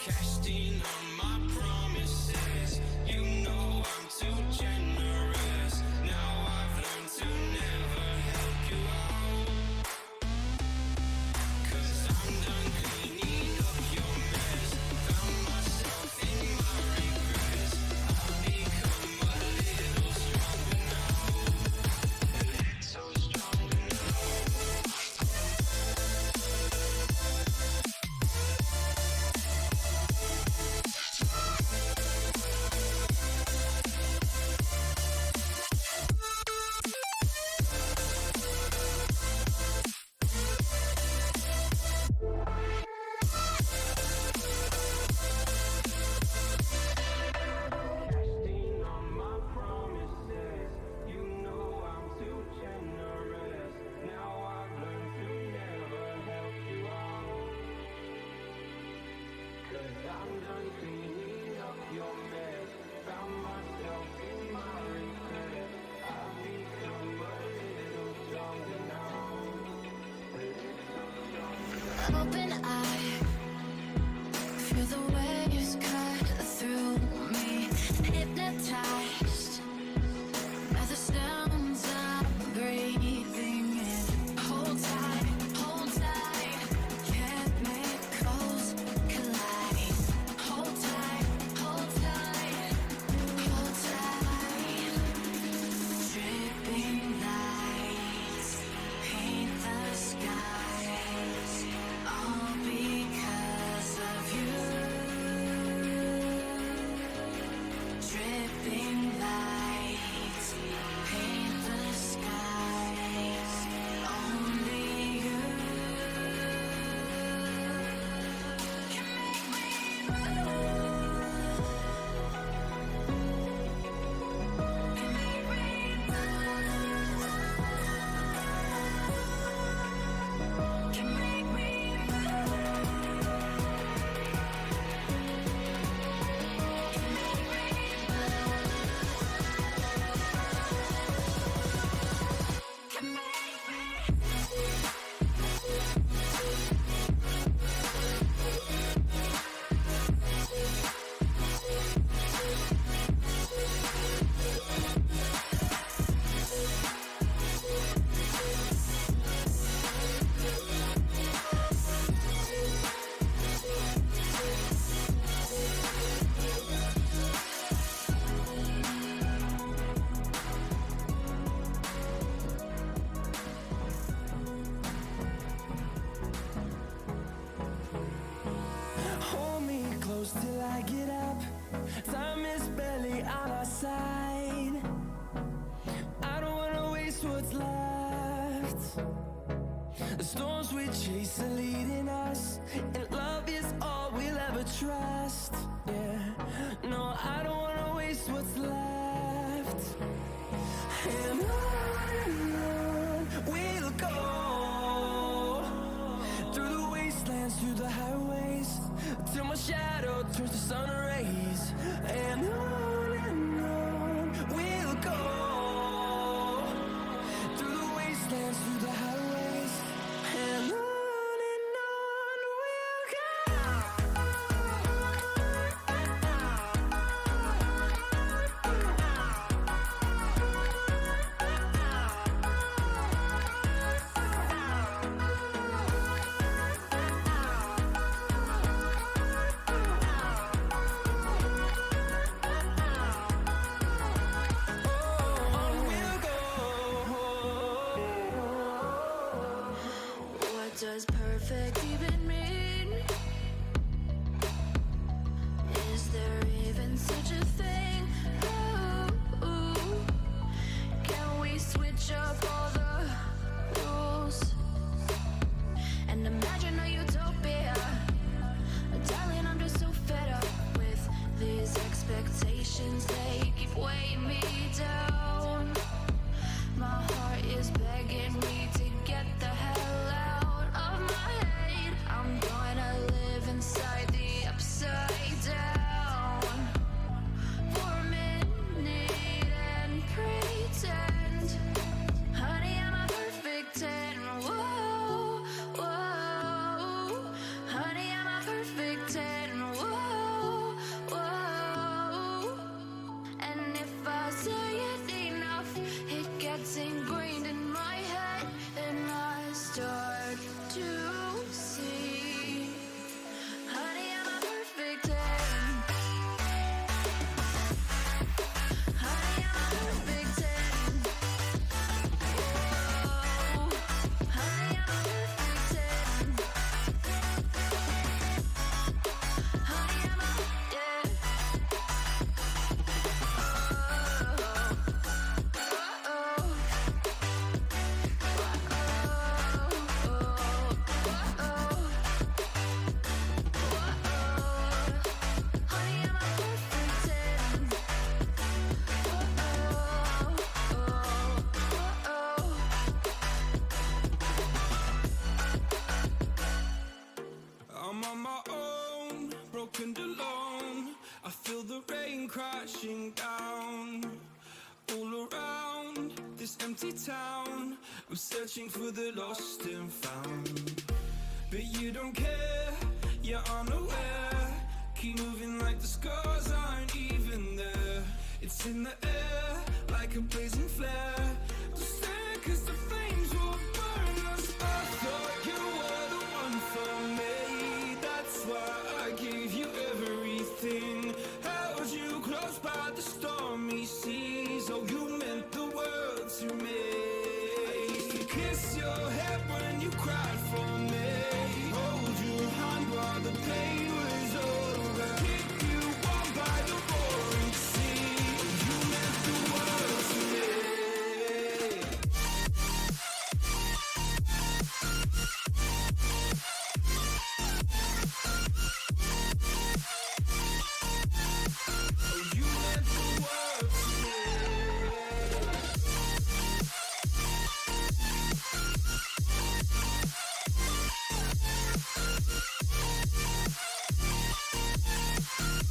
Cashed in on my promises. You know I'm too generous. Now I've learned to never help you out. 'Cause I'm done cleaning up your mess. Found myself in my regrets. I've become a little stronger now. A little stronger now. Casting on my promises. You know I'm too generous. Now I've learned to never help you out. 'Cause I'm done cleaning up your mess. Found myself in my regret. I've become a little stronger now. A little stronger now. Open eye, feel the waves cut through me. Hypnotized by the sounds I'm breathing in. Hold tight, chemicals collide. Hold tight, hold tight, hold tight. Dripping lights paint the skies, all because of you. Dripping lights paint the skies, only you can make me move. Can make me move. Can make me Hold me close till I get up. Time is barely on our side. I don't wanna waste what's left. The storms we chase are leading us, and love is all we'll ever trust. Yeah, no, I don't wanna waste what's left. And on we'll go, through the wastelands, through the highways, till my shadow turns to sun rays. And on we'll go, through the wastelands, through the highways, and on we'll go. town. I'm searching for the lost and found, but you don't care, you're unaware. Keep moving like the scars aren't even there. It's in the air like a blazing flare. Don't stare 'cause the flames will burn us. I thought you were the one for me. That's why I gave you everything. Held you close by the stormy seas. Oh, you meant the world to me. I used to kiss your head when you cried for me. Hold your hand while the pain was over. Keep you warm by the roaring sea. You meant the world to me. Oh, you meant the world to me.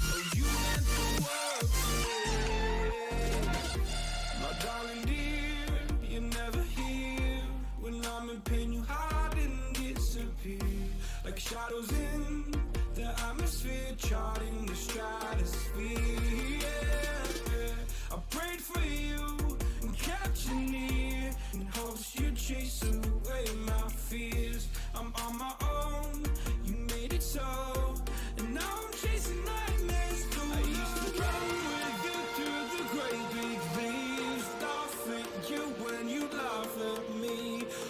Oh, you meant the world to me. My darling dear, you're never here. When I'm in pain, you hide and disappear. Like shadows in the atmosphere, charting the stratosphere. Yeah. I prayed for you and kept you near, in hopes you'd chase away my fears. I'm on my own, you made it so, and now I'm chasing nightmares too. I used to run with you through the great big leaves, laugh at you when you laugh at me.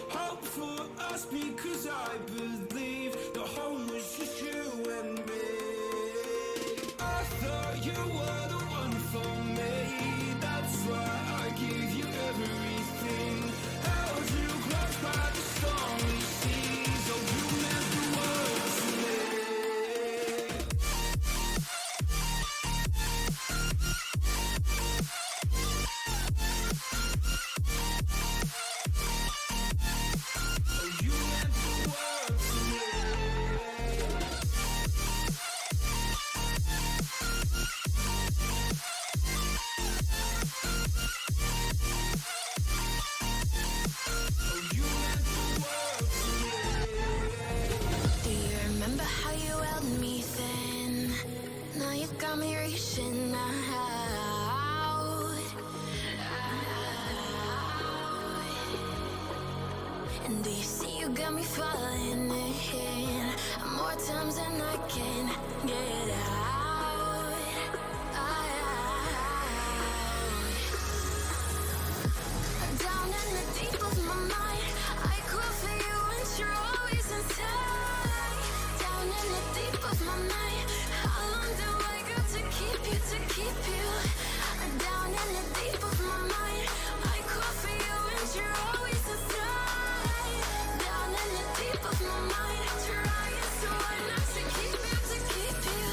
Hope for us because I believe the home was just you and me. I thought you were the one for me. That's why I gave you everything. Held you close by the stormy seas. Oh, you meant the world to me. Oh, you meant the world to me. Oh, you meant the world to me. Do you remember how you held me then? Now you got me reaching out. And do you see you got me falling in more times than I can get out. Down in the deep of my mind, I call for you and you're always inside. Down in the deep of my mind, how long do I got to keep you, to keep you? Down in the deep of my mind, I call for you and you're always inside. Down in the deep of my mind, trying so hard not to keep you, to keep you.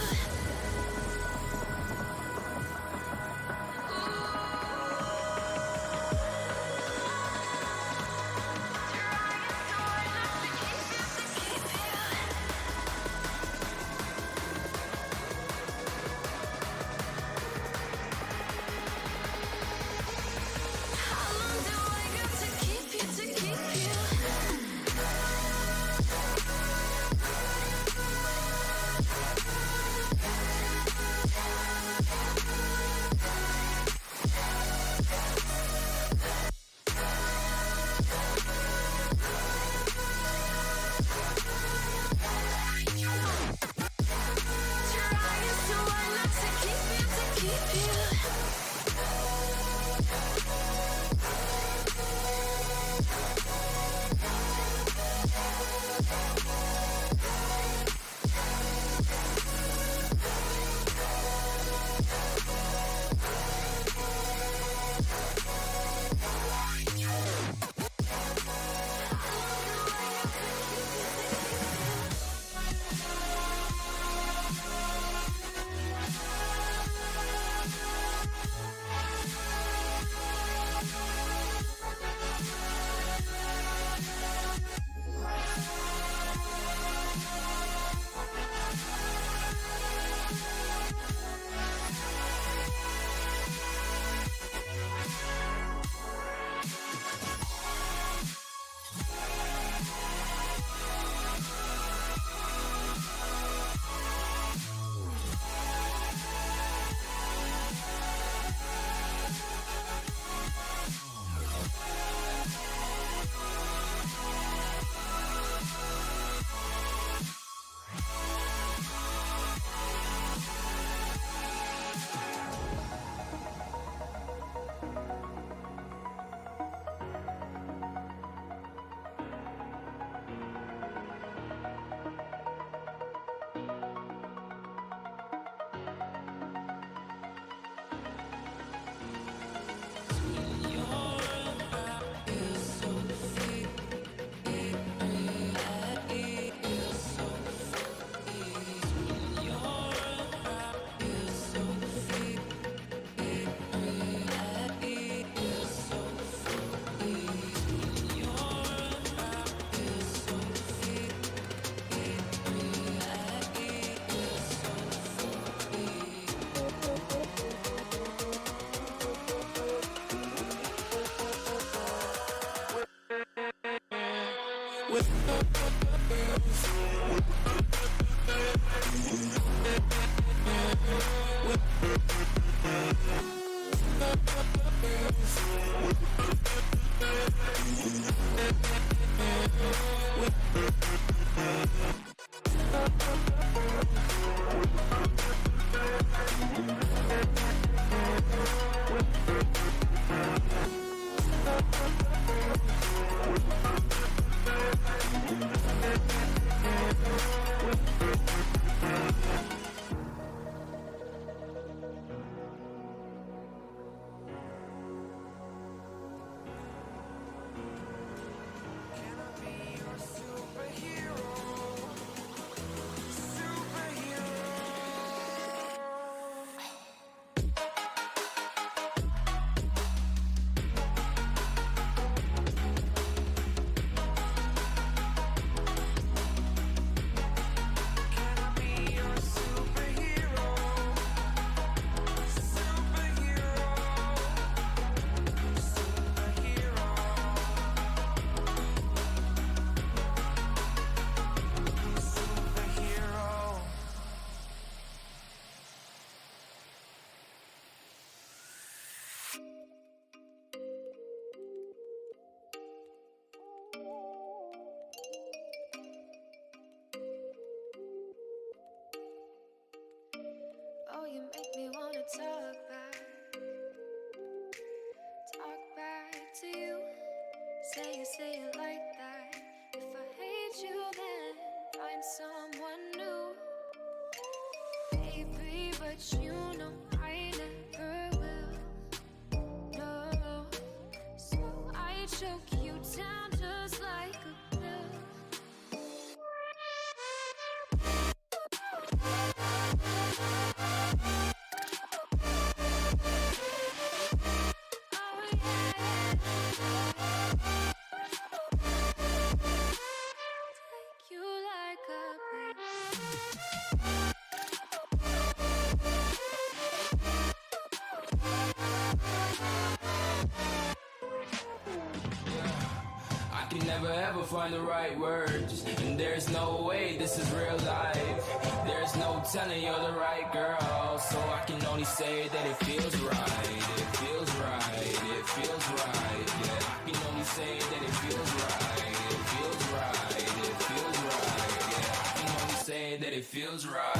Oh, you make me wanna talk back to you. Say it like that. If I hate you, then find someone new. Baby, but you know I never will. No, so I choke you down just like a pill. Never ever find the right words, and there's no way this is real life. There's no telling you're the right girl, so I can only say that it feels right. It feels right, it feels right. Yeah, I can only say that it feels right. It feels right, it feels right. Yeah, I can only say that it feels right.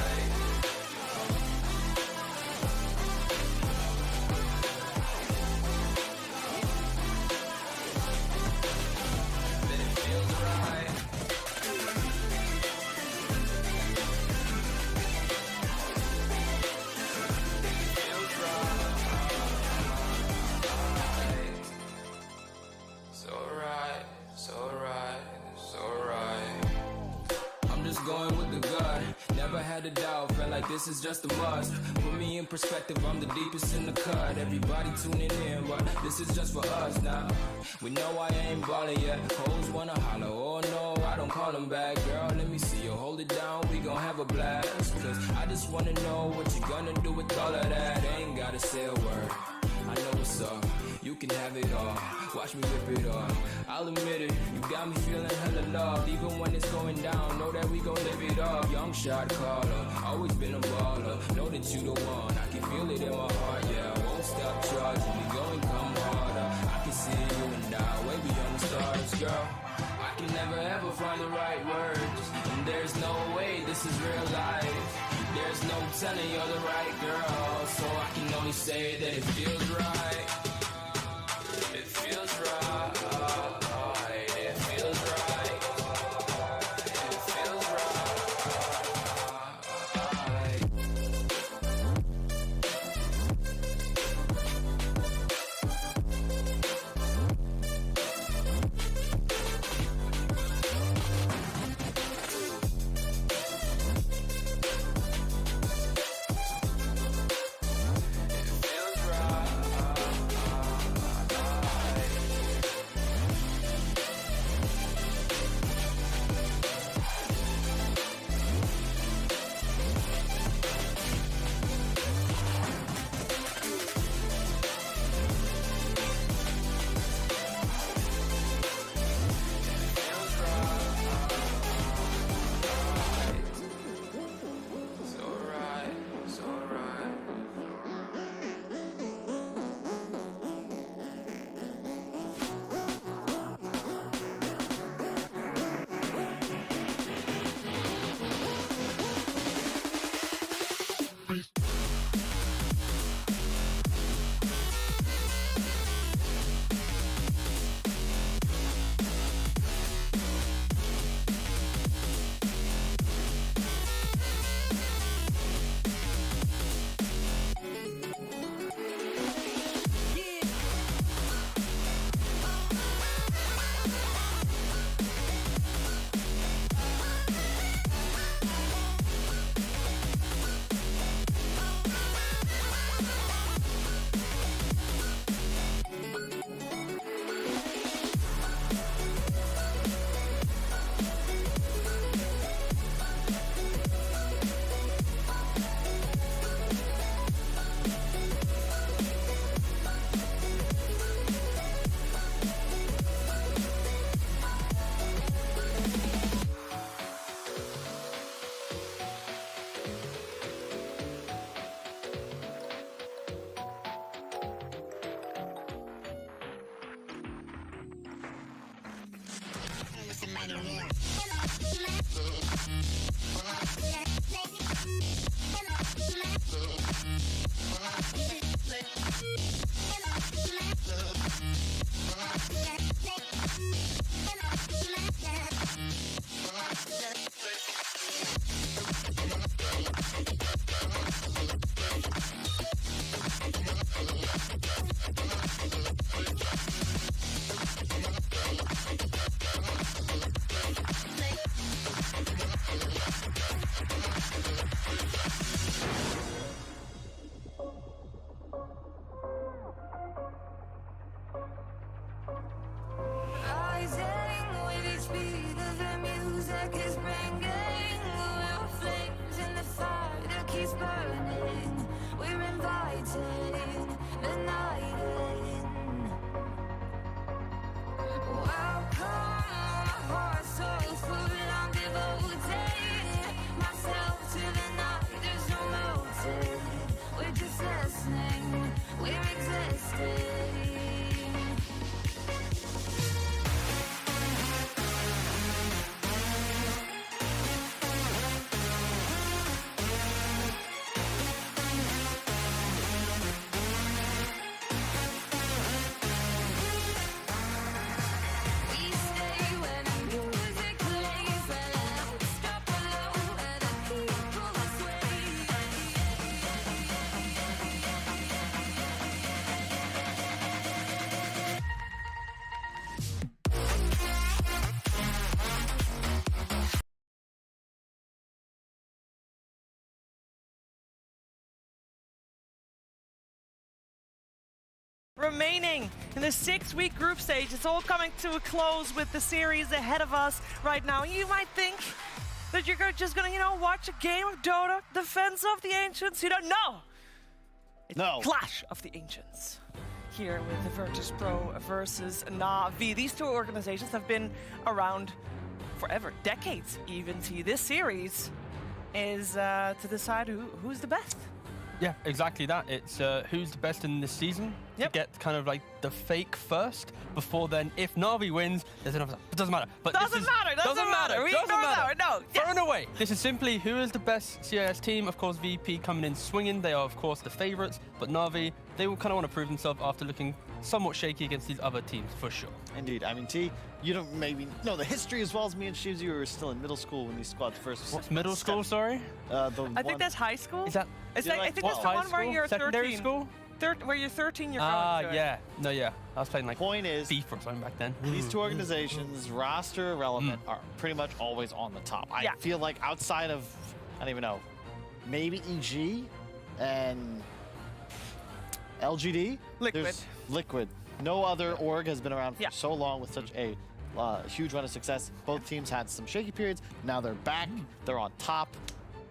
A doubt, felt like this is just a must. Put me in perspective, I'm the deepest in the cut. Everybody tuning in, but this is just for us now. We know I ain't ballin' yet. Hoes wanna holler, oh no, I don't call them back. Girl, let me see you hold it down, we gon' have a blast. Cause I just wanna know what you gonna do with all of that. Ain't gotta say a word, I know what's up. You can have it all, watch me rip it off. I'll admit it, you got me feeling hella loved. Even when it's going down, know that we gon' live it up. Young shot caller, always been a baller. Know that you the one, I can feel it in my heart. Yeah, I won't stop charging, we go and come harder. I can see you and I, way beyond the stars, girl. I can never ever find the right words, and there's no way this is real life. There's no telling you're the right girl, so I can only say that it feels right. It feels right. It feels right. It feels right. Rising with each beat of the music is bringing real flames in the fire that keeps burning. We're inviting the night in. Welcome, my heart so full. I'm devoting myself to the night. There's no motive. We're just listening. We're existing. We stay when the music plays. Let's drop below where the people sway. Remaining in the 6-week group stage, it's all coming to a close with the series ahead of us right now. You might think that you're just gonna, watch a game of Dota, Defense of the Ancients. You don't know. It's No. Clash of the Ancients. Here with the Virtus.Pro versus Navi. These two organizations have been around forever, decades even. This series is to decide who's the best. Yeah, exactly that. It's who's the best in this season Yep. to get kind of like the fake first. Before then, if Navi wins, there's another. It doesn't matter. But Doesn't matter. We Doesn't ignore matter. that. No. Yeah. Thrown away. This is simply who is the best CIS team. Of course, VP coming in swinging. They are of course the favorites. But Navi, they will kind of want to prove themselves after looking somewhat shaky against these other teams for sure. Indeed. I mean, T, you don't maybe know the history as well as me and Shivs. You were still in middle school when these squads first. What's middle school? Sorry. I think that's high school. Is that? It's Yeah, like, I like think that's the high one where school? you're Secondary 13. school? Where you're 13, you're Ah, going to it. yeah. No, yeah. I was playing like Point is, FIFA or something back then. these two organizations, roster irrelevant, are pretty much always on the top. I Yeah. feel like outside of, I don't even know, maybe EG and LGD. Liquid. There's Liquid. No other org has been around for Yeah. so long with such a huge run of success. Both teams had some shaky periods. Now they're back. They're on top.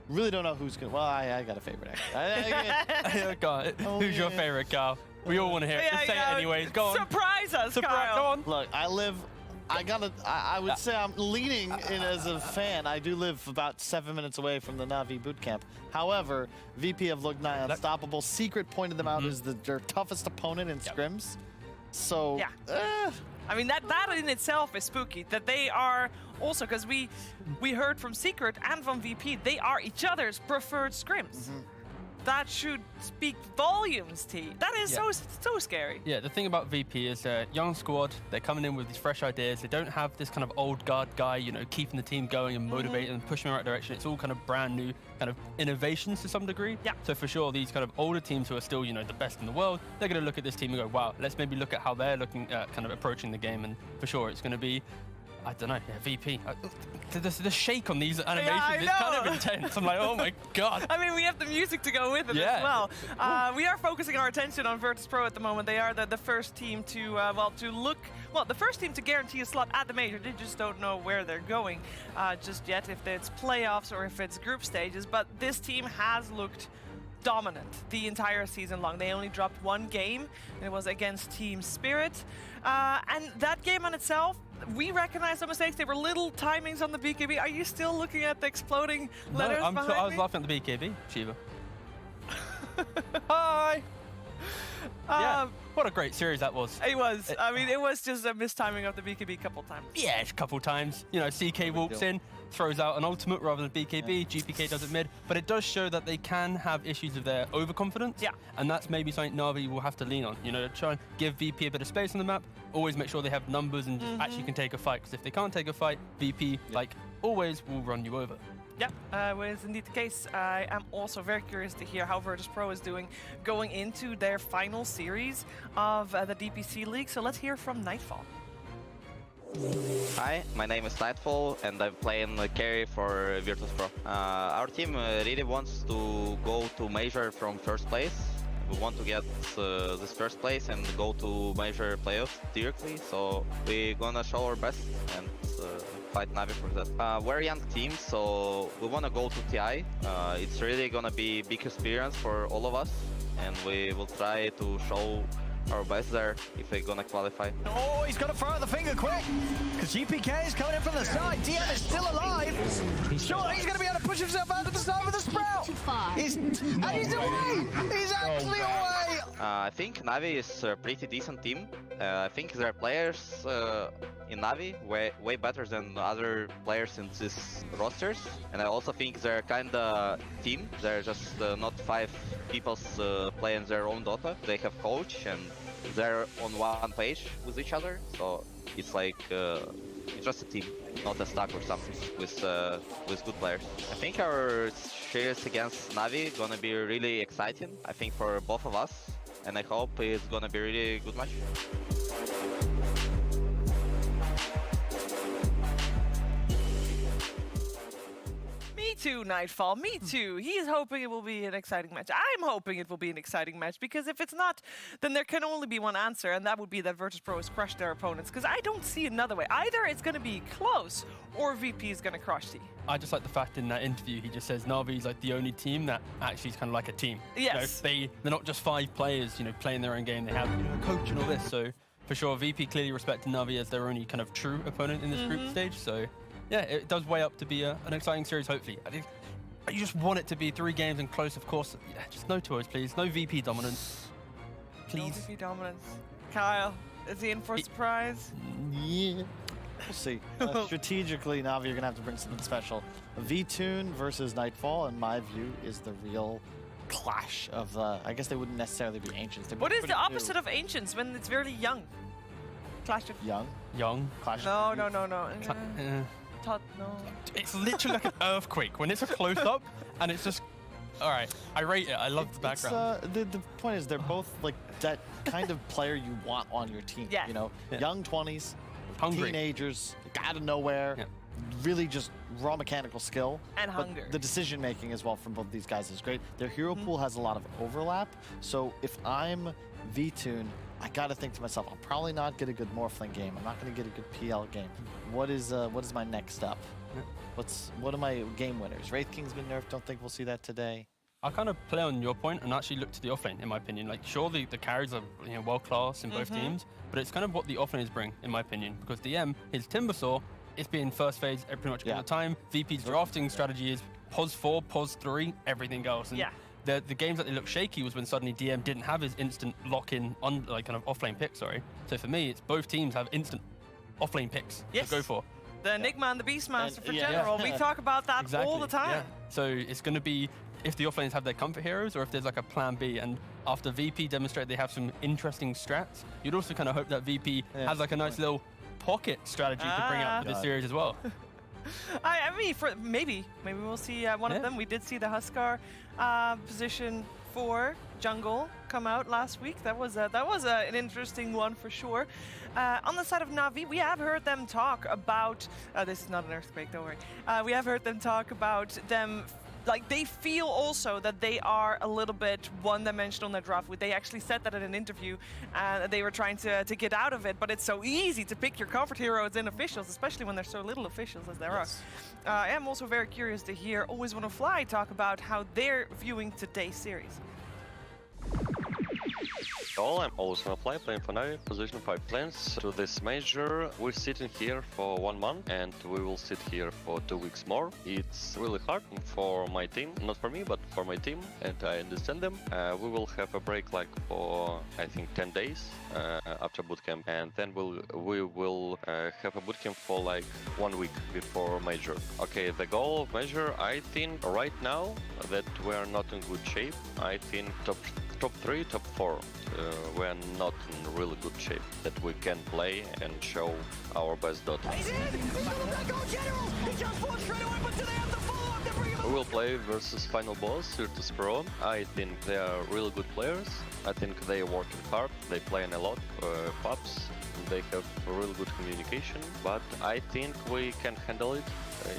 Really don't know who's gonna. Well, I got a favorite actually. God, who's your yeah. favorite, Kyle? We all want to hear it. Just say it anyways. Go on. Surprise us, Kyle. Go on. Look, I would say I'm leaning in as a fan. I do live about 7 minutes away from the Navi bootcamp. However, VP have looked nigh unstoppable. Secret pointed them out as their toughest opponent in scrims. So, Yeah. I mean, that in itself is spooky. That they are also, because we heard from Secret and from VP, they are each other's preferred scrims. That should speak volumes, T. That is so scary. Yeah, the thing about VP is they're a young squad. They're coming in with these fresh ideas. They don't have this kind of old guard guy, keeping the team going and motivating and pushing in the right direction. It's all kind of brand new kind of innovations to some degree. Yeah. So for sure, these kind of older teams who are still, the best in the world, they're going to look at this team and go, wow, let's maybe look at how they're looking at kind of approaching the game. And for sure, it's going to be, I don't know, VP. The shake on these animations is kind of intense. I'm like, oh my god. I mean, we have the music to go with it as well. We are focusing our attention on Virtus.Pro at the moment. They are the first team to, the first team to guarantee a slot at the major. They just don't know where they're going just yet, if it's playoffs or if it's group stages. But this team has looked dominant the entire season long. They only dropped one game, and it was against Team Spirit. And that game on itself, we recognize some mistakes. There were little timings on the BKB. Are you still looking at the exploding letters behind I was me? laughing at the BKB, Shiva. Hi! What a great series that was. It was. I mean, it was just a mistiming of the BKB couple times. Yeah, a couple times. You know, CK walks in, throws out an ultimate rather than BKB. GPK does it mid, but it does show that they can have issues with their overconfidence. Yeah. And that's maybe something Navi will have to lean on. You know, try and give VP a bit of space on the map. Always make sure they have numbers and just actually can take a fight. Because if they can't take a fight, VP, like always, will run you over. Yeah, was indeed the case. I am also very curious to hear how Virtus.Pro is doing going into their final series of the DPC League. So let's hear from Nightfall. Hi, my name is Nightfall and I'm playing carry for Virtus.Pro. Our team really wants to go to Major from first place. We want to get this first place and go to Major playoffs directly, so we're gonna show our best and fight Navi for that. We're a young team, so we wanna go to TI. It's really gonna be big experience for all of us, and we will try to show our best there if we're gonna qualify. Oh, he's got to throw out the finger quick, because GPK is coming in from the side. DM is still alive. Sure, he's going to be able to push himself out to the side with a sprout. And he's away. He's actually away. I think Navi is a pretty decent team. I think their players in Navi way better than other players in these rosters. And I also think they're kind of team. They're just not 5 people playing their own Dota. They have coach and they're on one page with each other. So it's like it's just a team, not a stack or something with good players. I think our series against Navi gonna be really exciting. I think for both of us, and I hope it's gonna be really good match. Me too, Nightfall. Me too. He's hoping it will be an exciting match. I'm hoping it will be an exciting match, because if it's not, then there can only be one answer, and that would be that Virtus.Pro has crushed their opponents, because I don't see another way. Either it's going to be close, or VP is going to crush T. I just like the fact in that interview, he just says Navi's like the only team that actually is kind of like a team. Yes. You know, they're not just 5 players, you know, playing their own game. They have, you know, a coach and all this. So for sure, VP clearly respecting Navi as their only kind of true opponent in this group stage. So yeah, it does weigh up to be an exciting series, hopefully. You just want it to be 3 games and close, of course. Yeah, just no tours, please. No VP dominance. Please. No VP dominance. Kyle, is he in for a surprise? Yeah. We'll see. Strategically, Navi, you're going to have to bring something special. V-Tune versus Nightfall, in my view, is the real clash of, I guess they wouldn't necessarily be ancients. What is the opposite of ancients when it's very young? Clash of... Young? Young. Clash No. of... No. It's literally like an earthquake when it's a close-up and it's just... All right, I rate it. I love the background. The point is, they're both like that kind of player you want on your team. Yeah. You know, young 20s, Hungry. teenagers, out of nowhere, really just raw mechanical skill. And but hunger. The decision making as well from both these guys is great. Their hero pool has a lot of overlap. So if I'm V-Tune, I gotta think to myself, I'll probably not get a good Morphling game. I'm not gonna get a good PL game. What is my next step? What are my game winners? Wraith King's been nerfed. Don't think we'll see that today. I kind of play on your point and actually look to the offlane, in my opinion. Like, sure, the carries are, you know, world class in both teams, but it's kind of what the offlaners bring, in my opinion. Because DM, his Timbersaw, it's been first phase pretty much all the time. VP's drafting strategy is pos 4, pos 3, everything else. And the games that they look shaky was when suddenly DM didn't have his instant lock-in, like kind of offlane pick. Sorry. So for me, it's both teams have instant offlane picks to go for. The Enigma and the Beastmaster for general. We talk about that all the time. Yeah. So it's going to be if the offlanes have their comfort heroes or if there's like a plan B. And after VP demonstrated they have some interesting strats, you'd also kind of hope that VP has like a nice little pocket strategy to bring out this series as well. I mean, maybe we'll see one of them. We did see the Huskar position 4 jungle come out last week. That was an interesting one for sure. On the side of Navi, we have heard them talk about. This is not an earthquake, don't worry. We have heard them talk about them. Like, they feel also that they are a little bit one-dimensional in their draft. They actually said that in an interview, and they were trying to get out of it, but it's so easy to pick your comfort heroes in officials, especially when there's so little officials as there are. I am also very curious to hear Always Wanna Fly talk about how they're viewing today's series. all, I'm always gonna fly, playing for Navi, position 5 plans to this major. We're sitting here for 1 month and we will sit here for 2 weeks more. It's really hard for my team, not for me, but for my team, and I understand them. We will have a break like for, I think, 10 days after bootcamp, and then we will have a bootcamp for like 1 week before major. Okay, the goal of major, I think right now that we are not in good shape. I think top 3, top 4. We're not in really good shape that we can play and show our best Dota. He's in! He's got a black goal general! He just fought straight away, but do they have the follow-up to bring him up? We will play versus final boss, Virtus.Pro. I think they are really good players. I think they are working hard. They play in a lot pubs. They have really good communication, but I think we can handle it.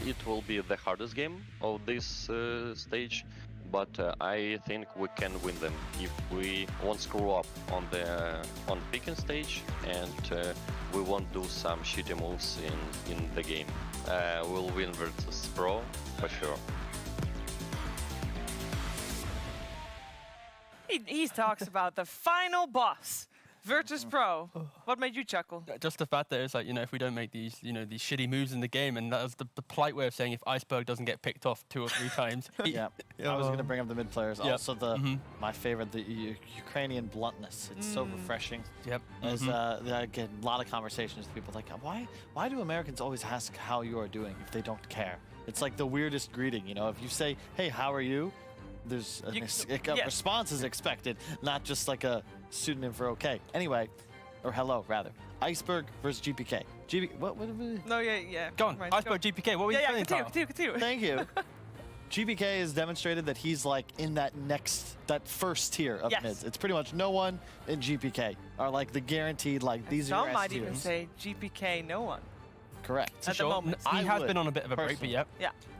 It will be the hardest game of this stage, but I think we can win them if we won't screw up on the picking stage and we won't do some shitty moves in the game. We'll win versus Pro for sure. He talks about the final boss. Virtus.Pro. What made you chuckle? Just the fact that it's like, if we don't make these, these shitty moves in the game, and that was the polite way of saying if Iceberg doesn't get picked off 2 or 3 times. Yeah, I was going to bring up the mid players. Yep. Also, my favorite, the Ukrainian bluntness. It's so refreshing. Yep. As I get a lot of conversations with people like, why do Americans always ask how you are doing if they don't care? It's like the weirdest greeting, If you say, hey, how are you? There's a response is expected, not just like a pseudonym for okay. Anyway, or hello rather. Iceberg versus GPK. What? No, yeah. Go on. Right, Iceberg, GPK. What were you saying? Continue. Thank you. GPK has demonstrated that he's like in that first tier of mids. It's pretty much no one in GPK are like the guaranteed like these are your Some might even say GPK no one. Correct. At the moment. He has been on a bit of a break, but yeah.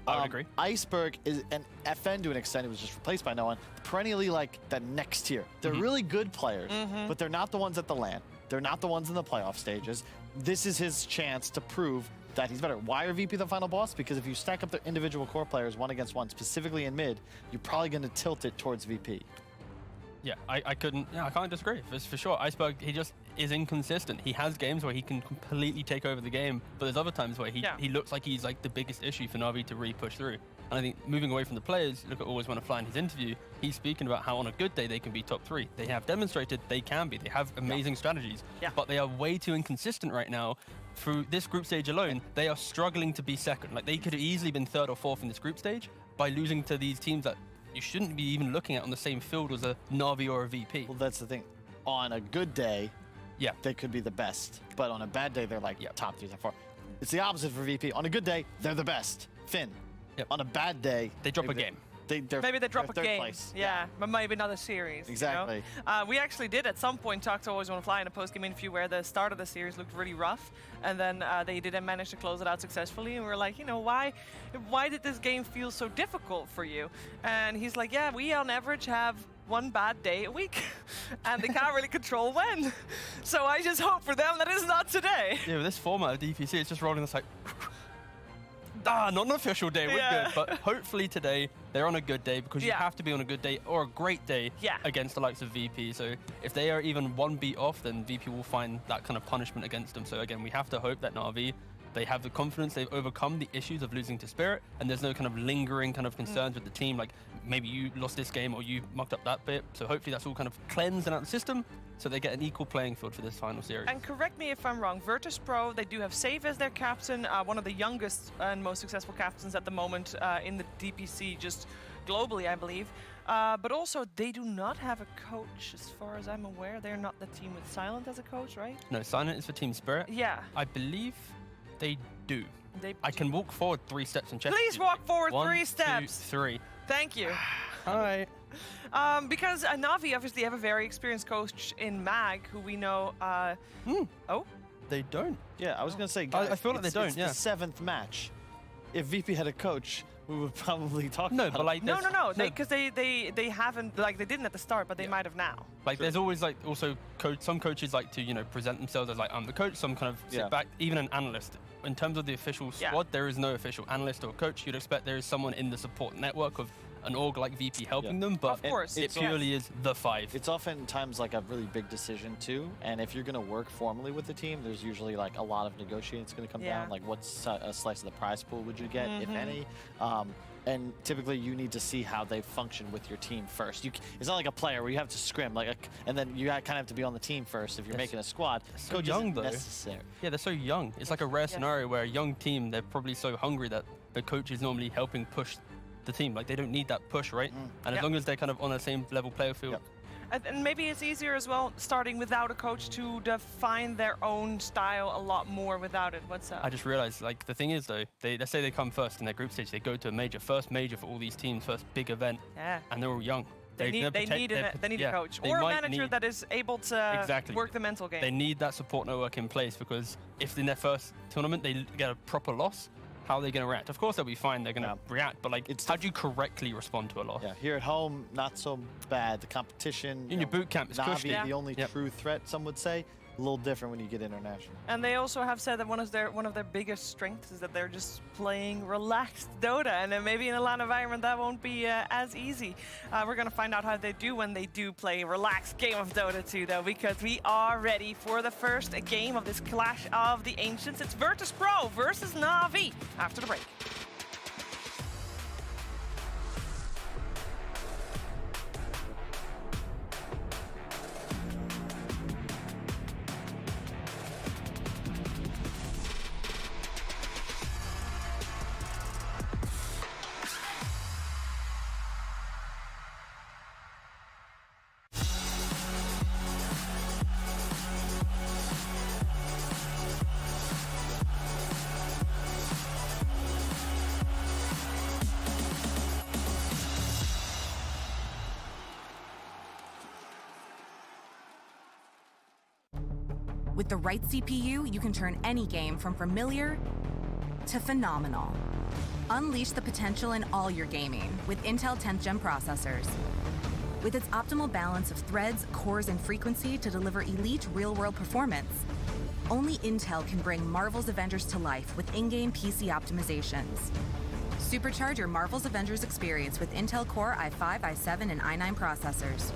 I would agree. Iceberg is, and FN to an extent, it was just replaced by no one, perennially like the next tier. They're really good players, but they're not the ones at the LAN. They're not the ones in the playoff stages. This is his chance to prove that he's better. Why are VP the final boss? Because if you stack up the individual core players 1 against 1, specifically in mid, you're probably going to tilt it towards VP. Yeah, I can't disagree. For sure. Iceberg, he just is inconsistent. He has games where he can completely take over the game, but there's other times where he looks like he's like the biggest issue for Navi to really push through. And I think moving away from the players, look at Always Wanna Fly in his interview, he's speaking about how on a good day they can be top 3. They have demonstrated they can be. They have amazing strategies, but they are way too inconsistent right now. Through this group stage alone, they are struggling to be second. Like they could have easily been 3rd or 4th in this group stage by losing to these teams that you shouldn't be even looking at on the same field as a Navi or a VP. Well, that's the thing. On a good day, they could be the best. But on a bad day, they're like top 3, top 4. It's the opposite for VP. On a good day, they're the best. Finn. On a bad day, they drop a game. Maybe they drop a game. Place. Yeah, but maybe not a series. Exactly. We actually did at some point talk to Always Wanna Fly in a post-game interview where the start of the series looked really rough, and then they didn't manage to close it out successfully. And we were like, why did this game feel so difficult for you? And he's like, yeah, we on average have 1 bad day a week, and they can't really control when. So I just hope for them that it's not today. Yeah, with this format of DPC, it's just rolling this like. Not an official day, we're good. But hopefully today, they're on a good day because you have to be on a good day or a great day against the likes of VP. So if they are even 1 beat off, then VP will find that kind of punishment against them. So again, we have to hope that Navi, they have the confidence, they've overcome the issues of losing to Spirit, and there's no kind of lingering kind of concerns with the team, like maybe you lost this game or you mucked up that bit. So hopefully that's all kind of cleansed and out of the system, so they get an equal playing field for this final series. And correct me if I'm wrong, Virtus.Pro, they do have Save as their captain, one of the youngest and most successful captains at the moment in the DPC, just globally, I believe. But also, they do not have a coach, as far as I'm aware. They're not the team with Silent as a coach, right? No, Silent is for Team Spirit. Yeah. I believe they do. I can walk forward 3 steps and check. Please walk forward 3 steps. 1, 2, 3. Thank you. All right. Because Navi obviously have a very experienced coach in Mag, who we know. Oh, they don't. Yeah, I was gonna say. Guys, I feel like they don't. It's the 7th match. If VP had a coach, we would probably talk. No, about but like no, because they haven't, like they didn't at the start, but they might have now. Like there's always like also some coaches like to present themselves as like I'm the coach. Some kind of sit back. Even an analyst. In terms of the official squad, there is no official analyst or coach. You'd expect there is someone in the support network of an org like VP helping them, but Of course, it purely is the 5. It's oftentimes like a really big decision too, and if you're going to work formally with the team, there's usually like a lot of negotiating that's going to come down, like what a slice of the prize pool would you get, if any. And typically you need to see how they function with your team first. It's not like a player where you have to scrim, and then you kind of have to be on the team first if you're making a squad. So young though. Necessary. Yeah, they're so young. It's like a rare scenario where a young team, they're probably so hungry that the coach is normally helping push the team. Like they don't need that push, right? And as long as they're kind of on the same level player field. And maybe it's easier as well, starting without a coach, to define their own style a lot more without it. What's up? I just realized, like, the thing is, though, let's say they come first in their group stage, they go to a major, first major for all these teams, first big event, and they're all young. They need a coach or a manager that is able to work the mental game. They need that support network in place, because if in their first tournament they get a proper loss, how are they going to react? Of course they'll be fine, they're going to react, but like, how do you correctly respond to a loss? Yeah, here at home, not so bad. The competition, in your boot camp, it's Navi, cushy. the only true threat, some would say. A little different when you get international. And they also have said that one of their biggest strengths is that they're just playing relaxed Dota, and then maybe in a LAN environment that won't be as easy. We're gonna find out how they do when they do play a relaxed game of Dota 2, though, because we are ready for the first game of this Clash of the Ancients. It's Virtus.Pro versus Navi after the break. With the right CPU, you can turn any game from familiar to phenomenal. Unleash the potential in all your gaming with Intel 10th Gen processors. With its optimal balance of threads, cores, and frequency to deliver elite real-world performance, only Intel can bring Marvel's Avengers to life with in-game PC optimizations. Supercharge your Marvel's Avengers experience with Intel Core i5, i7, and i9 processors.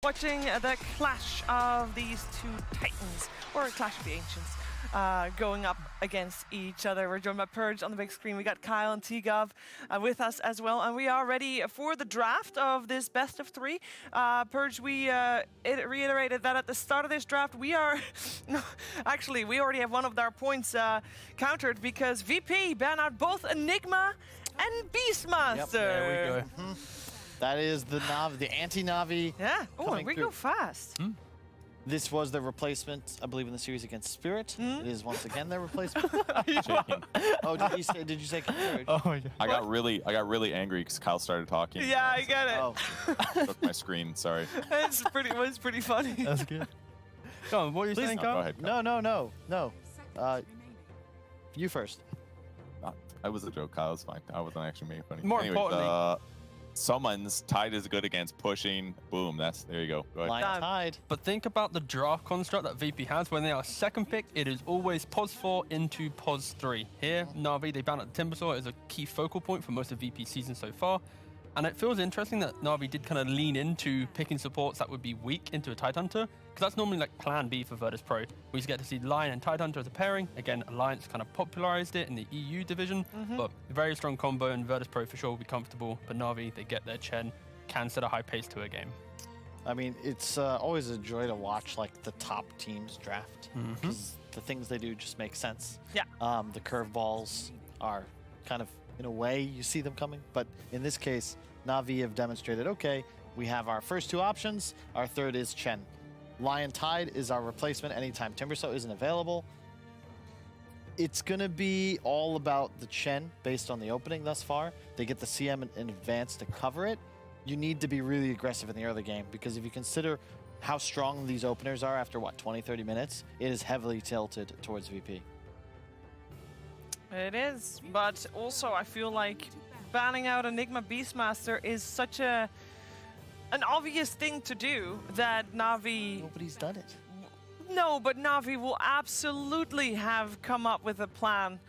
Watching the clash of these two titans, or a clash of the ancients, going up against each other. We're joined by Purge on the big screen. We got Kyle and T-Gov with us as well, and we are ready for the draft of this best of three. Purge, we reiterated that at the start of this draft, we are... no, actually, we already have one of our points countered because VP banned out both Enigma and Beastmaster. Yep, there we go. That is the Navi, the anti-Navi. Yeah. Oh, and we go fast. This was the replacement, I believe, in the series against Spirit. It is once again their replacement. Oh, did you say Courage? Oh my God. I got really angry because Kyle started talking. Yeah, I get it. Oh. Took my screen. Sorry. It was pretty funny. That's good. Go on, what are you saying, No, Kyle? go ahead. Kyle. No. You first. I was a joke, Kyle. It's fine. I wasn't actually making funny. More Anyways, importantly, summons Tide is good against pushing. Boom. There you go. Go ahead. Lion Tide. but think about the draft construct that VP has. When they are second pick, it is always pos 4 into pos 3. Here, Navi, they banned out the Timbersaw as a key focal point for most of VP's season so far. And it feels interesting that Navi did kind of lean into picking supports that would be weak into a Tidehunter, because that's normally like plan B for Virtus.Pro. We used to get to see Lion and Tidehunter as a pairing. Again, Alliance kind of popularized it in the EU division, but very strong combo, and Virtus.Pro for sure will be comfortable. But Navi, they get their Chen, can set a high pace to a game. I mean, it's always a joy to watch like the top teams draft, because the things they do just make sense. Yeah. The curveballs are kind of, in a way, you see them coming. But in this case, Navi have demonstrated, okay, we have our first two options. Our third is Chen. Lion Tide is our replacement anytime Timbersaw isn't available. It's going to be all about the Chen based on the opening thus far. They get the CM in advance to cover it. You need to be really aggressive in the early game, because if you consider how strong these openers are after, what, 20, 30 minutes, it is heavily tilted towards VP. It is, but also I feel like banning out Enigma Beastmaster is such an obvious thing to do that Navi... Nobody's done it. No, but Navi will absolutely have come up with a plan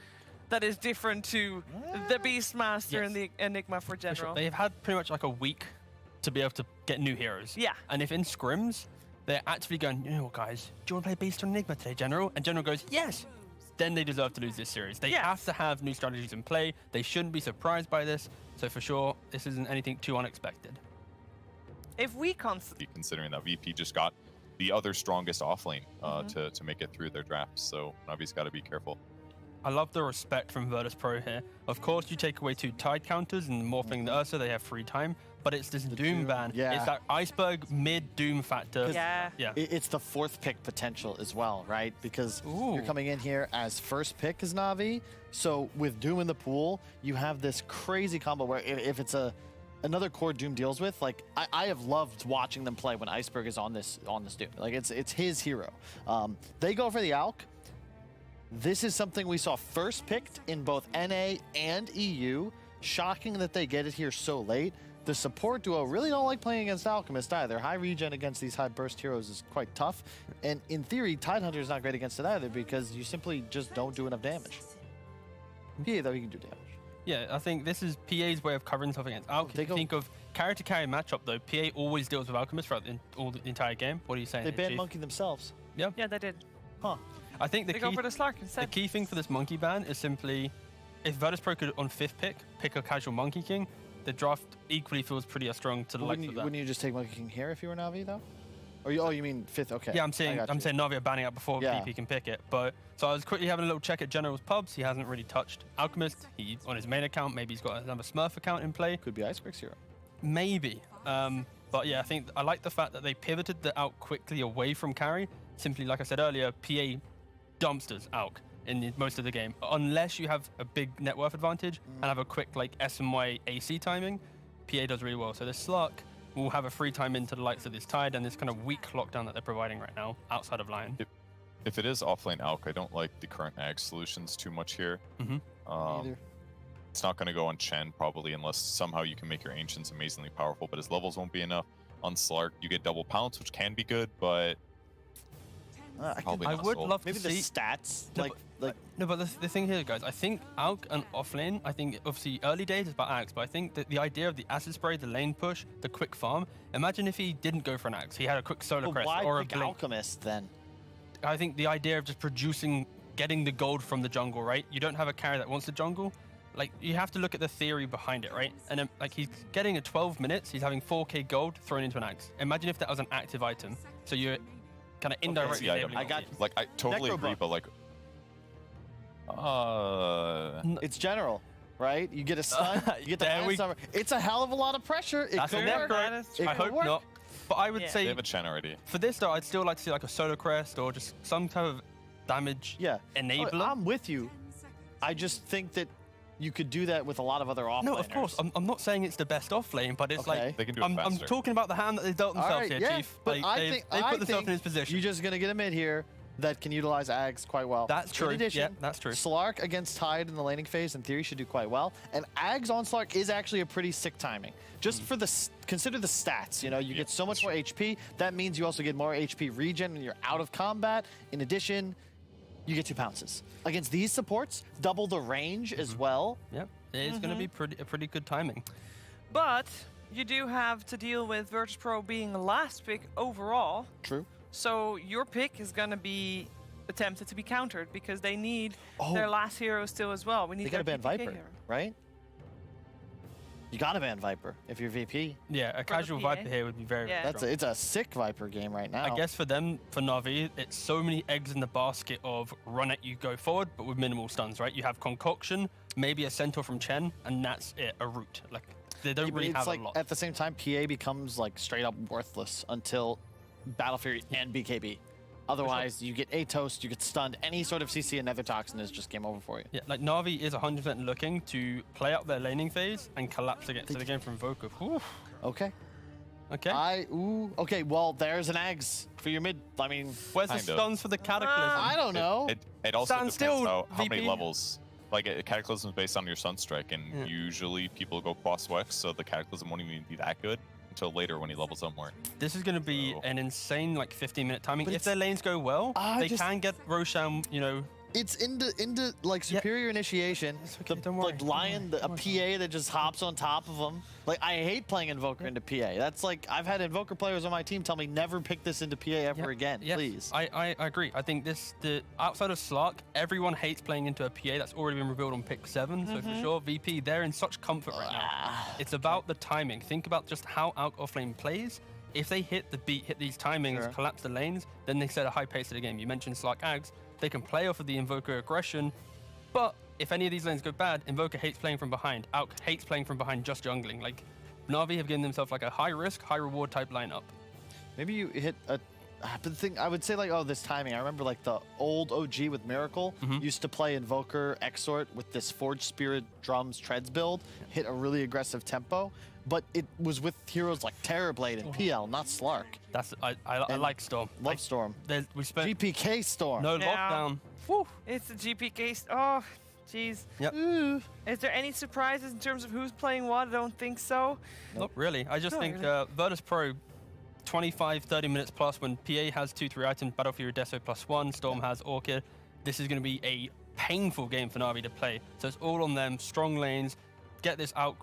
that is different to the Beastmaster and the Enigma for general. Sure. They've had pretty much like a week to be able to get new heroes. Yeah. And if in scrims, they're actively going, you know what, guys, do you want to play Beast or Enigma today, General? And General goes, yes. Then they deserve to lose this series. They have to have new strategies in play. They shouldn't be surprised by this. So for sure, this isn't anything too unexpected. If we considering that VP just got the other strongest offlane to make it through their drafts, so Navi's got to be careful. I love the respect from Virtus.Pro here. Of course, you take away 2 Tide counters and morphing the Ursa, they have free time. But it's this Doom ban. Yeah. It's that iceberg mid-Doom factor. Yeah. It's the 4th pick potential as well, right? Because you're coming in here as first pick as Navi. So with Doom in the pool, you have this crazy combo where if it's another core Doom deals with, like I have loved watching them play when Iceberg is on this Doom. Like it's his hero. They go for the Alk. This is something we saw first picked in both NA and EU. Shocking that they get it here so late. The support duo really don't like playing against Alchemist either. High regen against these high burst heroes is quite tough. And in theory, Tidehunter is not great against it either, because you simply just don't do enough damage. PA, though, he can do damage. Yeah, I think this is PA's way of covering stuff against Alchemist. If you think of carry-to-carry matchup, though, PA always deals with Alchemist throughout the entire game. What are you saying? They banned Monkey themselves. Yeah. Yeah, they did. Huh. I think they go for the Slark instead. The key thing for this Monkey ban is simply, if Virtus.Pro could, on 5th pick a casual Monkey King, the draft equally feels pretty strong to the likes of that. Wouldn't you just take Monkey King here if you were Navi, though? Or you mean 5th? Okay. Yeah, I'm saying Navi are banning out before VP can pick it. But so I was quickly having a little check at General's pubs. He hasn't really touched Alchemist. He on his main account. Maybe he's got another Smurf account in play. Could be Iceberg's hero. Maybe. But yeah, I like the fact that they pivoted the Alk quickly away from carry. Simply, like I said earlier, PA dumpsters Alk in most of the game, unless you have a big net worth advantage and have a quick like SMY AC timing. PA does really well. So the Slark will have a free time into the likes of this Tide and this kind of weak lockdown that they're providing right now outside of Lion. If it is offlane Alk, I don't like the current ag solutions too much here. Either. It's not going to go on Chen probably, unless somehow you can make your Ancients amazingly powerful, but his levels won't be enough. On Slark, you get double pounce, which can be good, but Probably I not would sold. love Maybe to the see. stats, No, like No, but the thing here, guys, I think AUG and offlane, I think obviously early days is about Axe, but I think that the idea of the acid spray, the lane push, the quick farm, imagine if he didn't go for an Axe, he had a quick solar but crest why or a pick blink. Alchemist then? I think the idea of just producing, getting the gold from the jungle, right? You don't have a carry that wants the jungle. Like, you have to look at the theory behind it, right? And then, like, he's getting a 12 minutes, he's having 4k gold thrown into an Axe. Imagine if that was an active item. So you're kind of indirectly the item. enabling I got it. Like, I totally agree, Necrobuff. but like, It's general, right? You get a stun, you get the There Iron we- Summer. It's a hell of a lot of pressure. It That's could a work. That is It true. I could hope work. not. But I would Yeah. they say have a Chen already. for this though, I'd still like to see like a solar crest or just some type of damage Yeah. enabler. I'm with you. I just think that you could do that with a lot of other offlaners. No, of course. I'm not saying it's the best off lane, but it's Okay. like They can do it I'm faster. talking about the hand that they dealt All themselves right, here, yeah. Chief. But Like, I they think put themselves in his position. You're just gonna get a mid here that can utilize Ags quite well. That's true. In addition, Yeah, that's true. Slark against Tide in the laning phase, in theory, should do quite well. And Ags on Slark is actually a pretty sick timing. Just for the consider the stats. You know, you get so much more HP. That means you also get more HP regen when you're out of combat. In addition, you get 2 pounces. Against these supports, double the range as well. Yep, it is going to be pretty good timing. But you do have to deal with Virtus.Pro being the last pick overall. True. So your pick is going to be attempted to be countered because they need their last hero still as well. We need They gotta their ban PPK Viper, hero. right? You gotta ban Viper if you're VP. Yeah, a casual PA. Viper here would be very That's strong. it's a sick Viper game right now. I guess for them, for Navi, it's so many eggs in the basket of run at you, go forward, but with minimal stuns, right? You have Concoction, maybe a Centaur from Chen, and that's it, a root. Like, they don't Yeah, but really it's have like a lot. at the same time, PA becomes like straight up worthless until Battle Fury and BKB. Otherwise, you get Atos, you get stunned. Any sort of CC and Nether Toxin is just game over for you. Yeah, like Navi is 100% looking to play out their laning phase and collapse against the game from Invoker. Whew. Okay. Okay. Okay, well, there's an Ags for your mid. I mean, Where's the kind of. stuns for the Cataclysm? I don't know. It also Stand depends still, how many VP. levels. Like, a Cataclysm is based on your Sunstrike, and usually people go cross-wex, so the Cataclysm won't even be that good until later when he levels up more. This is going to be So- an insane, like, 15-minute timing. But If their lanes go well, I they just- can get Roshan, you know. It's into like superior initiation. okay, don't worry, like don't Lion, worry, a PA that just hops on top of him. Like I hate playing Invoker into PA. That's like I've had Invoker players on my team tell me never pick this into PA ever again, Yes, please. I agree. I think outside of Slark, everyone hates playing into a PA that's already been revealed on pick 7. So for sure, VP, they're in such comfort right now. It's about the timing. Think about just how Alk offlane plays. If they hit the beat, hit these timings, Sure. collapse the lanes, then they set a high pace to the game. You mentioned Slark Ags. They can play off of the Invoker aggression, but if any of these lanes go bad, Invoker hates playing from behind. Alk hates playing from behind, just jungling. Like, Navi have given themselves like a high risk, high reward type lineup. Maybe you hit a. But the thing I would say like this timing. I remember like the old OG with Miracle used to play Invoker Exort with this Forge Spirit Drums Treads build, hit a really aggressive tempo, but it was with heroes like Terrorblade and PL, not Slark. That's I like Storm. Love Storm. We spent GPK Storm. no Yeah. lockdown. Whew. It's the GPK. Oh, jeez. Yep. Is there any surprises in terms of who's playing what? I don't think so. Not really. I just Not think really. Virtus.Pro, 25, 30 minutes plus when PA has 2-3 items, Battle Fury Deso +1, Storm has Orchid. This is going to be a painful game for Navi to play. So it's all on them, strong lanes, get this out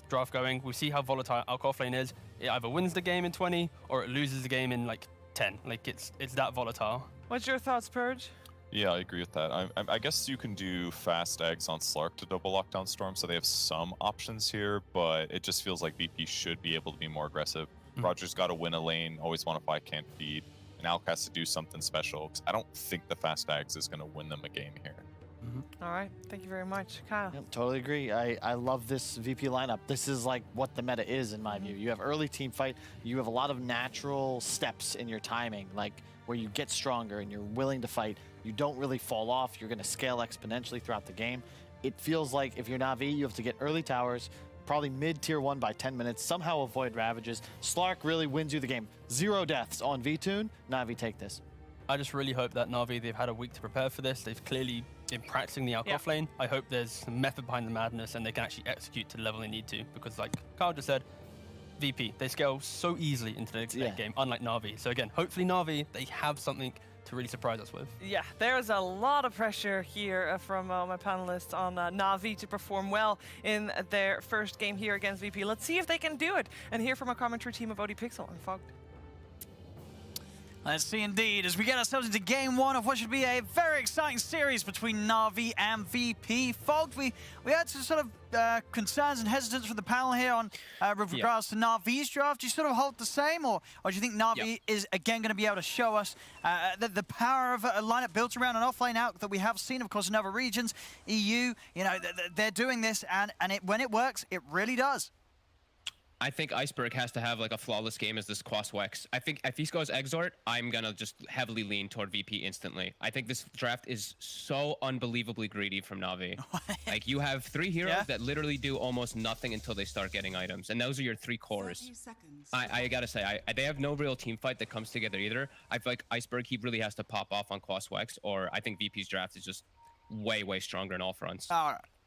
draft going. We see how volatile Alk offlane is. It either wins the game in 20 or it loses the game in like 10. Like it's that volatile. What's your thoughts, Purge? Yeah, I agree with that. I guess you can do fast eggs on Slark to double lockdown Storm, so they have some options here, but it just feels like VP should be able to be more aggressive. Roger's got to win a lane, always want to fight, can't feed, and Alk has to do something special, 'cause I don't think the fast eggs is going to win them a game here. All right. Thank you very much, Kyle. Yep, totally agree. I love this VP lineup. This is like what the meta is in my view. You have early team fight. You have a lot of natural steps in your timing, like where you get stronger and you're willing to fight. You don't really fall off. You're going to scale exponentially throughout the game. It feels like if you're Navi, you have to get early towers, probably mid tier 1 by 10 minutes, somehow avoid Ravages. Slark really wins you the game. 0 deaths on VTune. Navi, take this. I just really hope that Navi, they've had a week to prepare for this. They've clearly been practicing the Alk Yeah. offlane. I hope there's some method behind the madness and they can actually execute to the level they need to. Because like Kyle just said, VP, they scale so easily into the next Yeah. game, unlike Navi. So again, hopefully Navi, they have something really surprise us with. Yeah, there's a lot of pressure here from my panelists on Navi to perform well in their first game here against VP. Let's see if they can do it and hear from our commentary team of ODPixel and Fogged. Let's see indeed, as we get ourselves into game one of what should be a very exciting series between Navi and VP. Fogged, we had some sort of concerns and hesitance from the panel here on with regards to Navi's draft. Do you sort of hold the same, or do you think Navi is again going to be able to show us the power of a lineup built around an offlane out that we have seen, of course, in other regions? EU, you know, they're doing this, and when it works, it really does. I think Iceberg has to have like a flawless game as this Quaswex. I think if he goes Exort, I'm gonna just heavily lean toward VP instantly. I think this draft is so unbelievably greedy from Navi. Like, you have 3 heroes that literally do almost nothing until they start getting items, and those are your 3 cores. I gotta say, they have no real team fight that comes together either. I feel like Iceberg, he really has to pop off on Quaswex, or I think VP's draft is just way, way stronger in all fronts.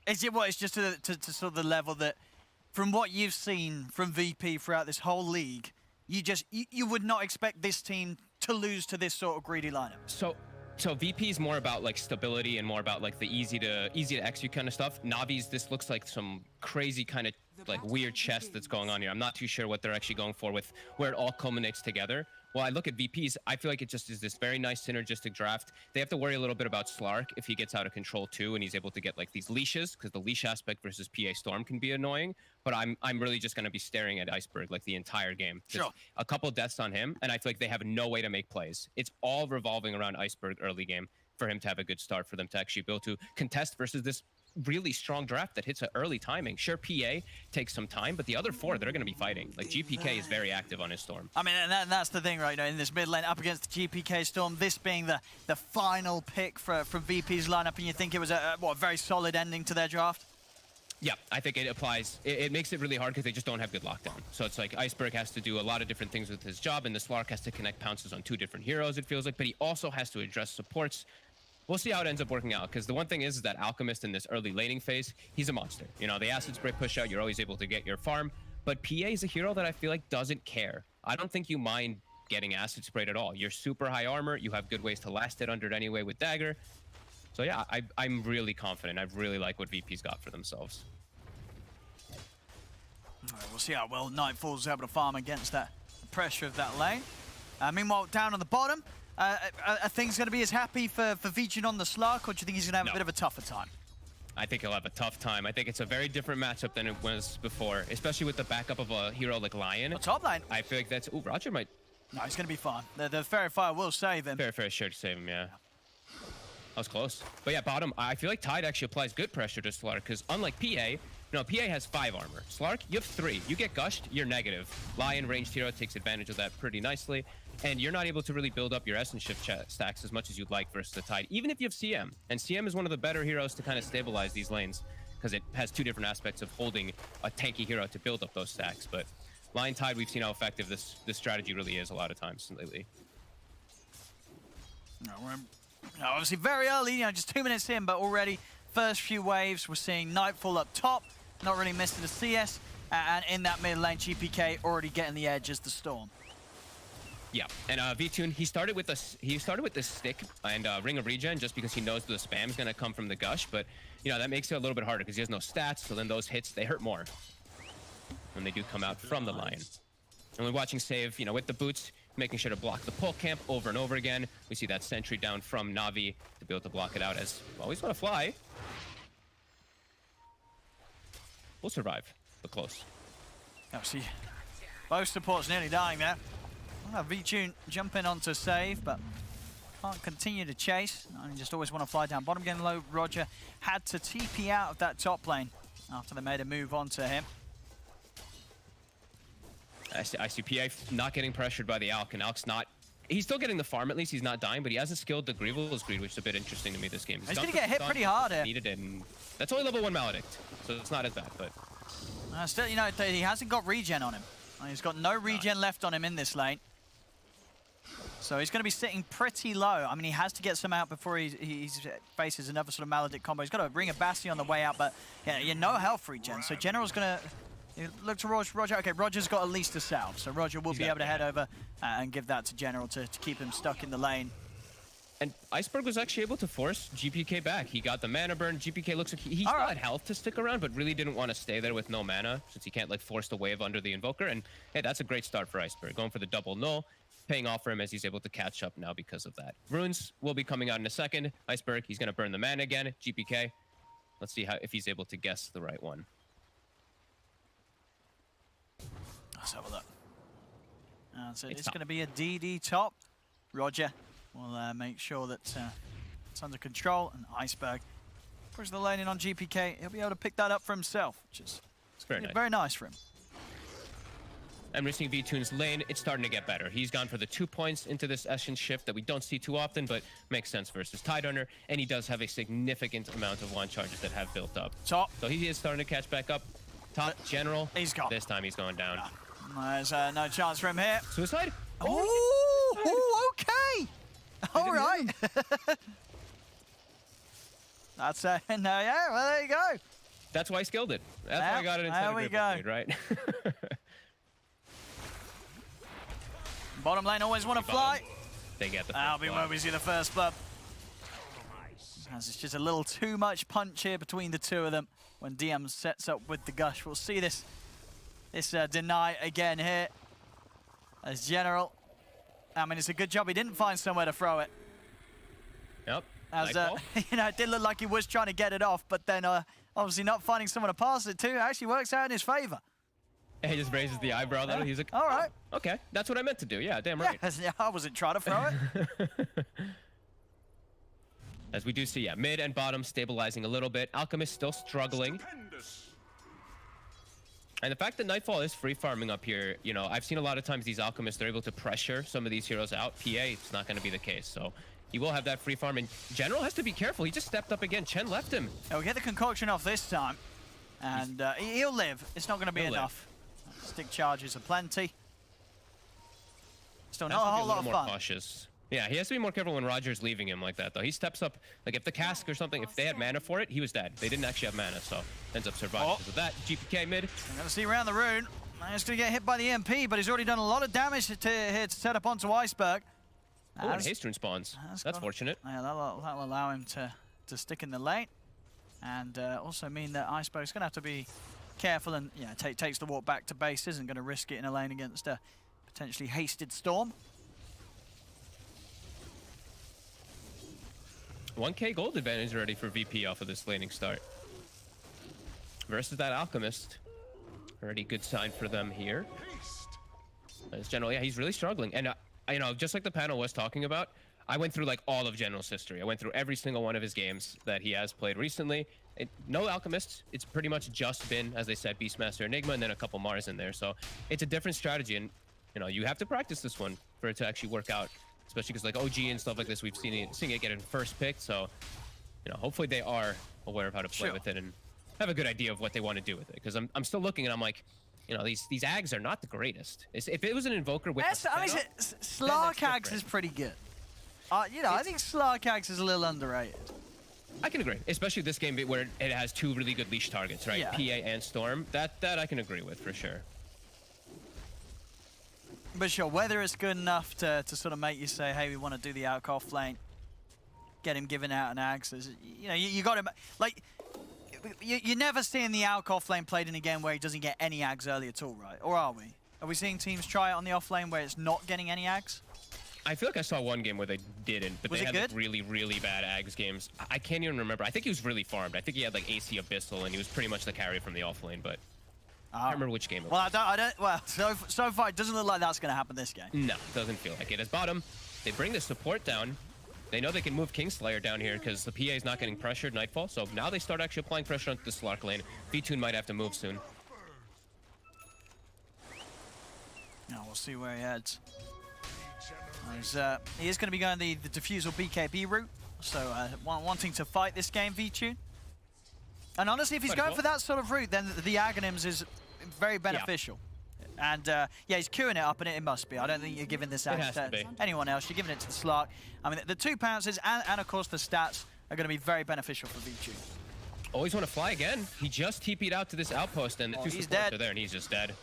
Is it what? It's just to sort of the level that, from what you've seen from VP throughout this whole league, you would not expect this team to lose to this sort of greedy lineup. So VP is more about like stability and more about like the easy to execute kind of stuff. Navi's, this looks like some crazy kind of like weird chess that's going on here. I'm not too sure what they're actually going for with where it all culminates together. Well, I look at VP's, I feel like it just is this very nice synergistic draft. They have to worry a little bit about Slark if he gets out of control too, and he's able to get like these leashes, because the leash aspect versus PA Storm can be annoying. But I'm really just going to be staring at Iceberg like the entire game. Sure. A couple deaths on him, and I feel like they have no way to make plays. It's all revolving around Iceberg early game for him to have a good start, for them to actually be able to contest versus this really strong draft that hits an early timing. Sure, PA takes some time, but the other 4, they're going to be fighting. Like, GPK is very active on his Storm. I mean, and that's the thing, right? You know, in this mid lane up against the GPK Storm, this being the final pick from VP's lineup, and you think it was a very solid ending to their draft? Yeah, I think it applies. It makes it really hard because they just don't have good lockdown. So it's like Iceberg has to do a lot of different things with his job, and the Slark has to connect pounces on 2 different heroes, it feels like, but he also has to address supports. We'll see how it ends up working out, because the one thing is that Alchemist in this early laning phase, he's a monster. You know, the acid spray push out, you're always able to get your farm, but PA is a hero that I feel like doesn't care. I don't think you mind getting acid sprayed at all. You're super high armor, you have good ways to last it under it anyway with Dagger. So yeah, I'm really confident. I really like what VP's got for themselves. All right, we'll see how well Nightfall's able to farm against that pressure of that lane. Meanwhile, down on the bottom, are things going to be as happy for Vijin on the Slark, or do you think he's going to have a bit of a tougher time? I think he'll have a tough time. I think it's a very different matchup than it was before, especially with the backup of a hero like Lion. Top lane. I feel like that's... Ooh, Roger might... No, he's going to be fine. The Fairy Fire will save him. Fair share to save him, yeah. That was close. But yeah, bottom, I feel like Tide actually applies good pressure to Slark, because unlike PA, no, PA has 5 armor. Slark, you have 3. You get gushed, you're negative. Lion, ranged hero, takes advantage of that pretty nicely. And you're not able to really build up your Essence Shift stacks as much as you'd like versus the Tide, even if you have CM. And CM is one of the better heroes to kind of stabilize these lanes, because it has 2 different aspects of holding a tanky hero to build up those stacks. But Lion Tide, we've seen how effective this strategy really is a lot of times lately. No, we're obviously very early, you know, just 2 minutes in, but already first few waves, we're seeing Nightfall up top, not really missing the CS, and in that mid lane, GPK already getting the edge as the Storm. Yeah, and VTune, he started with this stick and Ring of Regen just because he knows the spam is going to come from the Gush, but you know that makes it a little bit harder because he has no stats, so then those hits, they hurt more when they do come out from the Lion. And we're watching Save, you know, with the boots, making sure to block the pull camp over and over again. We see that sentry down from Navi to be able to block it out as, well, he's going to fly. We'll survive, but close. Obviously, both supports nearly dying there. V-Tune jumping onto Save, but can't continue to chase. I just always want to fly down bottom. Getting low, Roger had to TP out of that top lane after they made a move onto him. I see PA not getting pressured by the Alk, and Alk's not... He's still getting the farm, at least he's not dying, but he hasn't skilled the Grievel's Greed, which is a bit interesting to me this game. He's going to get hit pretty hard here. Needed it, and that's only level 1 Maledict, so it's not as bad, but... Still, you know, he hasn't got regen on him. He's got no regen left on him in this lane. So he's going to be sitting pretty low. I mean, he has to get some out before he faces another sort of Maledict combo. He's got to Ring of Bastion on the way out, but yeah, no health regen. So General's going to look to Roger. Okay, Roger's got at least a salve, so Roger will be able to head over and give that to General to keep him stuck in the lane. And Iceberg was actually able to force GPK back. He got the mana burn. GPK looks like he still had health to stick around, but really didn't want to stay there with no mana since he can't like force the wave under the Invoker. And hey, that's a great start for Iceberg. Going for the double null, paying off for him as he's able to catch up now because of that. Runes will be coming out in a second. Iceberg, he's going to burn the mana again. GPK, let's see if he's able to guess the right one. Let's have a look. So it's going to be a DD top. Roger will make sure that it's under control, and Iceberg push the lane in on GPK. He'll be able to pick that up for himself, which is very nice for him. And we're seeing V2's lane. It's starting to get better. He's gone for the 2 points into this Essence shift that we don't see too often, but makes sense versus Tidehunter. And he does have a significant amount of wand charges that have built up. Top. So he is starting to catch back up. Top general. He's gone. This time he's going down. There's no chance for him here. Suicide. Oh, okay. All right. That's no, yeah. Well, there you go. That's why I skilled it. That's why I got it instead of Grip Blade, right? Bottom lane always want to fly. They get the That'll be where we see the first blood. As it's just a little too much punch here between the two of them when DM sets up with the gush. We'll see this deny again here as General. I mean, it's a good job he didn't find somewhere to throw it. Yep. As you know, it did look like he was trying to get it off, but then obviously not finding someone to pass it to actually works out in his favor. He just raises the eyebrow though. He's like, all right. Okay, that's what I meant to do. Yeah, damn right. Yeah, I wasn't trying to throw it. As we do see, yeah, mid and bottom stabilizing a little bit. Alchemist still struggling. And the fact that Nightfall is free farming up here, you know, I've seen a lot of times these Alchemists, they're able to pressure some of these heroes out. PA, it's not going to be the case. So he will have that free farm. And General has to be careful. He just stepped up again. Chen left him. We'll get the concoction off this time. And he'll live. It's not going to be enough. Stick charges are plenty. Still not a whole lot of fun. Cautious. Yeah, he has to be more careful when Roger's leaving him like that, though. He steps up, like if the cask or something, if they had mana for it, he was dead. They didn't actually have mana, so ends up surviving because of that. GPK mid. I'm going to see around the rune. He's going to get hit by the MP, but he's already done a lot of damage here to set up onto Iceberg. Oh, and haste rune spawns. That's fortunate. Yeah, that'll allow him to stick in the lane. And also mean that Iceberg's going to have to be careful and takes the walk back to base. Isn't going to risk it in a lane against a potentially hasted Storm. 1k gold advantage already for VP off of this laning start. Versus that Alchemist. Already good sign for them here. As General, yeah, he's really struggling. And, you know, just like the panel was talking about, I went through like all of General's history. I went through every single one of his games that he has played recently. No Alchemist. It's pretty much just been, as they said, Beastmaster, Enigma, and then a couple Mars in there. So it's a different strategy. And, you know, you have to practice this one for it to actually work out. Especially because like OG and stuff like this, we've seen it get in first pick. So, you know, hopefully they are aware of how to play with it and have a good idea of what they want to do with it. Because I'm still looking and I'm like, you know, these Ags are not the greatest. If it was an Invoker with Slark Ags is pretty good. You know, I think Slark Ags is a little underrated. I can agree, especially this game where it has two really good leash targets, right? Yeah. PA and Storm. That I can agree with for sure. But sure, whether it's good enough to sort of make you say, hey, we want to do the outcall flank, get him giving out an Ags. You know, you got him, like, you're never seeing the outcall flame played in a game where he doesn't get any Ags early at all, right? Or are we? Are we seeing teams try it on the off lane where it's not getting any Ags? I feel like I saw one game where they didn't, but they had like really, really bad Ags games. I can't even remember. I think he was really farmed. I think he had like AC Abyssal, and he was pretty much the carry from the off lane, but I don't remember which game it was. Well, I don't. Well, so far it doesn't look like that's going to happen this game. No, it doesn't feel like it. As bottom, they bring the support down. They know they can move Kingslayer down here because the PA is not getting pressured Nightfall. So now they start actually applying pressure onto the Slark lane. V2 might have to move soon. Now we'll see where he heads. He is going to be going the Diffusal BKB route. So wanting to fight this game, V2. And honestly, if he's going for that sort of route, then the Aghanims is very beneficial. Yeah. And yeah, he's queuing it up, and it must be. I don't think you're giving this out to anyone else. You're giving it to the Slark. I mean, the 2 pounces and of course the stats are going to be very beneficial for V2. Always want to fly again. He just TP'd out to this outpost, and the 2 supports are there, and he's just dead.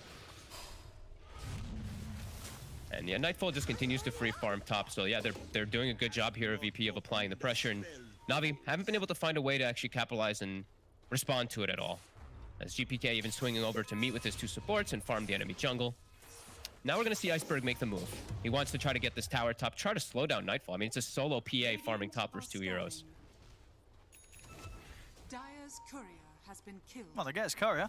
And yeah, Nightfall just continues to free farm top. So yeah, they're doing a good job here at VP of applying the pressure. And Navi haven't been able to find a way to actually capitalize and respond to it at all. As GPK even swinging over to meet with his 2 supports and farm the enemy jungle. Now we're going to see Iceberg make the move. He wants to try to get this tower top, try to slow down Nightfall. I mean, it's a solo PA farming top versus 2 heroes. Dire's courier has been killed. Well, they get his courier.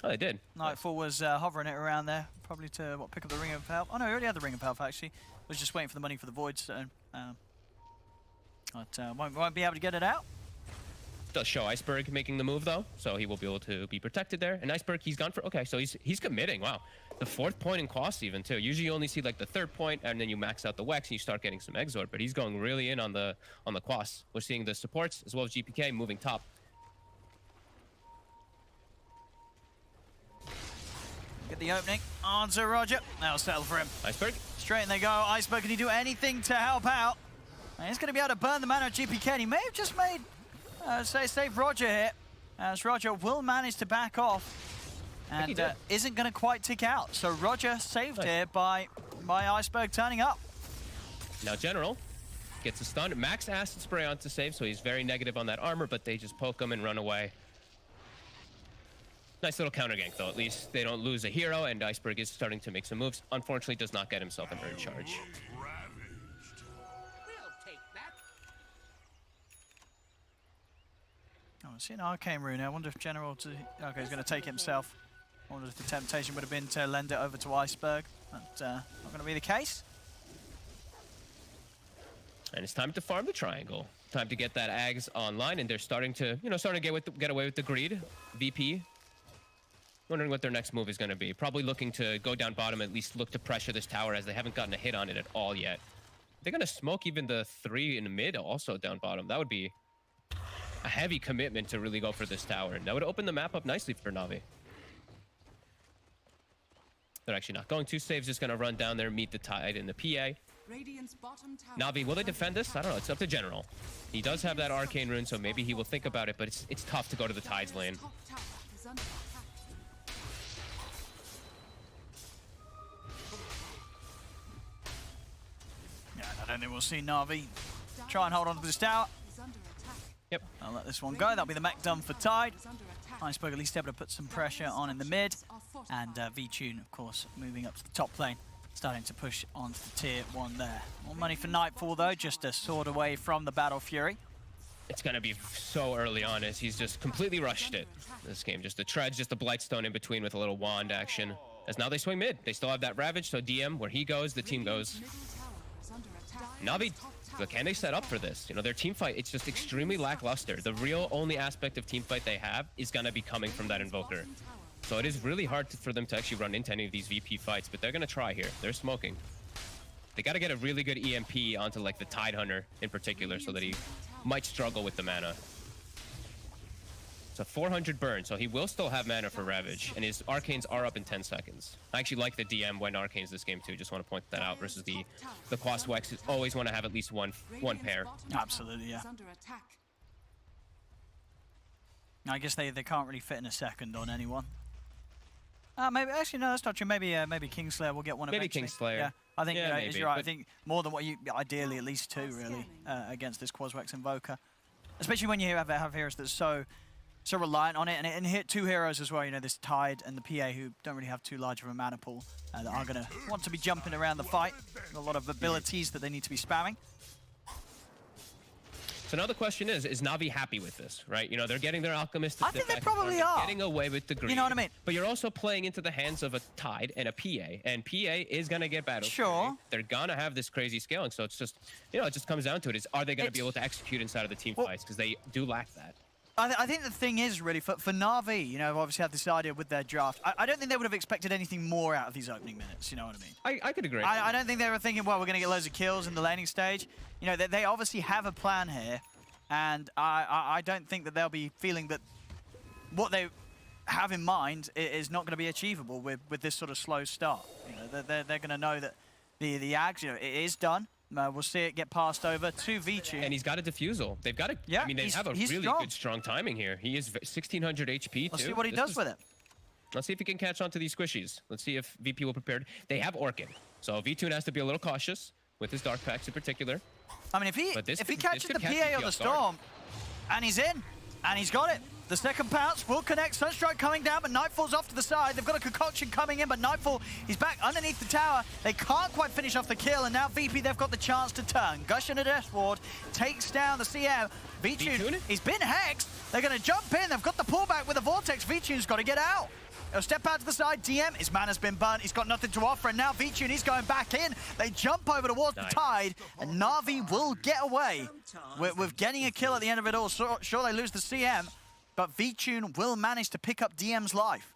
Oh, they did. Nightfall was hovering it around there, probably to pick up the Ring of Health. Oh no, he already had the Ring of Health actually. Was just waiting for the money for the Void Stone. But won't be able to get it out. Does show Iceberg making the move though, so he will be able to be protected there. And Iceberg, he's gone for so he's committing. Wow, the 4th point in Quas even too. Usually you only see like the 3rd point, and then you max out the Wex and you start getting some Exort. But he's going really in on the Quas. We're seeing the supports as well as GPK moving top. Get the opening onto Roger. That'll settle for him. Iceberg. Straight in they go. Iceberg, can he do anything to help out? And he's going to be able to burn the mana of GPK. And he may have just made, save Roger here. As Roger will manage to back off. And isn't going to quite tick out. So Roger saved here by Iceberg turning up. Now General gets a stun. Max Acid Spray on to save, so he's very negative on that armor, but they just poke him and run away. Nice little counter gank, though. At least they don't lose a hero, and Iceberg is starting to make some moves. Unfortunately, does not get himself an earned charge. Oh, I see an Arcane Rune. I wonder if General... Okay, he's going to take it himself. I wonder if the temptation would have been to lend it over to Iceberg. But not going to be the case. And it's time to farm the triangle. Time to get that Ags online, and they're starting to, get away with the greed. VP. Wondering what their next move is going to be. Probably looking to go down bottom, at least look to pressure this tower, as they haven't gotten a hit on it at all yet. They're going to smoke even the 3 in the mid also down bottom. That would be a heavy commitment to really go for this tower. And that would open the map up nicely for Navi. They're actually not going to. Save's just going to run down there, meet the Tide in the PA. Navi, will they defend this? I don't know. It's up to General. He does have that Arcane Rune, so maybe he will think about it, but it's tough to go to the Tide's lane. Yeah, I don't think we'll see Navi try and hold on to this tower. Yep. I'll let this one go. That'll be the mech done for Tide. Iceberg at least able to put some pressure on in the mid. And V-Tune, of course, moving up to the top lane. Starting to push onto the tier 1 there. More money for Nightfall, though, just a sword away from the Battle Fury. It's going to be so early on, as he's just completely rushed it. This game, just the treads, just a Blightstone in between with a little wand action. As now they swing mid. They still have that Ravage, so DM, where he goes, the team goes. Navi, can they set up for this? Their team fight, it's just extremely lackluster. The real only aspect of team fight they have is going to be coming from that Invoker. So it is really hard for them to actually run into any of these VP fights, but they're going to try here. They're smoking. They got to get a really good EMP onto like the Tide Hunter in particular, so that he might struggle with the mana. It's a 400 burn, so he will still have mana for Ravage, and his Arcanes are up in 10 seconds. I actually like the DM when Arcanes this game too, just want to point that out, versus the Quas Wex. Always want to have at least one pair. Absolutely, yeah. I guess they can't really fit in a second on anyone. Maybe actually no, that's not true. Maybe Kingslayer will get one. Maybe eventually. Kingslayer. Yeah, I think maybe, you're right. I think more than what you ideally at least 2 really against this Quaswex Invoker, especially when you have heroes that's so reliant on it, and hit 2 heroes as well. This Tide and the PA who don't really have too large of a mana pool that are going to want to be jumping around the fight. A lot of abilities that they need to be spamming. So now the question is Navi happy with this, right? They're getting their Alchemist. I think they probably are. Getting away with the greed. You know what I mean? But you're also playing into the hands of a Tide and a PA, and PA is going to get battle. Sure. They're going to have this crazy scaling, so it's just, it just comes down to it. Are they going to be able to execute inside of the team fights? Because they do lack that. I think the thing is really, for Navi, obviously have this idea with their draft. I don't think they would have expected anything more out of these opening minutes, you know what I mean? I could agree. I don't think they were thinking, well, we're going to get loads of kills in the laning stage. They obviously have a plan here. And I don't think that they'll be feeling that what they have in mind is not going to be achievable with this sort of slow start. They're going to know that the Ags, it is done. We'll see it get passed over to V-Tune. And he's got a defusal. They've got a, yeah, I mean, they have a really good, strong timing here. He is 1600 HP too. Let's see what he does with it. Let's see if he can catch on to these squishies. Let's see if VP will prepare. They have Orchid. So V2 has to be a little cautious with his dark packs in particular. I mean, if he catches the PA on the Storm, and he's in, and he's got it. The second pounce will connect. Sunstrike coming down, but Nightfall's off to the side. They've got a concoction coming in, but Nightfall, he's back underneath the tower. They can't quite finish off the kill, and now VP, they've got the chance to turn. Gush and a Death Ward takes down the CM. V-Tune, he's been hexed. They're going to jump in. They've got the pullback with the Vortex. V-Tune's got to get out. He'll step out to the side. DM, his mana's been burnt. He's got nothing to offer, and now V-Tune is going back in. They jump over towards the Tide, and Navi will get away with getting a kill at the end of it all. Sure, they lose the CM, but V-Tune will manage to pick up DM's life.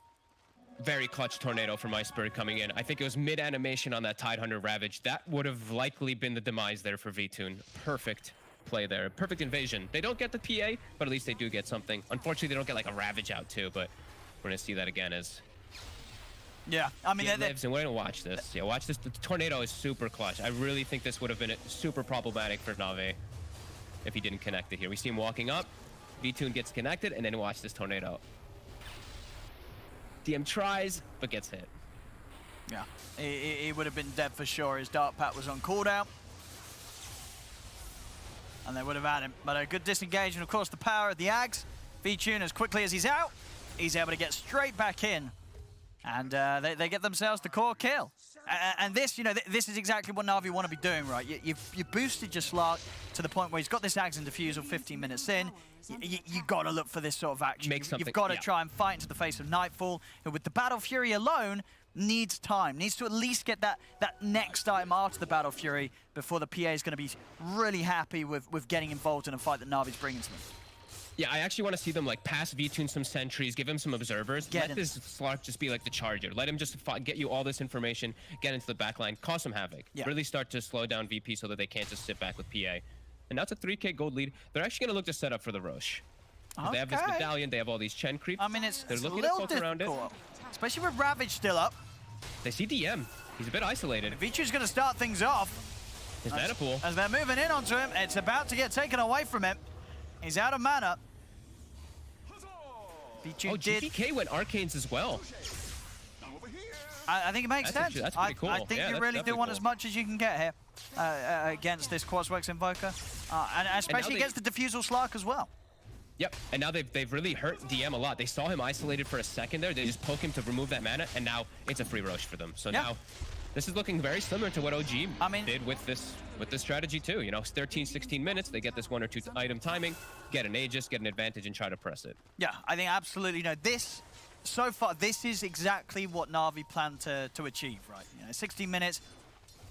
Very clutch tornado from Iceberg coming in. I think it was mid-animation on that Tidehunter Ravage. That would have likely been the demise there for V-Tune. Perfect play there. Perfect invasion. They don't get the PA, but at least they do get something. Unfortunately, they don't get like a Ravage out too, but we're going to see that again as... Yeah, I mean... lives, and we're going to watch this. Yeah, watch this. The tornado is super clutch. I really think this would have been super problematic for Navi if he didn't connect it here. We see him walking up. V-Tune gets connected, and then watch this tornado. DM tries, but gets hit. Yeah, he would have been dead for sure. His Dark Pack was on cooldown. And they would have had him. But a good disengagement, of course, the power of the Ags. V-Tune, as quickly as he's out, he's able to get straight back in. And they get themselves the core kill. And this, you know, this is exactly what Navi want to be doing, right? You've boosted your Slark to the point where he's got this Ags and Diffusal 15 minutes in. You got to look for this sort of action. You've got to try and fight into the face of Nightfall, who with the Battle Fury alone needs time, needs to at least get that next item after the Battle Fury before the PA is going to be really happy with getting involved in a fight that Navi's bringing to them. Yeah, I actually want to see them like pass V-Tune some sentries, give him some observers. Let this Slark just be like the Charger. Let him just get you all this information, get into the backline, cause some havoc. Yeah. Really start to slow down VP so that they can't just sit back with PA. And that's a 3k gold lead. They're actually going to look to set up for the Roche. Okay. They have this medallion, they have all these Chen creeps. I mean, they're looking to poke around it. Especially with Ravage still up. They see DM. He's a bit isolated. V-Tune's going to start things off. His mana pool. As they're moving in onto him, it's about to get taken away from him. He's out of mana. GPK went Arcanes as well. I think it makes sense. That's pretty cool. I think you really do want as much as you can get here against this Quasworks Invoker. And especially against the Diffusal Slark as well. Yep, and now they've really hurt DM a lot. They saw him isolated for a second there. They just poke him to remove that mana, and now it's a free Roche for them. So now this is looking very similar to what OG did with this strategy too. You know, 13, 16 minutes, they get this 1 or 2 item timing, get an Aegis, get an advantage, and try to press it. Yeah, I think absolutely. You know, so far, this is exactly what Navi planned to achieve, right? You know, 16 minutes,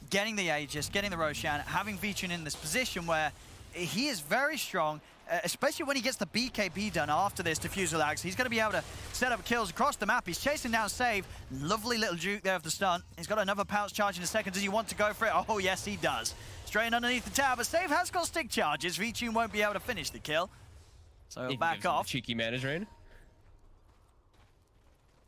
getting the Aegis, getting the Roshan, having V-Tune in this position where he is very strong, especially when he gets the BKB done after this Diffusal Axe. He's going to be able to set up kills across the map. He's chasing down Save. Lovely little juke there of the stun. He's got another pounce charge in a second. Does he want to go for it? Oh, yes, he does. Straight in underneath the tower, but Save has got stick charges. V-Tune won't be able to finish the kill. So he'll back off. Cheeky mana drain.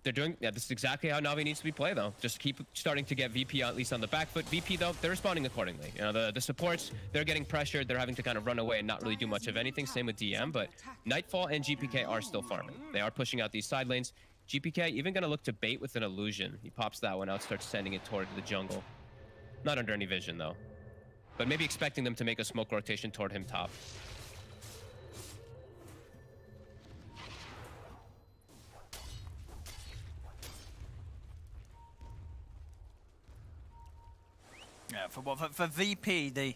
They're doing, this is exactly how Navi needs to be played, though. Just keep starting to get VP at least on the back foot. VP, though, they're responding accordingly. You know, the supports, they're getting pressured. They're having to kind of run away and not really do much of anything. Same with DM, but Nightfall and GPK are still farming. They are pushing out these side lanes. GPK even going to look to bait with an illusion. He pops that one out, starts sending it toward the jungle. Not under any vision, though. But maybe expecting them to make a smoke rotation toward him top. Yeah, for VP, the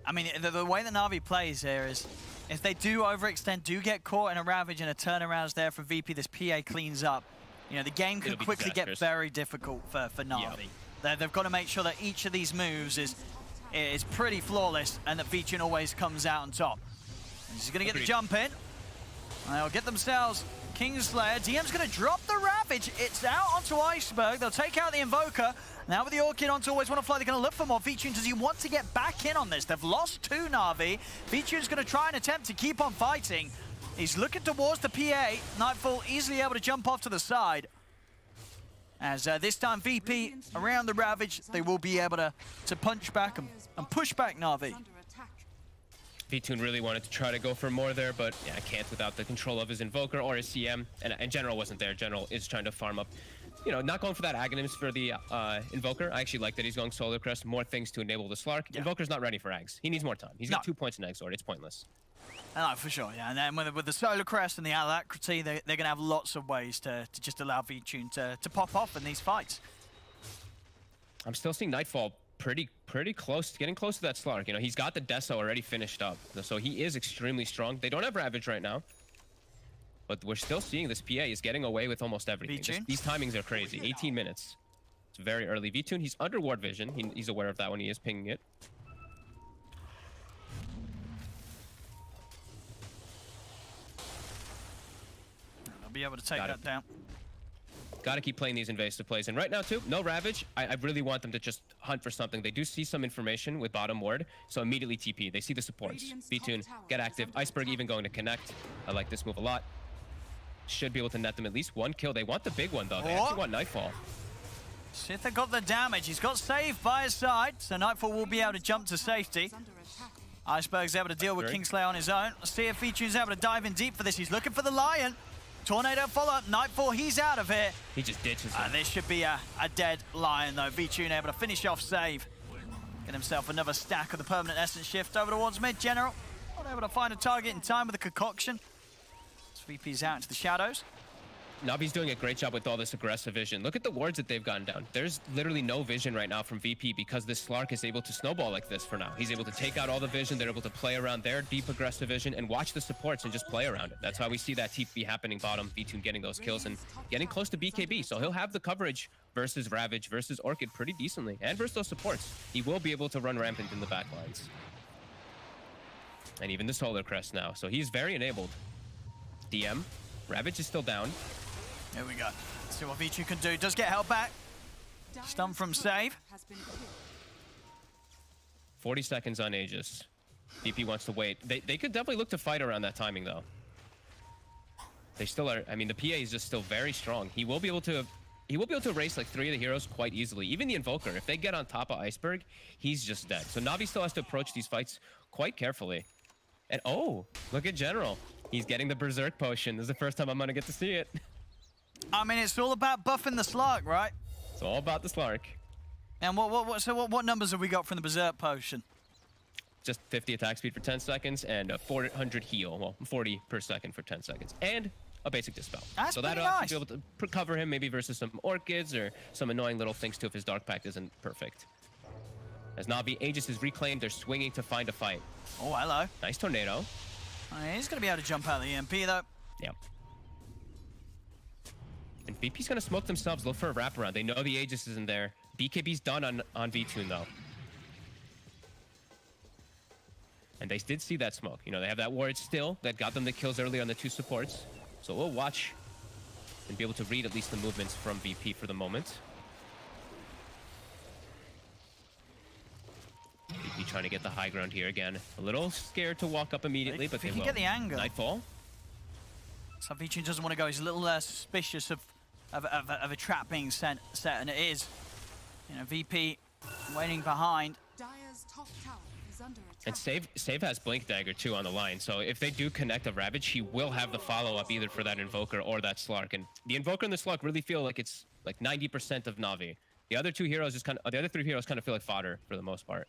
way that Navi plays here is if they do overextend, do get caught in a Ravage and a turnaround's there from VP, this PA cleans up. You know, the game could quickly get very difficult for Navi. They've got to make sure that each of these moves is pretty flawless and that V-Tune always comes out on top. And he's going to get the jump in. And they'll get themselves Kingslayer. DM's going to drop the Ravage. It's out onto Iceberg. They'll take out the Invoker. Now with the Orchid onto Always Wanna Fly, they're going to look for more. V-Tune, does he want to get back in on this? They've lost 2 Navi. V-Tune's going to try and attempt to keep on fighting. He's looking towards the PA. Nightfall easily able to jump off to the side. As this time VP around the Ravage, they will be able to punch back and push back Navi. V-Tune really wanted to try to go for more there, but yeah, can't without the control of his Invoker or his CM. And General wasn't there. General is trying to farm up you know, not going for that Aghanims for the Invoker. I actually like that he's going Solar Crest, more things to enable the Slark. Yeah. Invoker's not ready for Eggs. He needs more time. He's got 2 points in Exort. It's pointless. No, for sure, yeah. And then with the Solar Crest and the Alacrity, they're going to have lots of ways to just allow VTune to pop off in these fights. I'm still seeing Nightfall pretty close, getting close to that Slark. You know, he's got the Deso already finished up, so he is extremely strong. They don't have Ravage right now, but we're still seeing this PA is getting away with almost everything. These timings are crazy. 18 minutes. It's very early. VTune, he's under ward vision. He's aware of that when he is pinging it. I'll be able to take that down. Got to keep playing these invasive plays. And right now, too, no Ravage. I really want them to just hunt for something. They do see some information with bottom ward, so immediately TP. They see the supports. VTune, get active. Iceberg even going to connect. I like this move a lot. Should be able to net them at least 1 kill. They want the big one, though. They actually want Nightfall. Sitha got the damage. He's got Save by his side, so Nightfall will be able to jump to safety. Iceberg's able to deal with Kingslayer on his own. Let's see if VTune's able to dive in deep for this. He's looking for the Lion. Tornado follow-up, Nightfall, he's out of here. He just ditches him. This should be a dead Lion, though. VTune able to finish off Save. Get himself another stack of the permanent essence shift over towards mid. General not able to find a target in time with the concoction. As VP's out into the shadows. Navi's doing a great job with all this aggressive vision. Look at the wards that they've gotten down. There's literally no vision right now from VP because this Slark is able to snowball like this for now. He's able to take out all the vision. They're able to play around their deep aggressive vision and watch the supports and just play around it. That's why we see that TP happening bottom, VTune getting those kills and getting close to BKB. So he'll have the coverage versus Ravage versus Orchid pretty decently. And versus those supports, he will be able to run rampant in the back lines. And even the Solar Crest now. So he's very enabled. DM, Ravage is still down. Here we go. Let's see what VTune can do. Does get held back. Stun from Save. 40 seconds on Aegis. VP wants to wait. They could definitely look to fight around that timing, though. They still are. I mean, the PA is just still very strong. He will be able to erase like 3 of the heroes quite easily. Even the Invoker, if they get on top of Iceberg, he's just dead. So Navi still has to approach these fights quite carefully. And oh, look at General. He's getting the Berserk potion. This is the first time I'm gonna get to see it. I mean, it's all about buffing the Slark, right? It's all about the Slark. And what numbers have we got from the Berserk potion? Just 50 attack speed for 10 seconds and a 400 heal. Well, 40 per second for 10 seconds. And a basic dispel. That's so pretty that'll nice. be able to cover him maybe versus some Orchids or some annoying little things too if his Dark Pact isn't perfect. As Navi, Aegis is reclaimed. They're swinging to find a fight. Oh, hello. Nice tornado. He's going to be able to jump out of the EMP, though. Yep. And VP's going to smoke themselves, look for a wraparound. They know the Aegis isn't there. BKB's done on VTune, though. And they did see that smoke. You know, they have that ward still that got them the kills early on the 2 supports. So we'll watch and be able to read at least the movements from VP for the moment. VP trying to get the high ground here again. A little scared to walk up immediately, but they will. Get the angle. Nightfall. So VTune doesn't want to go. He's a little suspicious of a trap being set, and it is. You know, VP waiting behind. Dire's top tower is under attack. And Save has Blink Dagger too on the line, so if they do connect a Ravage, he will have the follow-up either for that Invoker or that Slark. And the Invoker and the Slark really feel like it's like 90% of Navi. The other 2 heroes just the other 3 heroes kind of feel like fodder for the most part.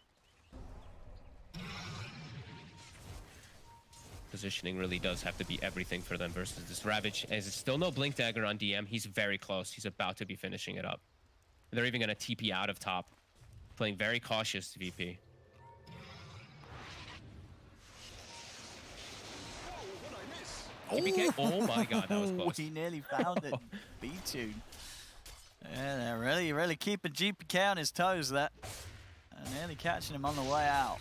Positioning really does have to be everything for them versus this Ravage. As it's still no Blink Dagger on DM, he's very close. He's about to be finishing it up. They're even going to TP out of top. Playing very cautious, VP. TPK? Oh my god, that was close. He nearly found it. VTune. Yeah, they're really keeping GPK on his toes there. Nearly catching him on the way out.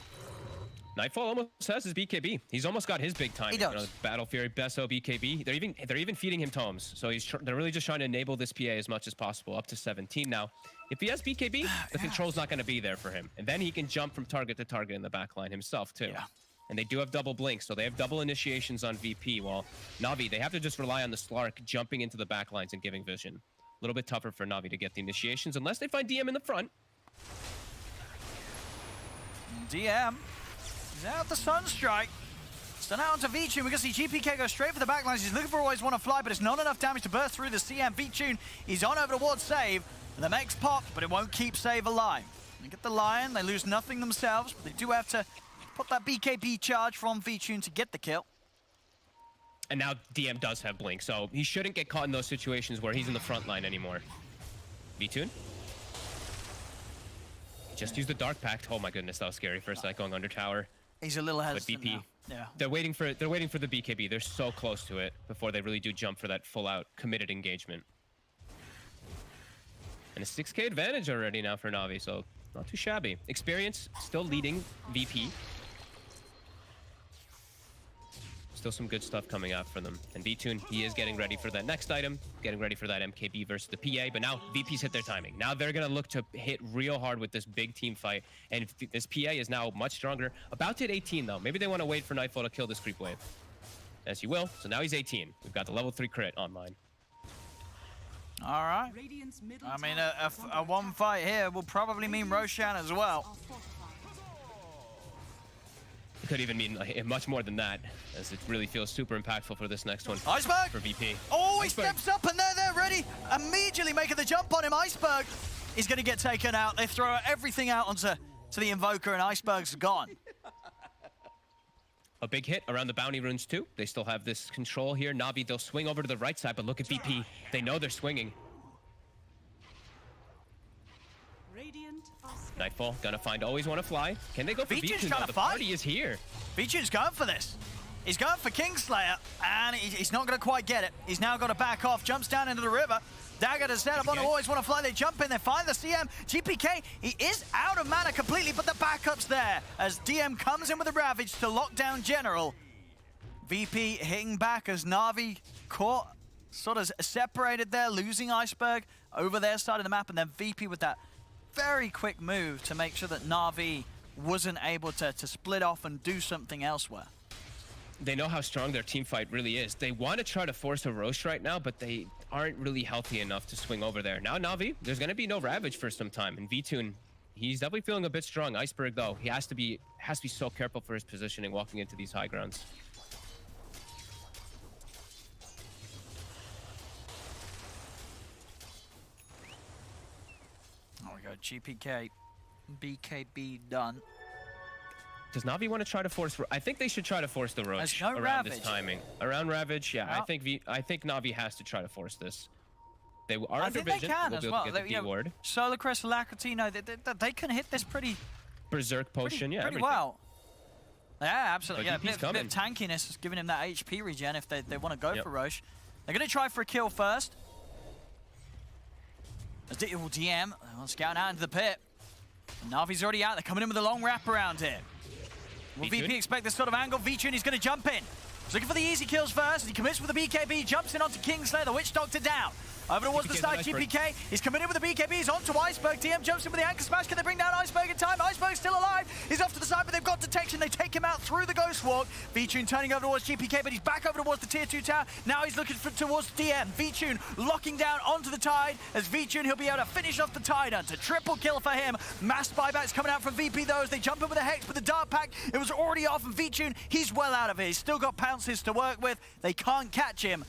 Nightfall almost has his BKB. He's almost got his big time. He does. You know, Battle Fury, Beso, BKB. They're even feeding him tomes. So they're really just trying to enable this PA as much as possible, up to 17 now. If he has BKB, the control's not going to be there for him. And then he can jump from target to target in the backline himself, too. Yeah. And they do have double blinks, so they have double initiations on VP, while Navi, they have to just rely on the Slark jumping into the backlines and giving vision. A little bit tougher for Navi to get the initiations, unless they find DM in the front. DM. He's out the Sunstrike. So now onto VTune. We're going to see GPK go straight for the backlines. He's looking for Always Wanna Fly, but it's not enough damage to burst through the CM. VTune, he's on over towards Save. The mech's popped, but it won't keep Save alive. They get the Lion. They lose nothing themselves, but they do have to put that BKB charge from VTune to get the kill. And now DM does have Blink, so he shouldn't get caught in those situations where he's in the front line anymore. VTune. Just use the Dark Pact. Oh my goodness, that was scary for a sec going under tower. He's a little hesitant But VP, now. Yeah. they're waiting for the BKB. They're so close to it before they really do jump for that full out committed engagement. And a 6K advantage already now for Navi, so not too shabby. Experience still leading VP. Still some good stuff coming out for them. And VTune, he is getting ready for that next item, getting ready for that MKB versus the PA, but now VP's hit their timing. Now they're gonna look to hit real hard with this big team fight, and this PA is now much stronger. About to hit 18 though. Maybe they wanna wait for Nightfall to kill this creep wave. As you will, so now he's 18. We've got the level 3 crit online. All right. I mean, a one fight here will probably mean Roshan as well. It could even mean much more than that, as it really feels super impactful for this next one. Iceberg! For VP. Oh, he steps up and they're ready. Immediately making the jump on him. Iceberg is going to get taken out. They throw everything out onto the Invoker and Iceberg's gone. A big hit around the bounty runes too. They still have this control here. Navi, they'll swing over to the right side, but look at VP. They know they're swinging. Nightfall, gonna find Always Wanna Fly. Can they go for VTune's VTune? trying to The fight. party is here. VTune's going for this. He's going for Kingslayer, and he's not going to quite get it. He's now got to back off, jumps down into the river. Dagger to set up on Always Wanna Fly. They jump in, they find the CM. GPK, he is out of mana completely, but the backup's there as DM comes in with a Ravage to lock down General. VP hitting back as Navi caught, sort of separated there, losing Iceberg over their side of the map, and then VP with that very quick move to make sure that Navi wasn't able to split off and do something elsewhere. They know how strong their team fight really is. They want to try to force a Roche right now, but they aren't really healthy enough to swing over there. Now Navi, there's going to be no Ravage for some time, and VTune, he's definitely feeling a bit strong. Iceberg though, he has to be so careful for his positioning walking into these high grounds. Oh my god, GPK, BKB done. Does Navi want to try to force? I think they should try to force the Roche no around Ravage. this timing. Around Ravage, yeah. Well, I think Navi has to try to force this. They are I under think they vision. can We'll as be able well. to get the D-ward. Solar Crest, Lacatino, they can hit this pretty Berserk potion, yeah. pretty Everything. well. Yeah, absolutely. So Yeah, DP's bit of tankiness is giving him that HP regen if they want to go for Roche. They're going to try for a kill first. DM, scouting out into the pit. Navi's already out. They're coming in with a long wraparound here. Will VP expect this sort of angle? VTune is going to jump in. He's looking for the easy kills first. He commits with the BKB, jumps in onto Kingslayer, the Witch Doctor down. Over towards the side, GPK. He's committed with the BKB. He's onto Iceberg. DM jumps in with the Anchor Smash. Can they bring down Iceberg in time? Iceberg's still alive. He's off to the side, but they've got detection. They take him out through the Ghost Walk. VTune turning over towards GPK, but he's back over towards the Tier 2 tower. Now he's looking towards DM. VTune locking down onto the Tide. As VTune, he'll be able to finish off the Tide Hunter. Triple kill for him. Mass buybacks coming out from VP, though, as they jump in with a Hex, but the Dark Pact, it was already off, and VTune, he's well out of it. He's still got pounces to work with. They can't catch him.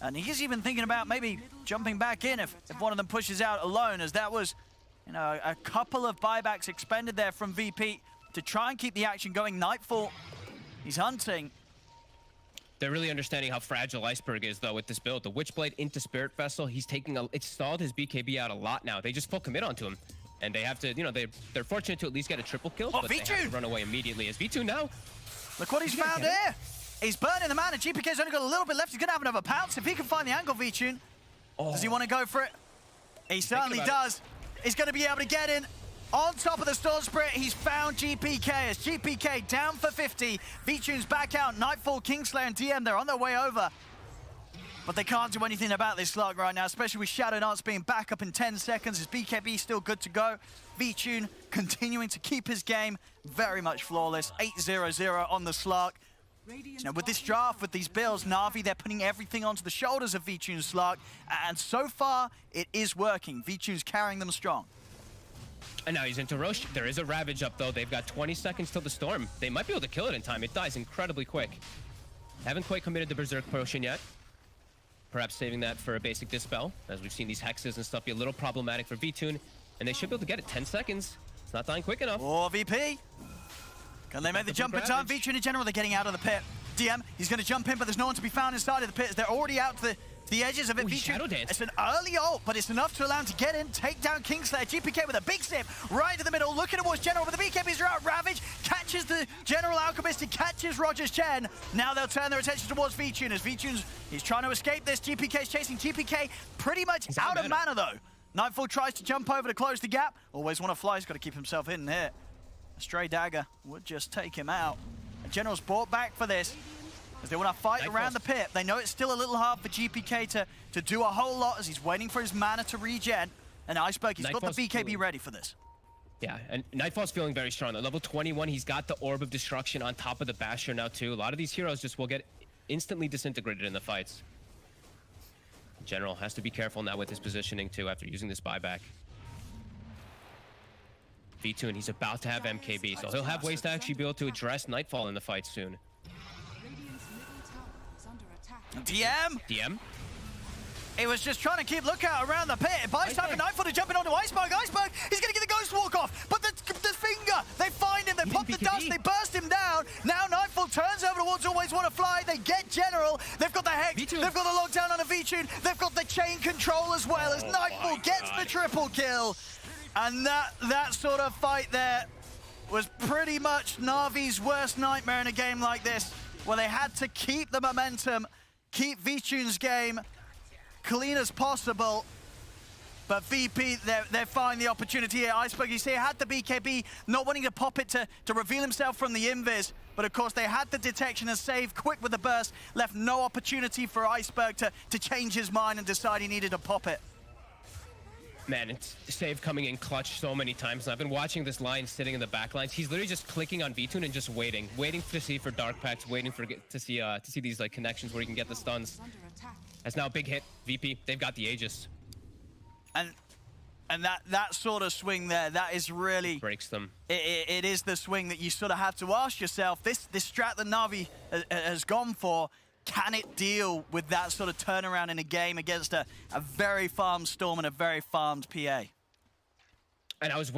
And he's even thinking about maybe jumping back in if one of them pushes out alone, as that was, a couple of buybacks expended there from VP to try and keep the action going. Nightfall, he's hunting. They're really understanding how fragile Iceberg is, though, with this build. The Witchblade into Spirit Vessel, he's taking it's stalled his BKB out a lot now. They just full commit onto him. And they have to, they're fortunate to at least get a triple kill, but they have to run away immediately. As V2 now. Look what he's found here. He's burning the mana. GPK's only got a little bit left. He's going to have another pounce. If he can find the angle, VTune, does he want to go for it? He certainly does. He's going to be able to get in. On top of the Storm Spirit, he's found GPK. As GPK down for 50. VTune's back out. Nightfall, Kingslayer, and DM, they're on their way over. But they can't do anything about this slug right now, especially with Shadow Dance being back up in 10 seconds. His BKB still good to go. VTune continuing to keep his game very much flawless. 8-0-0 on the Slark. With this draft, with these builds, Navi, they're putting everything onto the shoulders of VTune's Slark, and so far, it is working. VTune's carrying them strong. And now he's into Roche. There is a Ravage up, though. They've got 20 seconds till the Storm. They might be able to kill it in time. It dies incredibly quick. Haven't quite committed the Berserk Potion yet. Perhaps saving that for a basic Dispel, as we've seen these Hexes and stuff be a little problematic for VTune. And they should be able to get it. 10 seconds. It's not dying quick enough. Oh, VP. Can they make the jump in time? VTune in general, they're getting out of the pit. DM, he's going to jump in, but there's no one to be found inside of the pit. They're already out to the edges of it. Shadow Dance. It's an early ult, but it's enough to allow him to get in, take down Kingslayer. GPK with a big sip right to the middle, looking towards General, but the BKBs are out. Ravage catches the General Alchemist, he catches Roger's Chen. Now they'll turn their attention towards VTune, as VTune's he's trying to escape this. GPK's chasing. GPK pretty much out of mana, though. Nightfall tries to jump over to close the gap. Always want to fly, he's got to keep himself in here. A stray dagger would just take him out. And General's brought back for this, as they want to fight around the pit. They know it's still a little hard for GPK to do a whole lot, as he's waiting for his mana to regen. And Iceberg, he's got the BKB ready for this. Yeah, and Nightfall's feeling very strong. At level 21, he's got the Orb of Destruction on top of the Basher now, too. A lot of these heroes just will get instantly disintegrated in the fights. General has to be careful now with his positioning, too, after using this buyback. V2, he's about to have MKB, so he'll have ways to actually be able to address Nightfall in the fight soon. DM? He was just trying to keep lookout around the pit. It buys time for Nightfall to jump in onto Iceberg. Iceberg, he's going to get the Ghost Walk off, but the finger, they find him, they pop the dust, they burst him down. Now Nightfall turns over towards Always Want to Fly. They get General. They've got the Hex, they've got the lockdown on a VTune, they've got the chain control as well, as Nightfall gets the triple kill. And that sort of fight there was pretty much Navi's worst nightmare in a game like this, where they had to keep the momentum, keep VTune's game clean as possible. But VP, they find the opportunity here. Iceberg, you see, had the BKB, not wanting to pop it to reveal himself from the invis. But of course, they had the detection and save quick with the burst, left no opportunity for Iceberg to change his mind and decide he needed to pop it. Man, it's save coming in clutch so many times. And I've been watching this line sitting in the back lines. He's literally just clicking on VTune and just waiting to see for dark packs, waiting to see these like connections where he can get the stuns. That's now a big hit. VP, they've got the Aegis. And that sort of swing there, that is really breaks them. It is the swing that you sort of have to ask yourself. This strat that Navi has gone for, can it deal with that sort of turnaround in a game against a very farmed Storm and a very farmed PA? And I was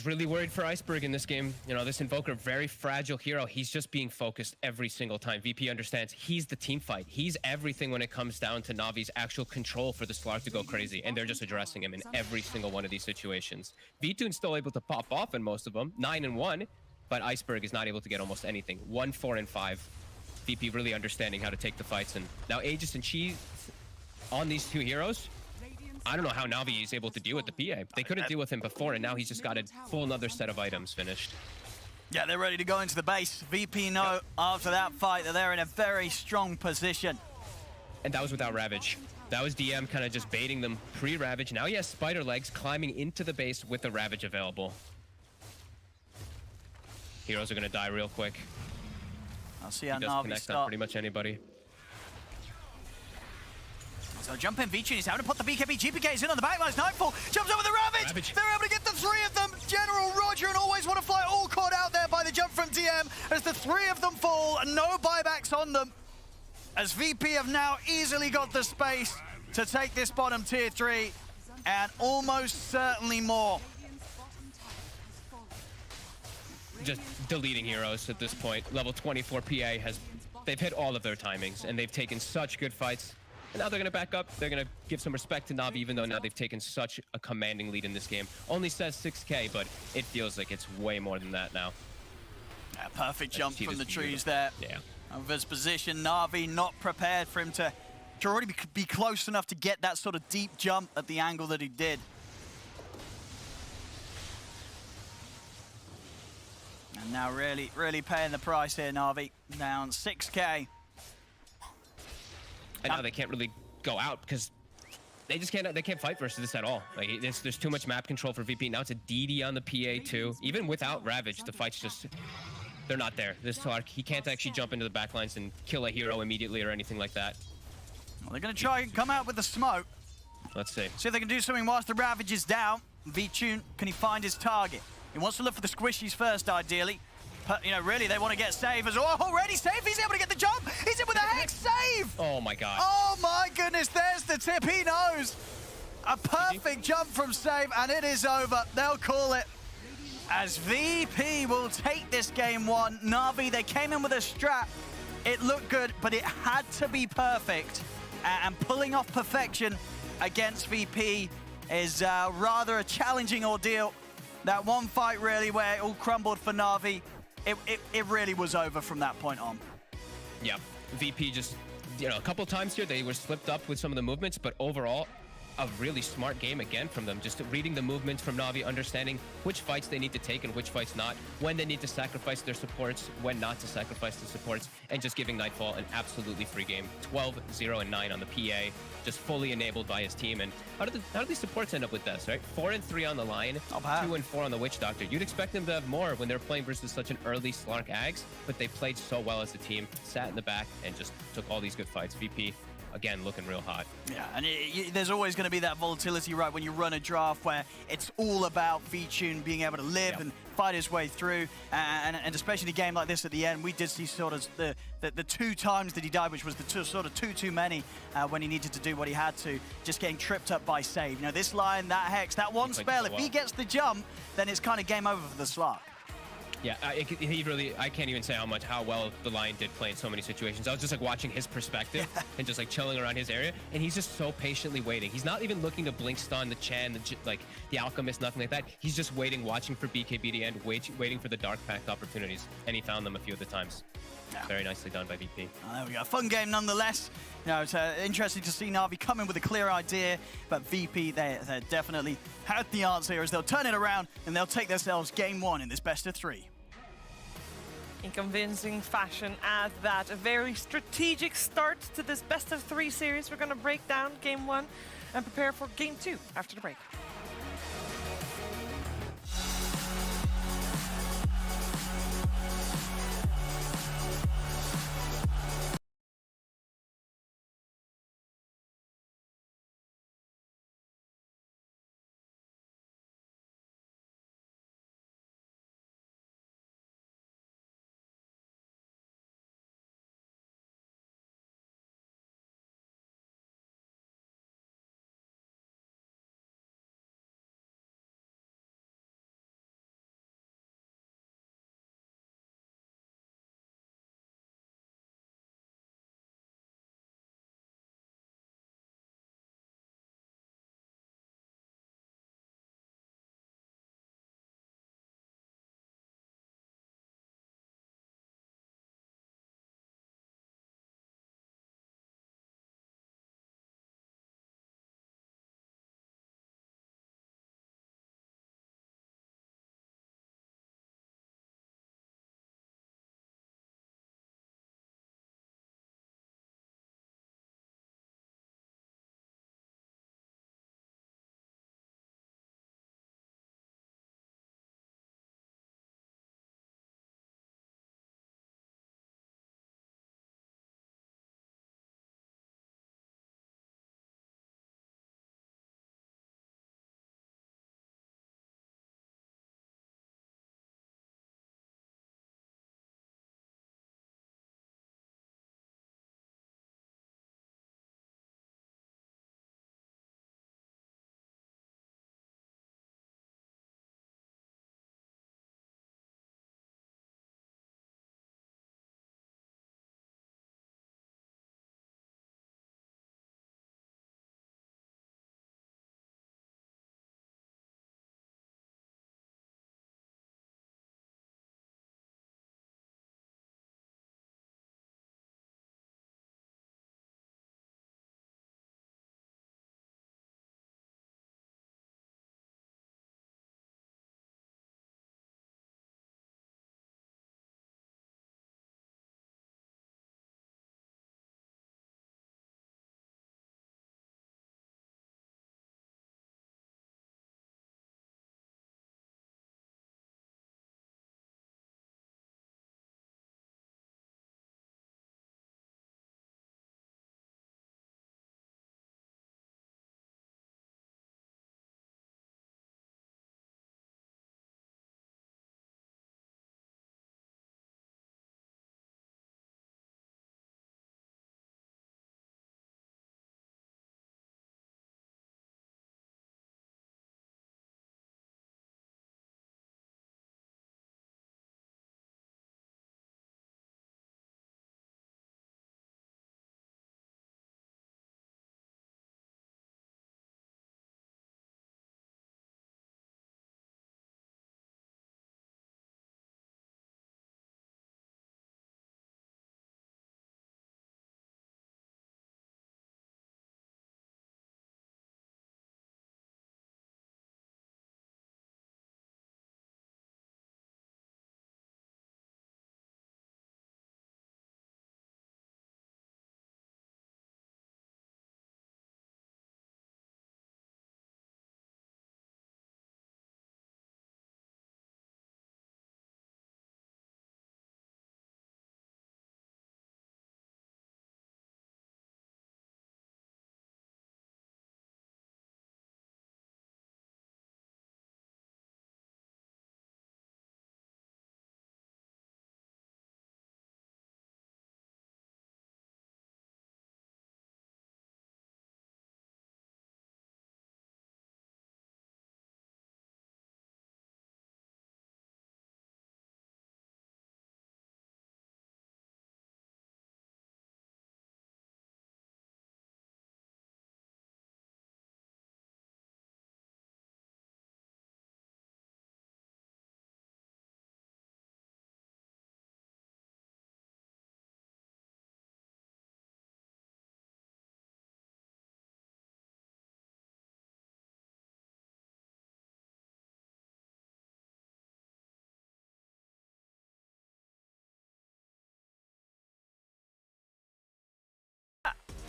really worried for Iceberg in this game. You know, this Invoker, very fragile hero. He's just being focused every single time. VP understands he's the team fight. He's everything when it comes down to Navi's actual control for the Slark to go crazy. And they're just addressing him in every single one of these situations. V2's still able to pop off in most of them, 9-1, but Iceberg is not able to get almost anything. 1, 4, and 5. VP really understanding how to take the fights. And now Aegis and Chi on these two heroes. I don't know how Navi is able to deal with the PA. They couldn't deal with him before, and now he's just got a full another set of items finished. Yeah, they're ready to go into the base. VP know after that fight that they're in a very strong position. And that was without Ravage. That was DM kind of just baiting them pre-Ravage. Now he has Spider Legs climbing into the base with the Ravage available. Heroes are going to die real quick. I'll see how Navi Navi connect start. on pretty much anybody. So jump in, VTune, he's having to put the BKB. GPK is in on the backlines. Nightfall jumps over the Ravage. They're able to get the three of them. General, Roger, and Always Want to Fly all caught out there by the jump from DM as the three of them fall and no buybacks on them. As VP have now easily got the space to take this bottom tier 3 and almost certainly more. Just deleting heroes at this point. Level 24 PA they've hit all of their timings and they've taken such good fights. And now they're going to back up. They're going to give some respect to Navi, even though now they've taken such a commanding lead in this game. Only says 6K, but it feels like it's way more than that now. Yeah, perfect jump from the trees there. Yeah. Of his position, Navi not prepared for him to already be close enough to get that sort of deep jump at the angle that he did. And now really paying the price here, Navi. Down 6K. And now they can't really go out because they can't fight versus this at all. Like there's too much map control for VP. Now it's a DD on the PA too. Even without Ravage, the fights just, they're not there. This Slark, he can't actually jump into the backlines and kill a hero immediately or anything like that. Well, they're going to try and come out with the smoke. Let's see. See if they can do something whilst the Ravage is down. VP, can he find his target? He wants to look for the squishies first, ideally. But, you know, really, they want to get save as well. Already save, he's able to get the jump. He's in with a hex save. Oh my god. Oh my goodness, there's the tip. He knows. A perfect jump from save, and it is over. They'll call it. As VP will take this game one. Navi, they came in with a strap. It looked good, but it had to be perfect. And pulling off perfection against VP is rather a challenging ordeal. That one fight really where it all crumbled for Navi, it really was over from that point on. Yeah, VP just, you know, a couple times here they were slipped up with some of the movements, but overall, a really smart game again from them. Just reading the movements from Navi, understanding which fights they need to take and which fights not, when they need to sacrifice their supports, when not to sacrifice the supports, and just giving Nightfall an absolutely free game. 12-0-9 on the PA, just fully enabled by his team. And how did these supports end up with this, right? 4-3 on the line, 2-4 on the Witch Doctor. You'd expect them to have more when they're playing versus such an early Slark Ags, but they played so well as a team, sat in the back, and just took all these good fights. VP, again, looking real hot. Yeah, and there's always going to be that volatility, right, when you run a draft where it's all about VP being able to live and fight his way through, and especially a game like this at the end, we did see sort of the 2 times that he died, which was the sort of too many when he needed to do what he had to, just getting tripped up by save. You know, this line, that hex, that one spell, if he gets the jump, then it's kind of game over for the Slark. Yeah, I can't even say how well the Lion did play in so many situations. I was just like watching his perspective and just like chilling around his area, and he's just so patiently waiting. He's not even looking to blink stun the Chen, the Alchemist, nothing like that. He's just waiting, watching for BKB to end, waiting for the Dark Pact opportunities, and he found them a few of the times. Yeah. Very nicely done by VP. There we go. Fun game nonetheless. You know, it's interesting to see Navi come in with a clear idea, but VP, they definitely had the answer here as they'll turn it around and they'll take themselves game 1 in this best of 3. In convincing fashion at that. A very strategic start to this best of 3 series. We're going to break down game 1 and prepare for game 2 after the break.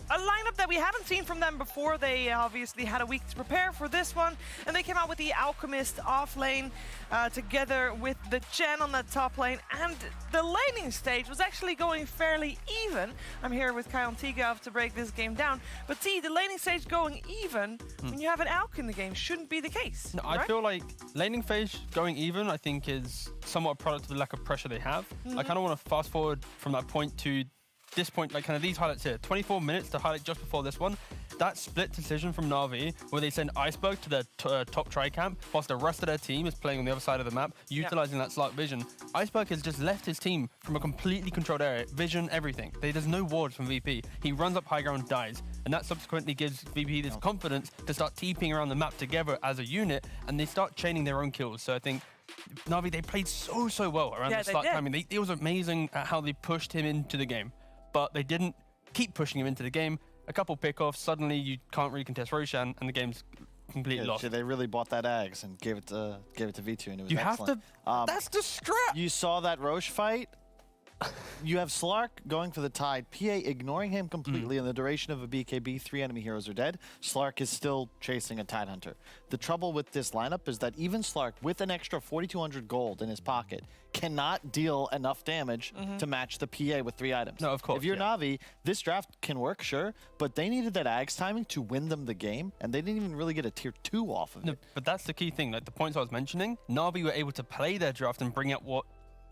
a lineup that we haven't seen from them before. They obviously had a week to prepare for this one, and they came out with the Alchemist off lane together with the Chen on the top lane, and the laning stage was actually going fairly even. I'm here with Kyle and Tigov to break this game down, but see, the laning stage going even when you have an Alch in the game shouldn't be the case. No, right? I feel like laning phase going even, I think, is somewhat a product of the lack of pressure they have. I kind of want to fast forward from that point to this point, like kind of these highlights here. 24 minutes to highlight just before this one. That split decision from Navi, where they send Iceberg to their top tri-camp, whilst the rest of their team is playing on the other side of the map, utilizing that Slark vision. Iceberg has just left his team from a completely controlled area, vision, everything. There's no wards from VP. He runs up high ground, dies, and that subsequently gives VP this confidence to start TPing around the map together as a unit, and they start chaining their own kills. So I think Navi, they played so well around the Slark timing. It was amazing at how they pushed him into the game, but they didn't keep pushing him into the game. A couple pickoffs, suddenly you can't really contest Roshan, and the game's completely lost. So they really bought that Ags and gave it to V2, and it was You excellent. have to. That's the strat. You saw that Roche fight. You have Slark going for the tide, PA ignoring him completely in the duration of a BKB. 3 enemy heroes are dead. Slark is still chasing a Tide Hunter. The trouble with this lineup is that even Slark, with an extra 4,200 gold in his pocket, cannot deal enough damage to match the PA with 3 items. No, of course. If you're Navi, this draft can work, sure, but they needed that Ags timing to win them the game, and they didn't even really get a tier 2 off of it. But that's the key thing. Like the points I was mentioning, Navi were able to play their draft and bring out what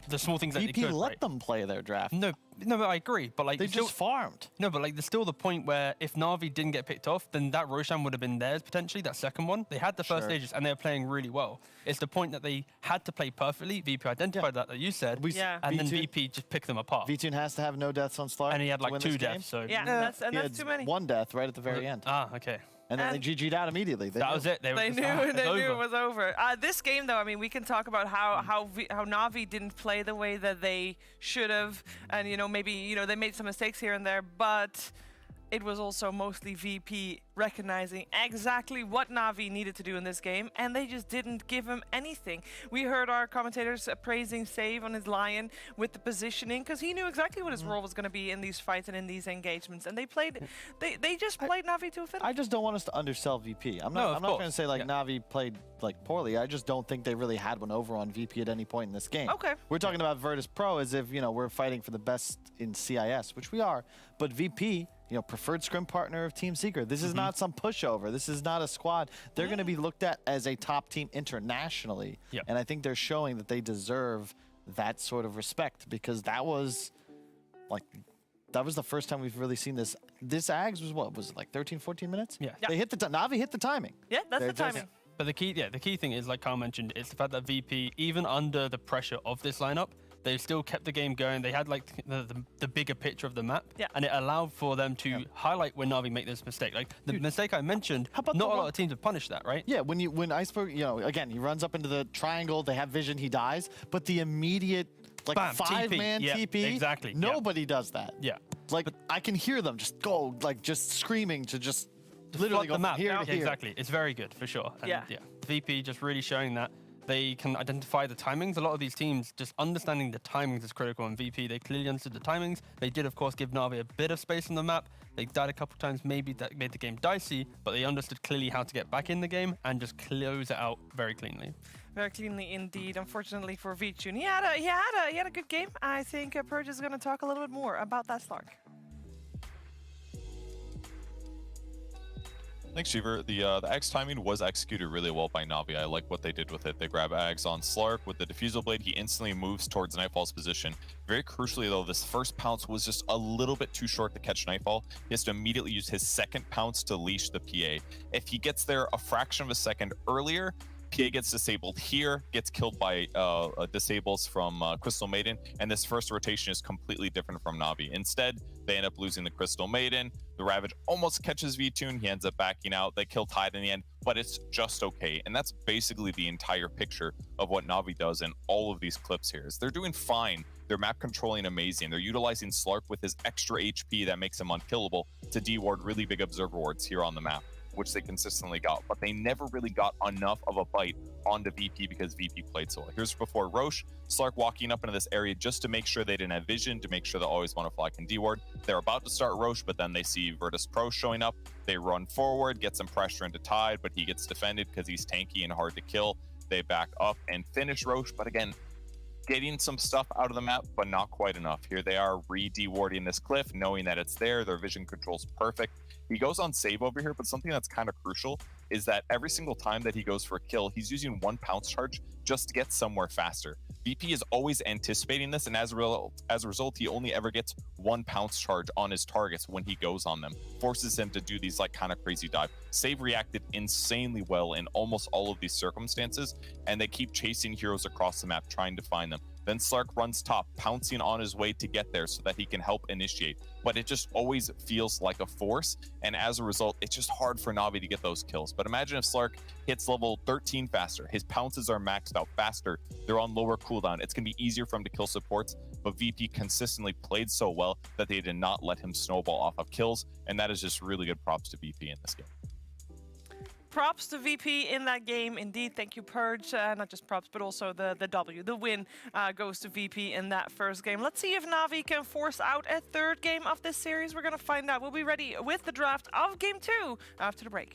the small things that VP they could. let them play their draft. No, but I agree. But like they just farmed. No, but like there's still the point where if Navi didn't get picked off, then that Roshan would have been theirs potentially. That second one, they had the first stages and they were playing really well. It's the point that they had to play perfectly. VP identified that you said, and then VP just picked them apart. V2 has to have no deaths on Slark, and he had like 2 deaths. So that's too many. 1 death right at the very end. Ah, okay. And then they GG'd out immediately. That was it. They knew it was over. This game, though, I mean, we can talk about how Navi didn't play the way that they should have, and maybe they made some mistakes here and there, but it was also mostly VP recognizing exactly what Navi needed to do in this game, and they just didn't give him anything. We heard our commentators praising Save on his Lion with the positioning, because he knew exactly what his role was going to be in these fights and in these engagements, and they just played Navi to a finish. I just don't want us to undersell VP. I'm not going to say Navi played poorly. I just don't think they really had one over on VP at any point in this game. Okay. We're talking about Virtus.Pro as if we're fighting for the best in CIS, which we are, but VP, preferred scrim partner of Team Secret. This is not some pushover. This is not a squad. They're going to be looked at as a top team internationally. And I think they're showing that they deserve that sort of respect, because that was the first time we've really seen this. This Ags was it like 13, 14 minutes? Yeah. They hit Navi hit the timing. Yeah, that's the timing. But the key thing is, like Carl mentioned, it's the fact that VP, even under the pressure of this lineup, they still kept the game going. They had like the bigger picture of the map, and it allowed for them to highlight when Navi make this mistake. Like the mistake I mentioned, not a lot of teams have punished that, right? Yeah, when Iceberg, again, he runs up into the triangle, they have vision, he dies, but the immediate like 5-man TP, exactly. Nobody does that. Yeah, like I can hear them just go, like just screaming to just literally go the map from here to here. Exactly, it's very good for sure. And VP just really showing that they can identify the timings. A lot of these teams, just understanding the timings is critical. And VP, they clearly understood the timings. They did, of course, give Navi a bit of space on the map. They died a couple times, maybe that made the game dicey, but they understood clearly how to get back in the game and just close it out very cleanly. Very cleanly indeed, unfortunately for Vichun. He had a good game. I think Purge is going to talk a little bit more about that Slark. Thanks, Cheever. The Ags timing was executed really well by Navi. I like what they did with it. They grab Ags on Slark with the Diffusal Blade. He instantly moves towards Nightfall's position. Very crucially, though, this first pounce was just a little bit too short to catch Nightfall. He has to immediately use his second pounce to leash the PA. If he gets there a fraction of a second earlier, PA gets disabled here, gets killed by disables from Crystal Maiden, and this first rotation is completely different from Navi. Instead, they end up losing the Crystal Maiden. The Ravage almost catches V-Tune. He ends up backing out. They kill Tide in the end, but it's just okay. And that's basically the entire picture of what Navi does in all of these clips here. Is they're doing fine. They're map controlling amazing. They're utilizing Slark with his extra HP that makes him unkillable to deward really big observer wards here on the map. which they consistently got, but they never really got enough of a bite onto VP because VP played so well. Here's before Roche, Slark walking up into this area just to make sure they didn't have vision, to make sure they always want to fly can D-ward. They're about to start Roche, but then they see Virtus.Pro showing up. They run forward, get some pressure into Tide, but he gets defended because he's tanky and hard to kill. They back up and finish Roche, but again, getting some stuff out of the map, but not quite enough. Here they are re-dewarding this cliff, knowing that it's there. Their vision control's perfect. He goes on save over here, but something that's kind of crucial is that every single time that he goes for a kill, he's using 1 pounce charge just to get somewhere faster. VP is always anticipating this, and as a result, he only ever gets 1 pounce charge on his targets when he goes on them. Forces him to do these like kind of crazy dive. Save reacted insanely well in almost all of these circumstances, and they keep chasing heroes across the map, trying to find them. Then Slark runs top, pouncing on his way to get there so that he can help initiate. But it just always feels like a force, and as a result, it's just hard for Navi to get those kills. But imagine if Slark hits level 13 faster, his pounces are maxed out faster, they're on lower cooldown, it's going to be easier for him to kill supports, but VP consistently played so well that they did not let him snowball off of kills, and that is just really good props to VP in this game. Props to VP in that game, indeed. Thank you, Purge. Not just props, but also the W. The win goes to VP in that first game. Let's see if Navi can force out a third game of this series. We're going to find out. We'll be ready with the draft of Game 2 after the break.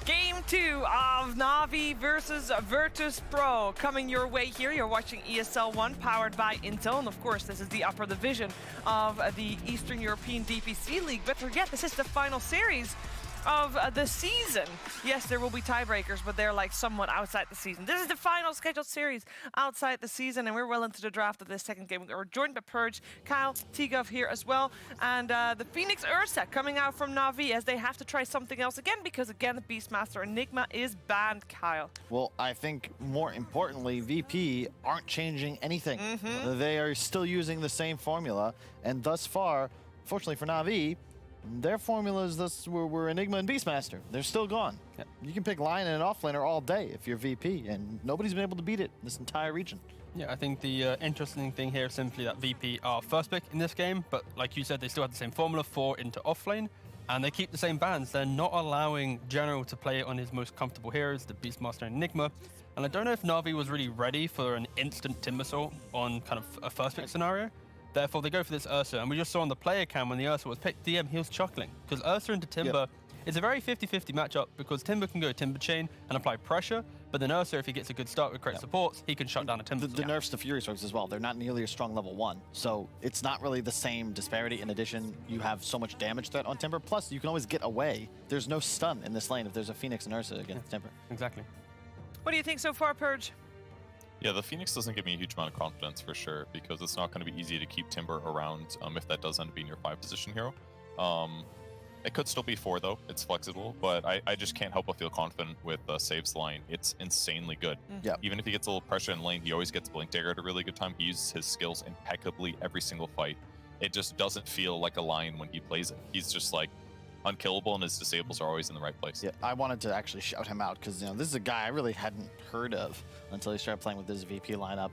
Game 2 of Navi versus Virtus.Pro coming your way here. You're watching ESL 1 powered by Intel, and of course this is the upper division of the Eastern European DPC League. But forget, this is the final series of the season. Yes, there will be tiebreakers, but they're like somewhat outside the season. This is the final scheduled series outside the season, and we're well into the draft of this second game. We're joined by Purge, Kyle, Tigov here as well, and the Phoenix Ursa coming out from Navi as they have to try something else again, because again, the Beastmaster Enigma is banned, Kyle. Well, I think more importantly, VP aren't changing anything. They are still using the same formula, and thus far, fortunately for Navi, their formulas were Enigma and Beastmaster. They're still gone. Yep. You can pick Lion and an offlaner all day if you're VP, and nobody's been able to beat it in this entire region. Yeah, I think the interesting thing here is simply that VP are first pick in this game, but like you said, they still have the same formula 4 into offlane, and they keep the same bans. They're not allowing General to play it on his most comfortable heroes, the Beastmaster and Enigma. And I don't know if Navi was really ready for an instant Timbersaw on kind of a first pick scenario. Therefore, they go for this Ursa, and we just saw on the player cam when the Ursa was picked, DM, he was chuckling. Because Ursa into Timber is a very 50-50 matchup, because Timber can go Timber Chain and apply pressure, but then Ursa, if he gets a good start with correct supports, he can shut down a Timber. The nerfs to Fury Swords as well, they're not nearly as strong level 1, so it's not really the same disparity. In addition, you have so much damage threat on Timber, plus you can always get away. There's no stun in this lane if there's a Phoenix and Ursa against Timber. Exactly. What do you think so far, Purge? Yeah, the Phoenix doesn't give me a huge amount of confidence for sure, because it's not going to be easy to keep Timber around if that does end up being your 5 position hero. It could still be 4 though, it's flexible, but I just can't help but feel confident with Save's line. It's insanely good. Yeah. Even if he gets a little pressure in lane, he always gets Blink Dagger at a really good time. He uses his skills impeccably every single fight. It just doesn't feel like a Lion when he plays it. He's just like unkillable, and his disables are always in the right place. Yeah, I wanted to actually shout him out because this is a guy I really hadn't heard of until he started playing with this VP lineup.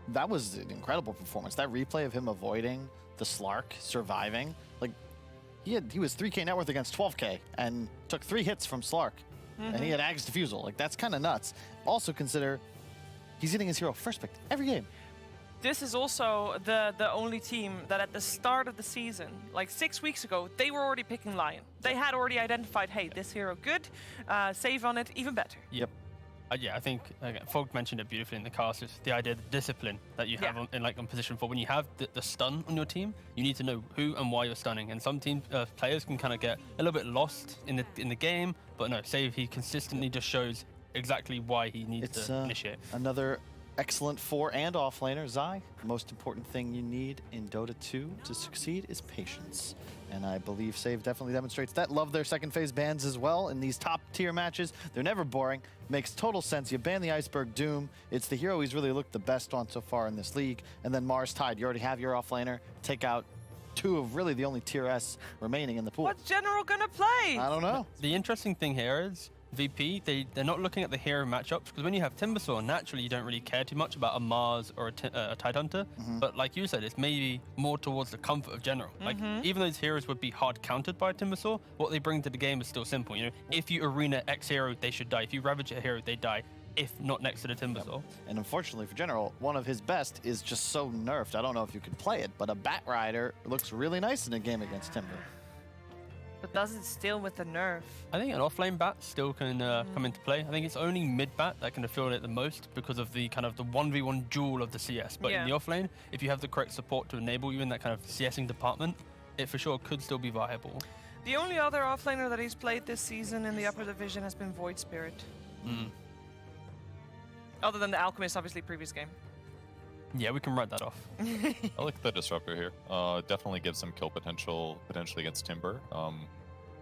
That was an incredible performance. That replay of him avoiding the Slark, surviving, like he was 3K net worth against 12K and took 3 hits from Slark, and he had Ag's Diffusal. Like, that's kind of nuts. Also consider he's hitting his hero first pick every game. This is also the only team that at the start of the season, like 6 weeks ago, they were already picking Lion. They had already identified, hey, this hero good, save on it, even better. Yep. Yeah, I think Folk mentioned it beautifully in the cast. It's the idea, the discipline that you have on position 4. When you have the stun on your team, you need to know who and why you're stunning. And some team players can kind of get a little bit lost in the game, but no, Save, he consistently just shows exactly why he needs to initiate. Another excellent 4 and offlaner, Zai. The most important thing you need in Dota 2 to succeed is patience. And I believe Save definitely demonstrates that. Love their second phase bans as well in these top tier matches. They're never boring. Makes total sense. You ban the Iceberg Doom. It's the hero he's really looked the best on so far in this league. And then Mars Tide. You already have your offlaner. Take out 2 of really the only tier S remaining in the pool. What's General gonna play? I don't know. The interesting thing here is VP, they're not looking at the hero matchups, because when you have Timbersaw, naturally you don't really care too much about a Mars or a Tidehunter. But like you said, it's maybe more towards the comfort of General. Like, even though those heroes would be hard countered by Timbersaw, what they bring to the game is still simple. You know, if you arena X hero, they should die. If you ravage a hero, they die. If not next to the Timbersaw. And unfortunately for General, one of his best is just so nerfed. I don't know if you could play it, but a Bat Rider looks really nice in a game against Timber. But does it still with the nerf? I think an offlane bat still can come into play. I think it's only mid bat that can feel it the most because of the kind of the 1v1 duel of the CS. But in the offlane, if you have the correct support to enable you in that kind of CSing department, it for sure could still be viable. The only other offlaner that he's played this season in the upper division has been Void Spirit. Other than the Alchemist, obviously, previous game. Yeah, we can write that off. I like the Disruptor here. Definitely gives some kill potential, potentially against Timber.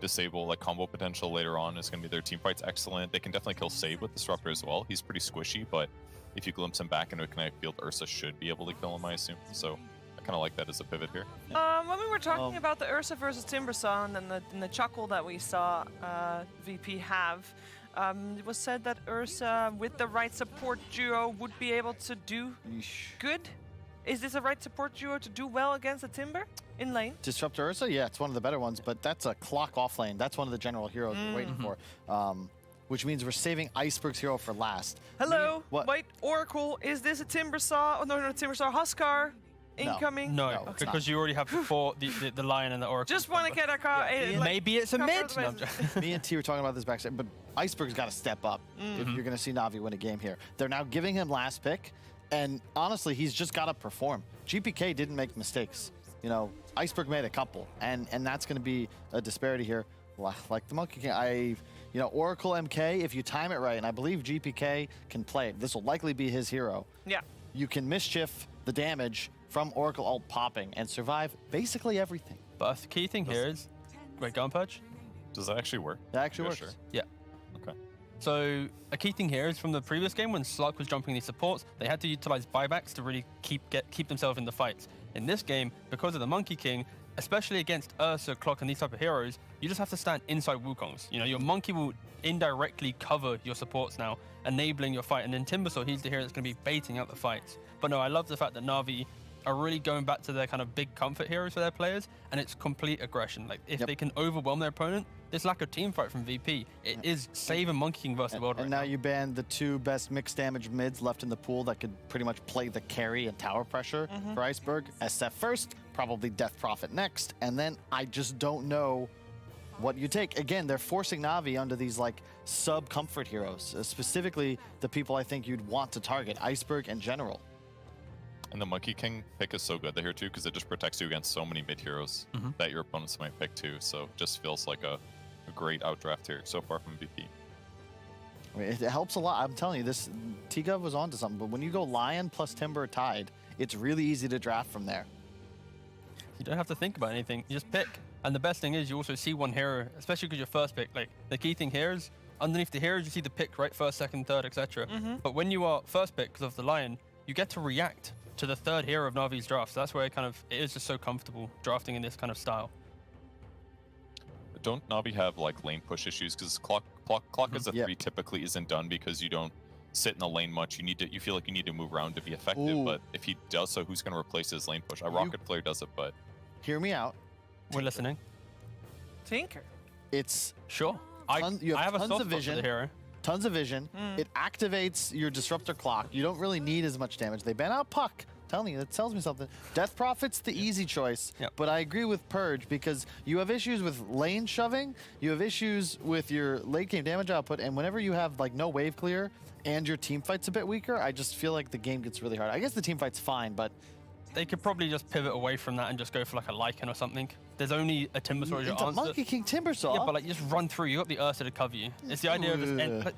Disable, like, combo potential later on is going to be their team fight's excellent. They can definitely kill Save with Disruptor as well. He's pretty squishy, but if you glimpse him back into a Kinetic Field, Ursa should be able to kill him, I assume. So I kind of like that as a pivot here. When we were talking about the Ursa versus Timbersaw and the chuckle that we saw VP have, it was said that Ursa, with the right support duo, would be able to do good. Is this a right support duo to do well against a Timber in lane? Disruptor Ursa? Yeah, it's one of the better ones, but that's a clock off lane. That's one of the general heroes we're waiting for. Which means we're saving Iceberg's hero for last. Hello, White Oracle. Is this a Timbersaw? Oh, no, Timbersaw. Huskar incoming? No, No, it's because you already have the Lion and the Oracle. Just want to get a car. Maybe it's a mid. No, Me and T were talking about this backstage, but Iceberg's got to step up if you're going to see Navi win a game here. They're now giving him last pick, and honestly, he's just got to perform. GPK didn't make mistakes. You know, Iceberg made a couple, and that's going to be a disparity here. Like the Monkey King, you know, Oracle MK, if you time it right, and I believe GPK can play it, this will likely be his hero. Yeah. You can mischief the damage from Oracle ult popping and survive basically everything. But the key thing here is, wait, go on, Purge. Does that actually work? That actually works. Sure. Yeah. Okay. So a key thing here is from the previous game when Slark was jumping these supports, they had to utilize buybacks to really keep themselves in the fights. In this game, because of the Monkey King, especially against Ursa, Clock, and these type of heroes, you just have to stand inside Wukongs. You know, your Monkey will indirectly cover your supports now, enabling your fight. And then Timbersaw, he's the hero that's going to be baiting out the fights. But no, I love the fact that Navi are really going back to their kind of big comfort heroes for their players, and it's complete aggression. Like, if they can overwhelm their opponent, this lack of team fight from VP, it is save and Monkey King versus the world and now you banned the two best mixed damage mids left in the pool that could pretty much play the carry and tower pressure for Iceberg. SF first, probably Death Prophet next, and then I just don't know what you take. Again, they're forcing Navi onto these like sub-comfort heroes, specifically the people I think you'd want to target, Iceberg and General. And the Monkey King pick is so good here too, because it just protects you against so many mid heroes that your opponents might pick too. So just feels like a great outdraft here so far from VP. I mean, it helps a lot. I'm telling you, this T-Gov was onto something. But when you go Lion plus Timber tied, it's really easy to draft from there. You don't have to think about anything. You just pick. And the best thing is you also see one hero, especially because your first pick. Like, the key thing here is underneath the heroes, you see the pick, right? First, second, third, etc. But when you are first pick because of the Lion, you get to react to the third hero of Navi's draft. So that's where it is just so comfortable drafting in this kind of style. Don't Navi have like lane push issues? Because clock as a 3 typically isn't done because you don't sit in the lane much. You feel like you need to move around to be effective. But if he does so, who's going to replace his lane push? Rocket Flare does it, but hear me out. We're listening. Tinker. It's sure. You have I have tons a soft of vision. for the hero. Tons of vision. It activates your disruptor clock. You don't really need as much damage. They ban out Puck. Telling you, that tells me something. Death Prophet's the easy choice, but I agree with Purge because you have issues with lane shoving, you have issues with your late game damage output, and whenever you have like no wave clear and your team fight's a bit weaker, I just feel like the game gets really hard. I guess the team fight's fine, but they could probably just pivot away from that and just go for like a Lycan or something. There's only a Timbersaw as your it's a answer. Monkey King Timbersaw. Yeah, but like you just run through. You got the Ursa to cover you. It's the idea of just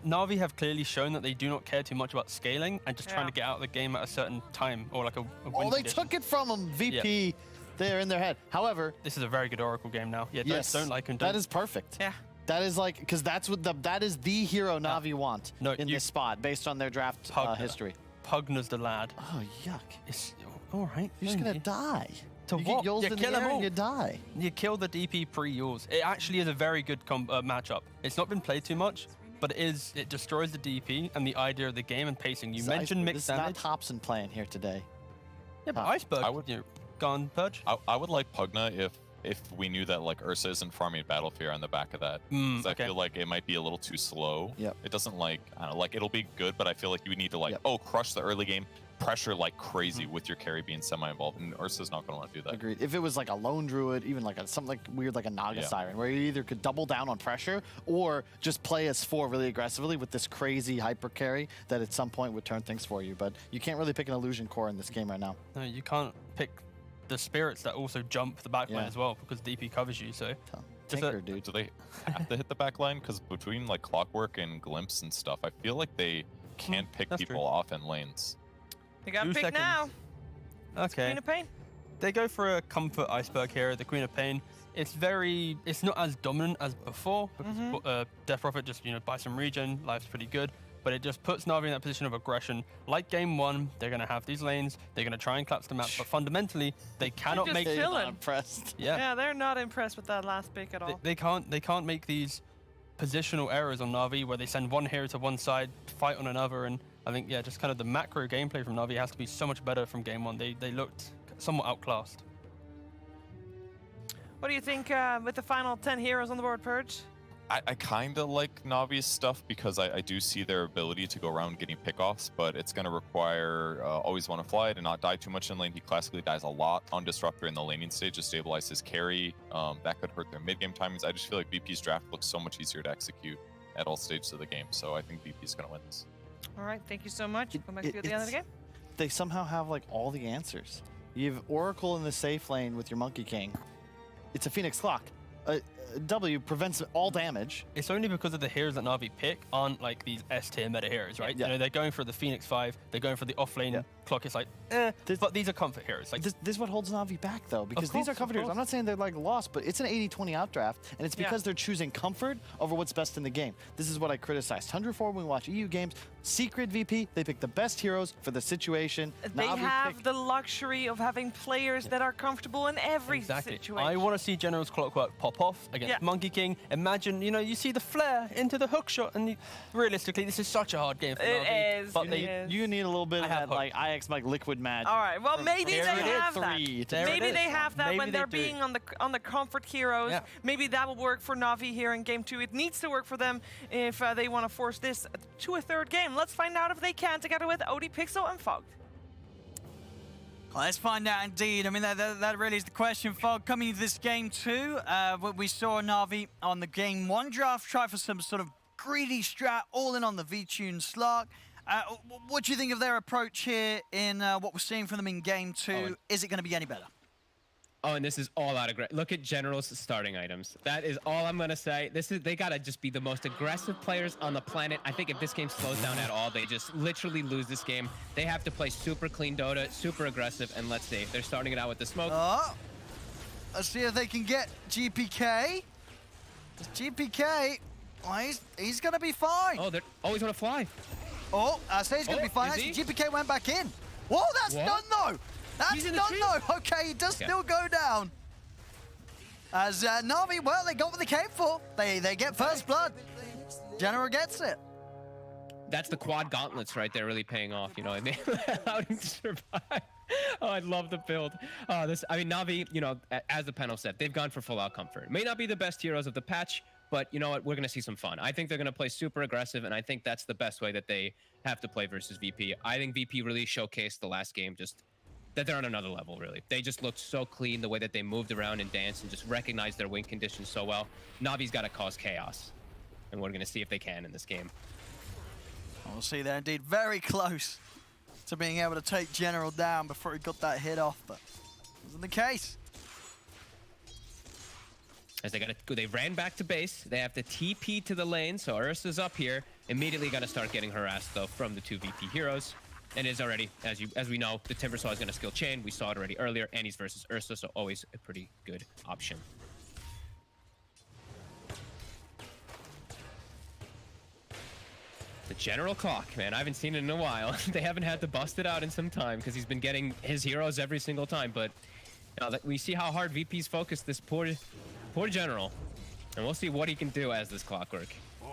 Navi have clearly shown that they do not care too much about scaling and just trying to get out of the game at a certain time or like a win they took it from them. VP, they're in their head. However, this is a very good Oracle game now. Yeah, don't like and don't. That is perfect. Yeah. That is like, because that is the hero Navi want in this spot based on their draft history. Pugna's the lad. Oh, yuck. It's all right. You're just going to die. To you what? Get Yules in the air and you die. You kill the DP pre-Yules. It actually is a very good matchup. It's not been played too much, but it destroys the DP and the idea of the game and pacing. You mentioned mixed damage. This is not Hobson playing here today. Yeah, but Iceberg, gone Purge. I would like Pugna if we knew that like Ursa isn't farming Battle Fear on the back of that. I feel like it might be a little too slow. It doesn't like, I don't know, like it'll be good, but I feel like you would need to like, crush the early game, pressure like crazy with your carry being semi-involved, and Ursa's not going to want to do that. Agreed. If it was like a lone druid, even like something like weird like a Naga Siren, where you either could double down on pressure or just play as 4 really aggressively with this crazy hyper carry that at some point would turn things for you. But you can't really pick an illusion core in this game right now. No, you can't pick the spirits that also jump the backline as well because DP covers you. So Tinker, dude. Do they have to hit the backline? Because between like Clockwork and Glimpse and stuff, I feel like they can't pick people off in lanes. They got picked now. Okay. Queen of Pain. They go for a comfort Iceberg here, the Queen of Pain. It's not as dominant as before because Death Prophet just buy some regen, life's pretty good. But it just puts Navi in that position of aggression. Like game 1, they're going to have these lanes. They're going to try and collapse the map. But fundamentally, they cannot make... They're not impressed. Yeah, they're not impressed with that last pick at all. They can't make these positional errors on Navi where they send one hero to one side, fight on another. And I think, just kind of the macro gameplay from Navi has to be so much better from game 1. They looked somewhat outclassed. What do you think with the final 10 heroes on the board, Purge? I kind of like Navi's stuff because I do see their ability to go around getting pickoffs, but it's going to require always want to fly to not die too much in lane. He classically dies a lot on Disruptor in the laning stage to stabilize his carry. That could hurt their mid-game timings. I just feel like VP's draft looks so much easier to execute at all stages of the game, so I think VP's going to win this. All right, thank you so much. Come back to you at the end of the game. They somehow have like all the answers. You have Oracle in the safe lane with your Monkey King. It's a Phoenix Clock. W prevents all damage. It's only because of the heroes that Navi pick aren't like these S tier meta heroes, right? Yeah. You know, they're going for the Phoenix 5, they're going for the offlane clock. It's like, but these are comfort heroes. Like this is what holds Navi back, though, because these are comfort heroes. I'm not saying they're like lost, but it's an 80-20 outdraft, and it's because they're choosing comfort over what's best in the game. This is what I criticized 104 when we watch EU games. Secret VP, they pick the best heroes for the situation. They have the luxury of having players that are comfortable in every situation. I want to see General's Clockwork pop off against Monkey King. Imagine, you know, you see the flare into the hook shot, and realistically, this is such a hard game for Navi. It is. But you need a little bit of that like IX like liquid magic. All right, well maybe they have that. Maybe they have that when they're being on the comfort heroes. Yeah. Maybe that will work for Navi here in game 2. It needs to work for them if they want to force this to a third game. Let's find out if they can, together with Odie, Pixel, and Fogged. Well, let's find out indeed. I mean, that really is the question, Fog. Coming into this game 2, we saw Navi on the game 1 draft try for some sort of greedy strat, all in on the V-Tune Slark. What do you think of their approach here in what we're seeing from them in game 2? Is it going to be any better? Oh, and this is all out aggressive. Look at General's starting items. That is all I'm gonna say. They gotta just be the most aggressive players on the planet. I think if this game slows down at all, they just literally lose this game. They have to play super clean Dota, super aggressive, and let's see. They're starting it out with the smoke. Oh, let's see if they can get GPK. GPK, well, he's gonna be fine. Oh, he's gonna fly. Oh, I say he's gonna be fine. Actually, GPK went back in. Whoa, that's done though. That's done though. Okay, he does still go down. As Navi, well, they got what they came for. They get first blood. General gets it. That's the quad gauntlets right there really paying off, you know, and they allowed him to survive. Oh, I love the build. I mean, Navi, you know, as the panel said, they've gone for full out comfort. May not be the best heroes of the patch, but you know what? We're going to see some fun. I think they're going to play super aggressive, and I think that's the best way that they have to play versus VP. I think VP really showcased the last game just that they're on another level, really. They just looked so clean, the way that they moved around and danced and just recognized their win conditions so well. Navi's got to cause chaos, and we're going to see if they can in this game. We'll see there indeed. Very close to being able to take General down before he got that hit off, but wasn't the case. As they ran back to base, they have to TP to the lane, so Ursa's up here. Immediately going to start getting harassed, though, from the two VP heroes. And is already, as we know, the Timbersaw is going to skill chain. We saw it already earlier, and he's versus Ursa, so always a pretty good option. The General Clock, man, I haven't seen it in a while. They haven't had to bust it out in some time because he's been getting his heroes every single time. But you know, we see how hard VP's focused this poor General, and we'll see what he can do as this Clockwork. Oh,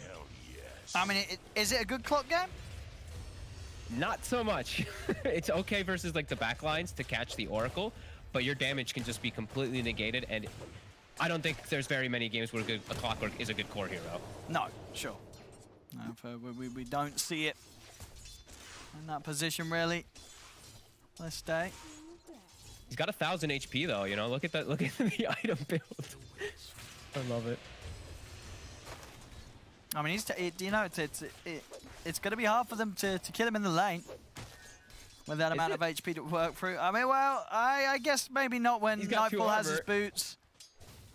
hell yes. I mean, is it a good clock game? Not so much. It's okay versus like the backlines to catch the Oracle, but your damage can just be completely negated, and I don't think there's very many games where a Clockwork is a good core hero. No, sure. No, we don't see it in that position, really. Let's stay. He's got 1,000 HP though, you know. Look at that. Look at the item build. I love it. I mean, you know, it's going to be hard for them to kill him in the lane with that amount of HP to work through. I mean, well, I guess maybe not when Nightfall has his boots.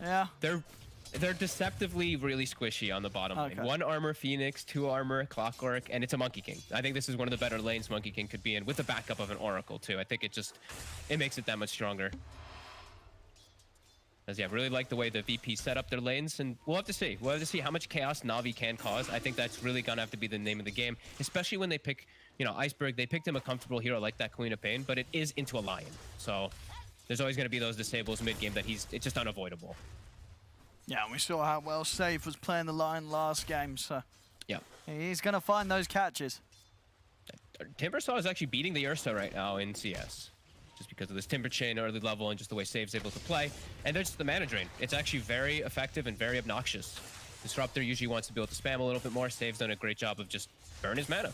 Yeah. They're deceptively really squishy on the bottom lane. 1 armor Phoenix, 2 armor Clockwork, and it's a Monkey King. I think this is one of the better lanes Monkey King could be in, with the backup of an Oracle too. I think it makes it that much stronger. As I really like the way the VP set up their lanes, and we'll have to see. We'll have to see how much chaos Navi can cause. I think that's really gonna have to be the name of the game, especially when they pick, you know, Iceberg. They picked him a comfortable hero like that Queen of Pain, but it is into a Lion. So there's always gonna be those disables mid-game that it's just unavoidable. Yeah, and we saw how well Safe was playing the Lion last game, so yeah, he's gonna find those catches. Timbersaw is actually beating the Ursa right now in CS. Just because of this Timber Chain early level and just the way Save's able to play. And there's the mana drain. It's actually very effective and very obnoxious. Disruptor usually wants to be able to spam a little bit more. Save's done a great job of just burn his mana.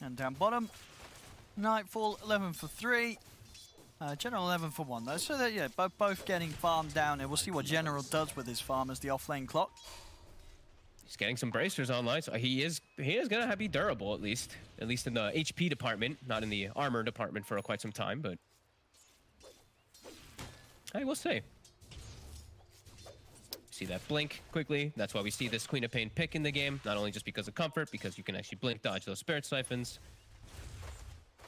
And down bottom, Nightfall 11 for 3. General 11 for 1 though, so that, yeah, both getting farmed down here. We'll see what General does with his farm as the offlane clock. He's getting some bracers online, so he is gonna be durable at least in the HP department, not in the armor department for quite some time, but I will say. See that blink quickly. That's why we see this Queen of Pain pick in the game, not only just because of comfort, because you can actually blink dodge those Spirit Siphons.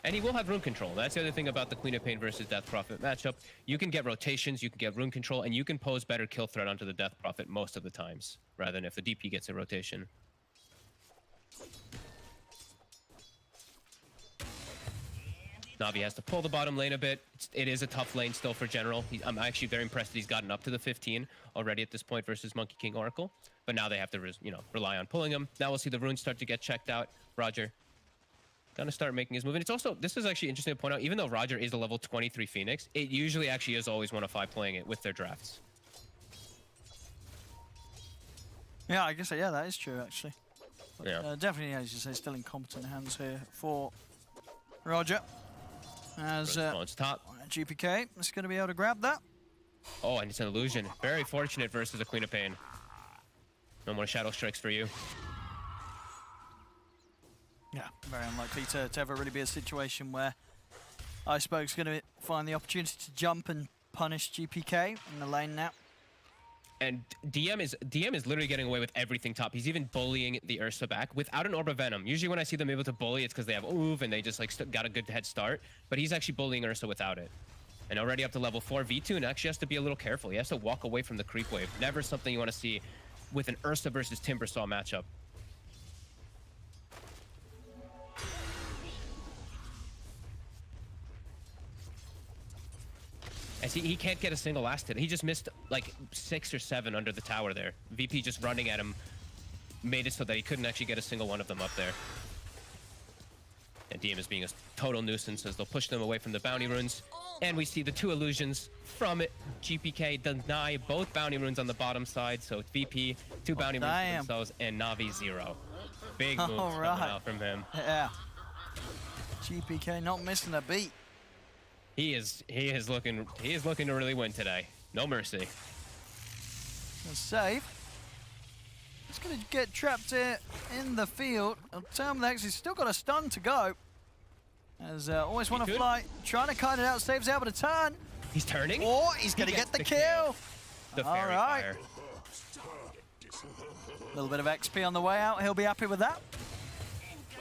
And he will have rune control. That's the other thing about the Queen of Pain versus Death Prophet matchup. You can get rotations, you can get rune control, and you can pose better kill threat onto the Death Prophet most of the times, rather than if the DP gets a rotation. Navi has to pull the bottom lane a bit. It is a tough lane still for General. I'm actually very impressed that he's gotten up to the 15 already at this point versus Monkey King Oracle. But now they have to, rely on pulling him. Now we'll see the runes start to get checked out. Roger gonna start making his move. And it's also, this is actually interesting to point out, even though Roger is a level 23 Phoenix, it usually actually is always 1 of 5 playing it with their drafts. Yeah, I guess, yeah, that is true, actually. But, yeah. Definitely, as you say, still in competent hands here for Roger. As top. GPK is going to be able to grab that. Oh, and it's an illusion. Very fortunate versus a Queen of Pain. No more Shadow Strikes for you. Yeah, very unlikely to ever really be a situation where Iceberg's going to find the opportunity to jump and punish GPK in the lane now. And DM is literally getting away with everything top. He's even bullying the Ursa back without an Orb of Venom. Usually when I see them able to bully, it's because they have Oov and they just like got a good head start. But he's actually bullying Ursa without it. And already up to level 4, V2 and actually has to be a little careful. He has to walk away from the creep wave. Never something you want to see with an Ursa versus Timbersaw matchup. As he can't get a single last hit. He just missed like 6 or 7 under the tower there. VP just running at him made it so that he couldn't actually get a single one of them up there. And DM is being a total nuisance as they'll push them away from the bounty runes. And we see the 2 illusions from it. GPK deny both bounty runes on the bottom side. So it's VP, 2 bounty runes for themselves, and Navi 0. Big moves coming out from him. Yeah. GPK not missing a beat. He is looking to really win today. No mercy. Save. He's gonna get trapped here in the field. Terminax, he's still got a stun to go. As always want to fly, trying to cut it out. Save's able to turn. He's turning. Oh, he's gonna get the kill. The fairy fire. A little bit of XP on the way out. He'll be happy with that.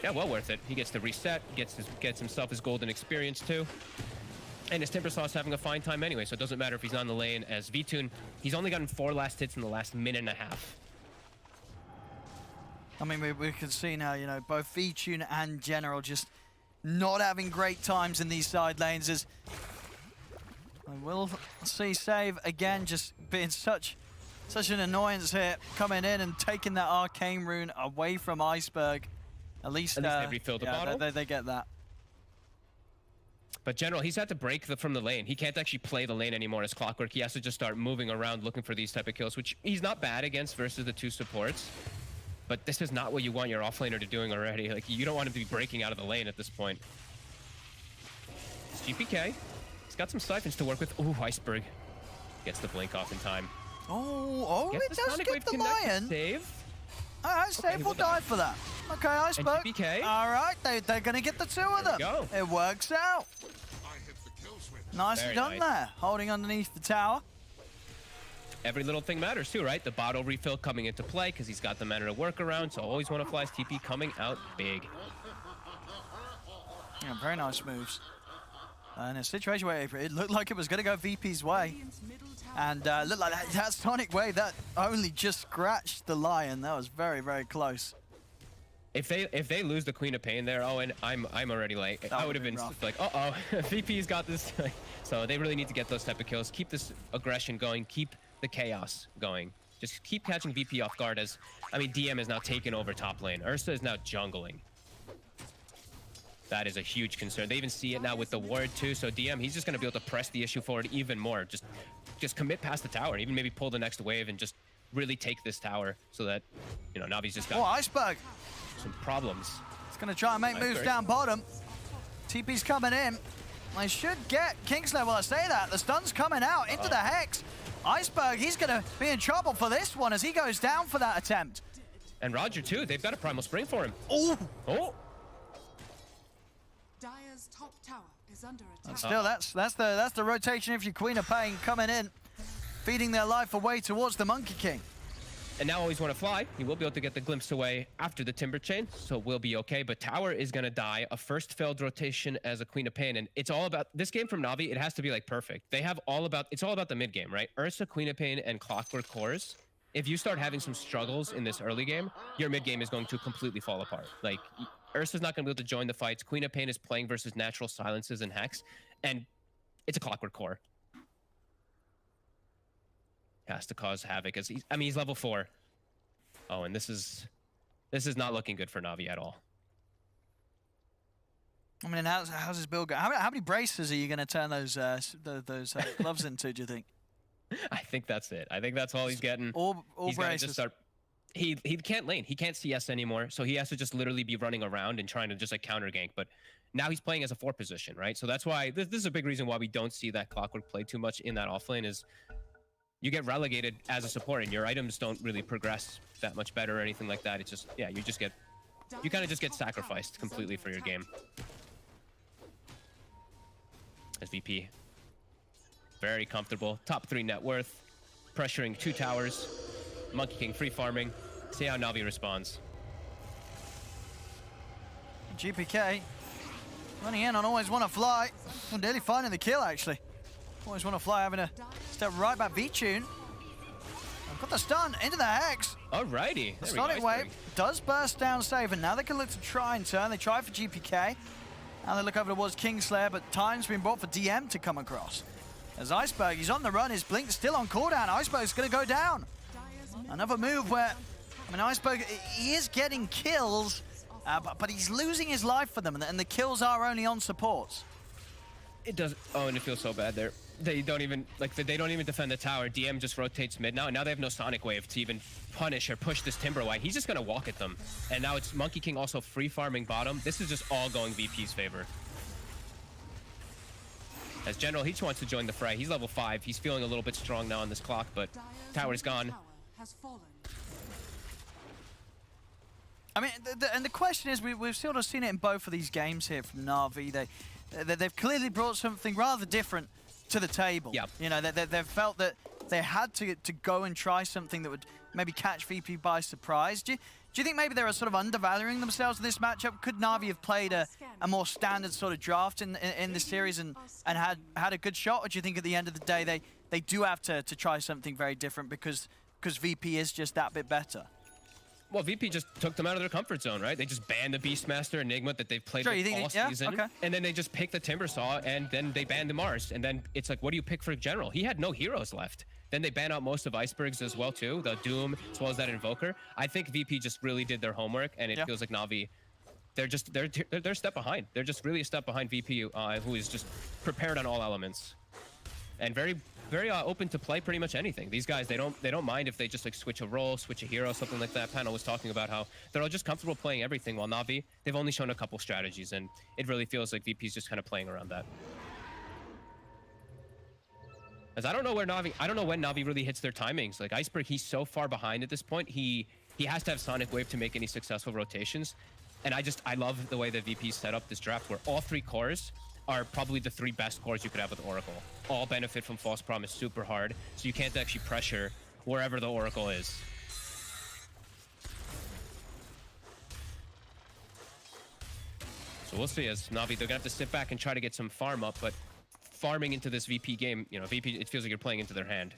Yeah, well worth it. He gets to reset, gets himself his golden experience too. And his Timbersaw's having a fine time anyway, so it doesn't matter if he's on the lane as V-Tune. He's only gotten 4 last hits in the last minute and a half. I mean, we can see now, you know, both V-Tune and General just not having great times in these side lanes. As I will see Save again just being such an annoyance here, coming in and taking that Arcane Rune away from Iceberg. At least they refill the bottle. They get that. But General, he's had to break from the lane. He can't actually play the lane anymore as Clockwork. He has to just start moving around looking for these type of kills, which he's not bad against versus the 2 supports. But this is not what you want your offlaner to be doing already. Like, you don't want him to be breaking out of the lane at this point. It's GPK. He's got some siphons to work with. Ooh, Iceberg gets the blink off in time. Oh, it does get the Lion. Save. All right, Save will die for that. Okay, Iceberg. And GPK. All right, they're going to get the 2 of them. Go. It works out. Nicely done there, holding underneath the tower. Every little thing matters too, right? The bottle refill coming into play because he's got the mana to work around, so always want to fly's TP coming out big. Yeah, very nice moves. In a situation where it looked like it was going to go VP's way, and looked like that Sonic Wave that only just scratched the Lion. That was very, very close. If they lose the Queen of Pain there, oh, and I'm already late. I would have been like, uh-oh, VP's got this. So they really need to get those type of kills. Keep this aggression going. Keep the chaos going. Just keep catching VP off guard as, I mean, DM is now taking over top lane. Ursa is now jungling. That is a huge concern. They even see it now with the ward too. So DM, he's just going to be able to press the issue forward even more. Just commit past the tower, even maybe pull the next wave and just really take this tower so that, you know, Navi's just got Iceberg. some problems. It's going to try and make moves down bottom. TP's coming in. They should get Kingslayer. Well, I say that. The stun's coming out into the Hex. Iceberg, he's going to be in trouble for this one as he goes down for that attempt. And Roger too. They've got a Primal Spring for him. Oh! Dire's top tower is under attack. And still, that's the rotation if you're Queen of Pain coming in, feeding their life away towards the Monkey King. And now always want to fly. He will be able to get the glimpse away after the Timber Chain, so we'll be okay. But Tower is going to die. A first failed rotation as a Queen of Pain. And it's all about this game from Navi. It has to be like perfect. They have it's all about the mid game, right? Ursa, Queen of Pain, and Clockwork Cores. If you start having some struggles in this early game, your mid game is going to completely fall apart. Like, Ursa's not going to be able to join the fights. Queen of Pain is playing versus natural silences and Hex. And it's a Clockwork Core. Has to cause havoc as he's level 4. Oh, and this is not looking good for Navi at all. I mean, how's his build going? How many braces are you going to turn those gloves into, do you think? I think that's it. I think that's all he's getting. All he's braces. He can't lane. He can't CS anymore, so he has to just literally be running around and trying to just like counter gank. But now he's playing as a 4 position, right? So that's why this is a big reason why we don't see that Clockwork play too much in that offlane is you get relegated as a support and your items don't really progress that much better or anything like that. It's just, yeah, you kind of just get sacrificed completely for your game. As VP, very comfortable, top 3 net worth, pressuring 2 towers, Monkey King free farming. See how Navi responds. GPK running in on Always Want to Fly. Nearly finding the kill, actually. Always Want to Fly having a step right back V-Tune. And put the stun into the Hex. Alrighty. The Sonic Wave does burst down safe, and now they can look to try and turn. They try for GPK. Now they look over towards Kingslayer, but time's been brought for DM to come across. As Iceberg, he's on the run. His Blink's still on cooldown. Iceberg's going to go down. Another move where, I mean, Iceberg, he is getting kills, but he's losing his life for them, and the kills are only on supports. It does. Oh, and it feels so bad there. They don't even defend the tower. DM just rotates mid now, and now they have no Sonic Wave to even punish or push this Timber away. He's just gonna walk at them. And now it's Monkey King also free farming bottom. This is just all going VP's favor. As General, he just wants to join the fray. He's level 5. He's feeling a little bit strong now on this clock, but tower's gone. I mean, and the question is, we've sort of seen it in both of these games here from Navi. They've clearly brought something rather different to the table. Yeah. You know, they've felt that they had to go and try something that would maybe catch VP by surprise. Do you think maybe they were sort of undervaluing themselves in this matchup? Could Navi have played a more standard sort of draft in this series and had a good shot? Or do you think at the end of the day they do have to try something very different because VP is just that bit better? Well, VP just took them out of their comfort zone, right? They just banned the Beastmaster Enigma that they've played all season. Okay. And then they just picked the Timbersaw, and then they banned the Mars. And then it's like, what do you pick for General? He had no heroes left. Then they ban out most of Icebergs as well, too. The Doom, as well as that Invoker. I think VP just really did their homework, and it feels like Navi, they're a step behind. They're just really a step behind VP, who is just prepared on all elements. And very open to play pretty much anything. These guys, they don't mind if they just like switch a role, switch a hero, something like that. Panel was talking about how they're all just comfortable playing everything, while Navi, they've only shown a couple strategies, and it really feels like VP's just kind of playing around that. As I don't know when Navi really hits their timings. Like Iceberg, he's so far behind at this point. He has to have Sonic Wave to make any successful rotations. And I love the way that VP set up this draft where all 3 cores are probably the 3 best cores you could have with Oracle. All benefit from False Promise super hard, so you can't actually pressure wherever the Oracle is. So we'll see as Navi, they're gonna have to sit back and try to get some farm up, but farming into this VP game, you know, VP, it feels like you're playing into their hand.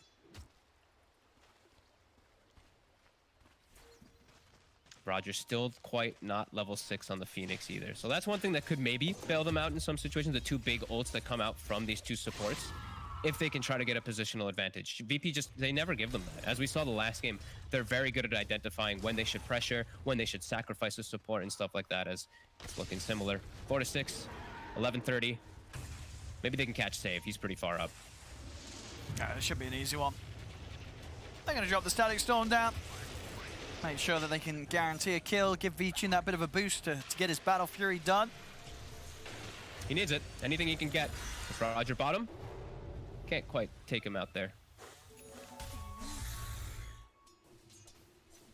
Roger's still quite not level 6 on the Phoenix either. So that's one thing that could maybe bail them out in some situations. The 2 big ults that come out from these 2 supports. if they can try to get a positional advantage. VP they never give them that. As we saw the last game, they're very good at identifying when they should pressure, when they should sacrifice the support and stuff like that, as it's looking similar. 4-6, 11:30. Maybe they can catch save. He's pretty far up. It should be an easy one. They're going to drop the Static Storm down. Make sure that they can guarantee a kill, give VP that bit of a boost to get his Battle Fury done. He needs it. Anything he can get. Roger bottom. Can't quite take him out there.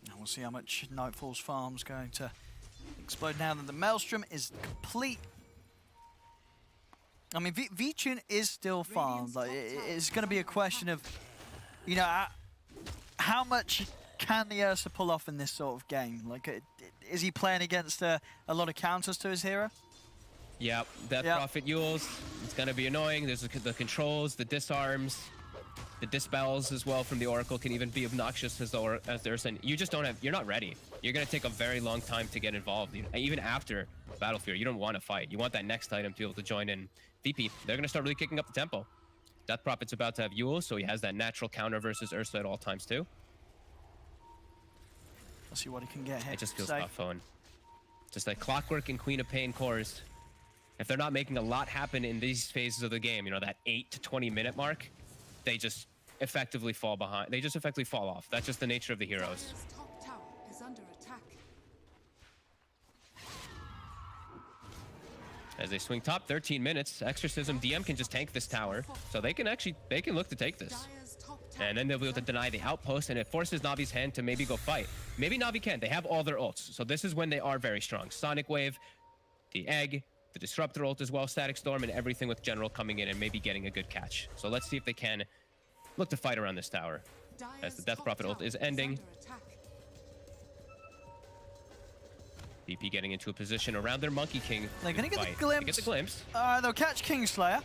And we'll see how much Nightfall's farm's going to explode now that the Maelstrom is complete. I mean, V-Tune is still farmed. Like, it's going to be a question of, you know, how much can the Ursa pull off in this sort of game? Like, is he playing against a lot of counters to his hero? Yeah, Death Prophet Yules. It's going to be annoying. There's the controls, the disarms, the dispels as well from the Oracle can even be obnoxious as the Ursa. You just don't have, you're not ready. You're going to take a very long time to get involved. Even after Battle Fury, you don't want to fight. You want that next item to be able to join in. VP, they're going to start really kicking up the tempo. Death Prophet's about to have Yules, so he has that natural counter versus Ursa at all times too. Let's see what he can get here. It just feels tough phone. Just like Clockwork and Queen of Pain cores. If they're not making a lot happen in these phases of the game, you know, that 8 to 20 minute mark, they just effectively fall behind. They just effectively fall off. That's just the nature of the heroes. Top tower is under attack. As they swing top, 13 minutes. Exorcism DM can just tank this tower, so they can look to take this. And then they'll be able to deny the outpost, and it forces Navi's hand to maybe go fight. Maybe Navi can. They have all their ults, so this is when they are very strong. Sonic Wave, the Egg, the Disruptor ult as well, Static Storm, and everything with General coming in and maybe getting a good catch. So let's see if they can look to fight around this tower. As the Death Prophet ult is ending. VP getting into a position around their Monkey King. They're going to get the glimpse. They get the glimpse. They'll catch Kingslayer.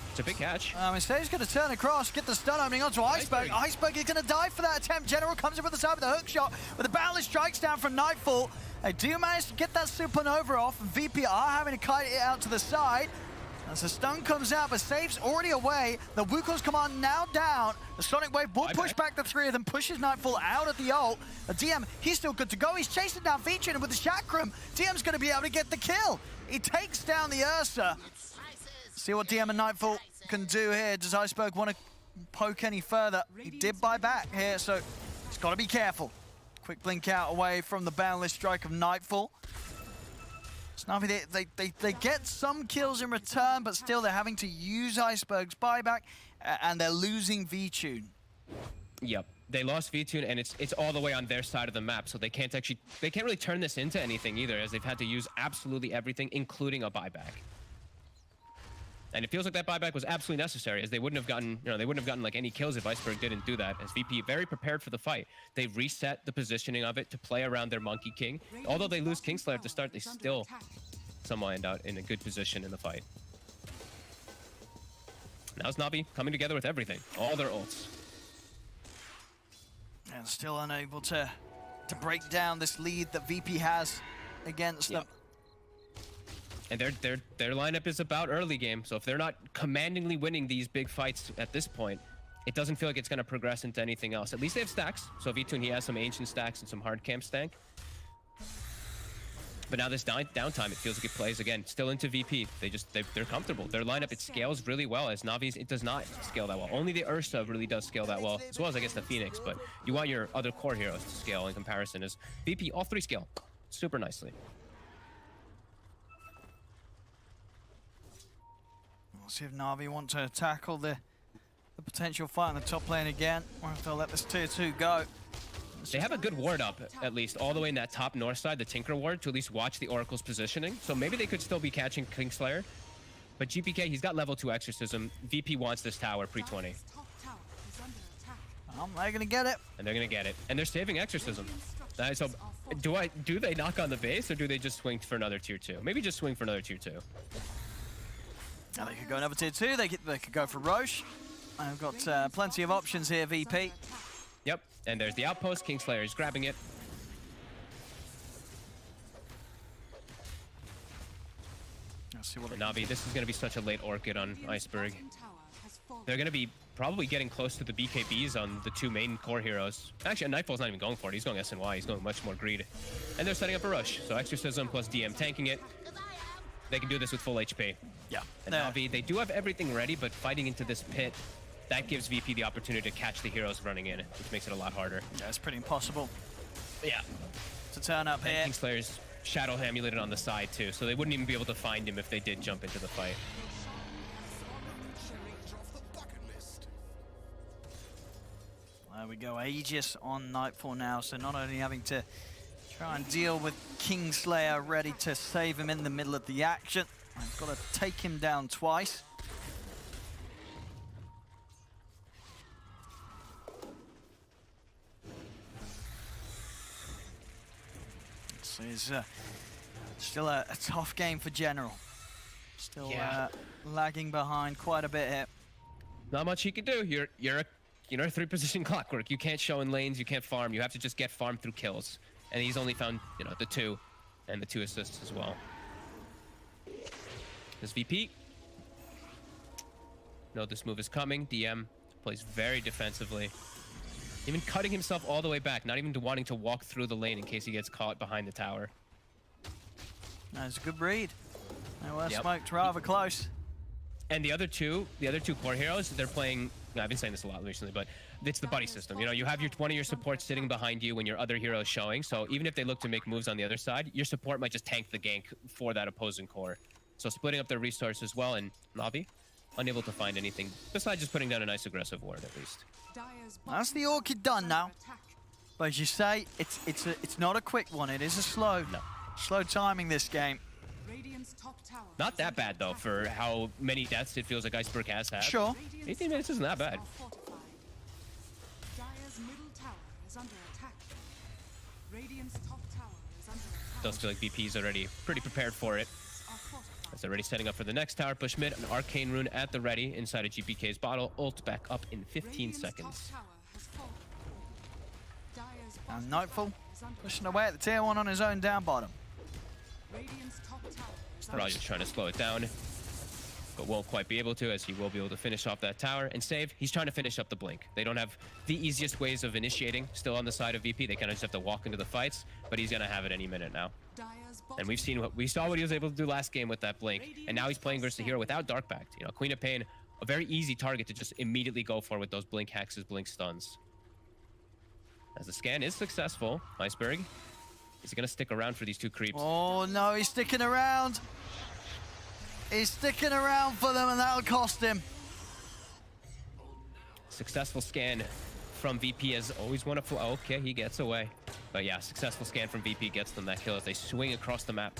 It's a big catch. Instead, he's going to turn across, get the stun opening onto Iceberg. Iceberg is going to die for that attempt. General comes in with the side with the hook shot, but the Boundless strikes down from Nightfall. They do manage to get that Supernova off, and VP are having to kite it out to the side. As the stun comes out, but Safe's already away. The Wukong's command now down. The Sonic Wave will push back the three of them, pushes Nightfall out of the ult. The DM, he's still good to go. He's chasing down V-Tune, and with the Chakram, DM's going to be able to get the kill. He takes down the Ursa. See what DM and Nightfall can do here. Does Iceberg want to poke any further? He did buy back here, so he's got to be careful. Quick blink out away from the boundless strike of Nightfall. Navi, they get some kills in return, but still they're having to use Iceberg's buyback, and they're losing V-Tune. Yep, they lost V-Tune, and it's all the way on their side of the map, so they can't really turn this into anything either, as they've had to use absolutely everything, including a buyback. And it feels like that buyback was absolutely necessary, as they wouldn't have gotten like any kills if Iceberg didn't do that. As VP very prepared for the fight, they reset the positioning of it to play around their Monkey King. Although they lose Kingslayer at the start, they still somehow end out in a good position in the fight. Now's Navi coming together with everything, all their ults. And still unable to break down this lead that VP has against them. And their lineup is about early game, so if they're not commandingly winning these big fights at this point, it doesn't feel like it's going to progress into anything else. At least they have stacks, so V-Tune, he has some ancient stacks and some hard camp stank. But now this downtime, it feels like it plays again still into VP. They're comfortable. Their lineup, it scales really well, as Navi's, it does not scale that well. Only the Ursa really does scale that well, as well as I guess the Phoenix, but you want your other core heroes to scale in comparison. As VP, all three scale super nicely. We'll see if Navi want to tackle the potential fight in the top lane again, or if they'll let this tier 2 go. They have a good ward up, at least, all the way in that top north side, the Tinker ward, to at least watch the Oracle's positioning. So maybe they could still be catching Kingslayer. But GPK, he's got level 2 Exorcism. VP wants this tower pre-20. They're going to get it. And they're going to get it. And they're saving Exorcism. So do they knock on the base, or do they just swing for another tier 2? Maybe just swing for another tier 2. Now they could go another tier 2, they could go for Roche. I've got plenty of options here, VP. Yep, and there's the outpost. Kingslayer is grabbing it. Let's see what Navi, this is going to be such a late Orchid on Iceberg. they're going to be probably getting close to the BKBs on the two main core heroes. Actually, Nightfall's not even going for it. He's going SNY. He's going much more greed. And they're setting up a rush. So Exorcism plus DM tanking it. They can do this with full HP. Yeah. And Navi, they do have everything ready, but fighting into this pit, that gives VP the opportunity to catch the heroes running in, which makes it a lot harder. Yeah, it's pretty impossible. Yeah. To turn up here. Kingslayer's Shadow Amuleted on the side too, so they wouldn't even be able to find him if they did jump into the fight. There we go, Aegis on Nightfall now, so not only having to try and deal with Kingslayer ready to save him in the middle of the action, I've got to take him down twice. This is still a tough game for General. Still lagging behind quite a bit here. Not much he can do. You're a three-position clockwork. You can't show in lanes, you can't farm. You have to just get farmed through kills. And he's only found, the 2 and the 2 assists as well. This VP. No, this move is coming. DM plays very defensively. Even cutting himself all the way back, not even wanting to walk through the lane in case he gets caught behind the tower. That's a good read. They were smoked rather close. And the other two core heroes, they're playing. I've been saying this a lot recently, but it's the buddy system. You have one of your supports sitting behind you when your other hero is showing. So even if they look to make moves on the other side, your support might just tank the gank for that opposing core. So splitting up their resources as well, and Navi unable to find anything besides just putting down a nice aggressive ward at least. That's the Orchid done now. But as you say, it's not a quick one. It is a slow timing this game. Not that bad though for how many deaths it feels like Iceberg has had. Sure. 18 minutes isn't that bad. Does feel like VP's already pretty prepared for it. As they're already setting up for the next tower push mid, an arcane rune at the ready inside of GPK's bottle. Ult back up in 15 seconds. And Nightfall pushing away at the tier 1 on his own down bottom. Probably just trying to slow it down, but won't quite be able to, as he will be able to finish off that tower and save. He's trying to finish up the blink. They don't have the easiest ways of initiating still on the side of VP. They kind of just have to walk into the fights, but he's gonna have it any minute now. And we saw what he was able to do last game with that blink, and now he's playing versus a hero without Dark Pact. Queen of Pain, a very easy target to just immediately go for with those blink hexes, blink stuns. As the scan is successful, Iceberg, is he gonna stick around for these 2 creeps? Oh no, he's sticking around. He's sticking around for them, and that'll cost him. Successful scan from VP as always want to fly. Okay, he gets away. But yeah, successful scan from VP gets them that kill as they swing across the map.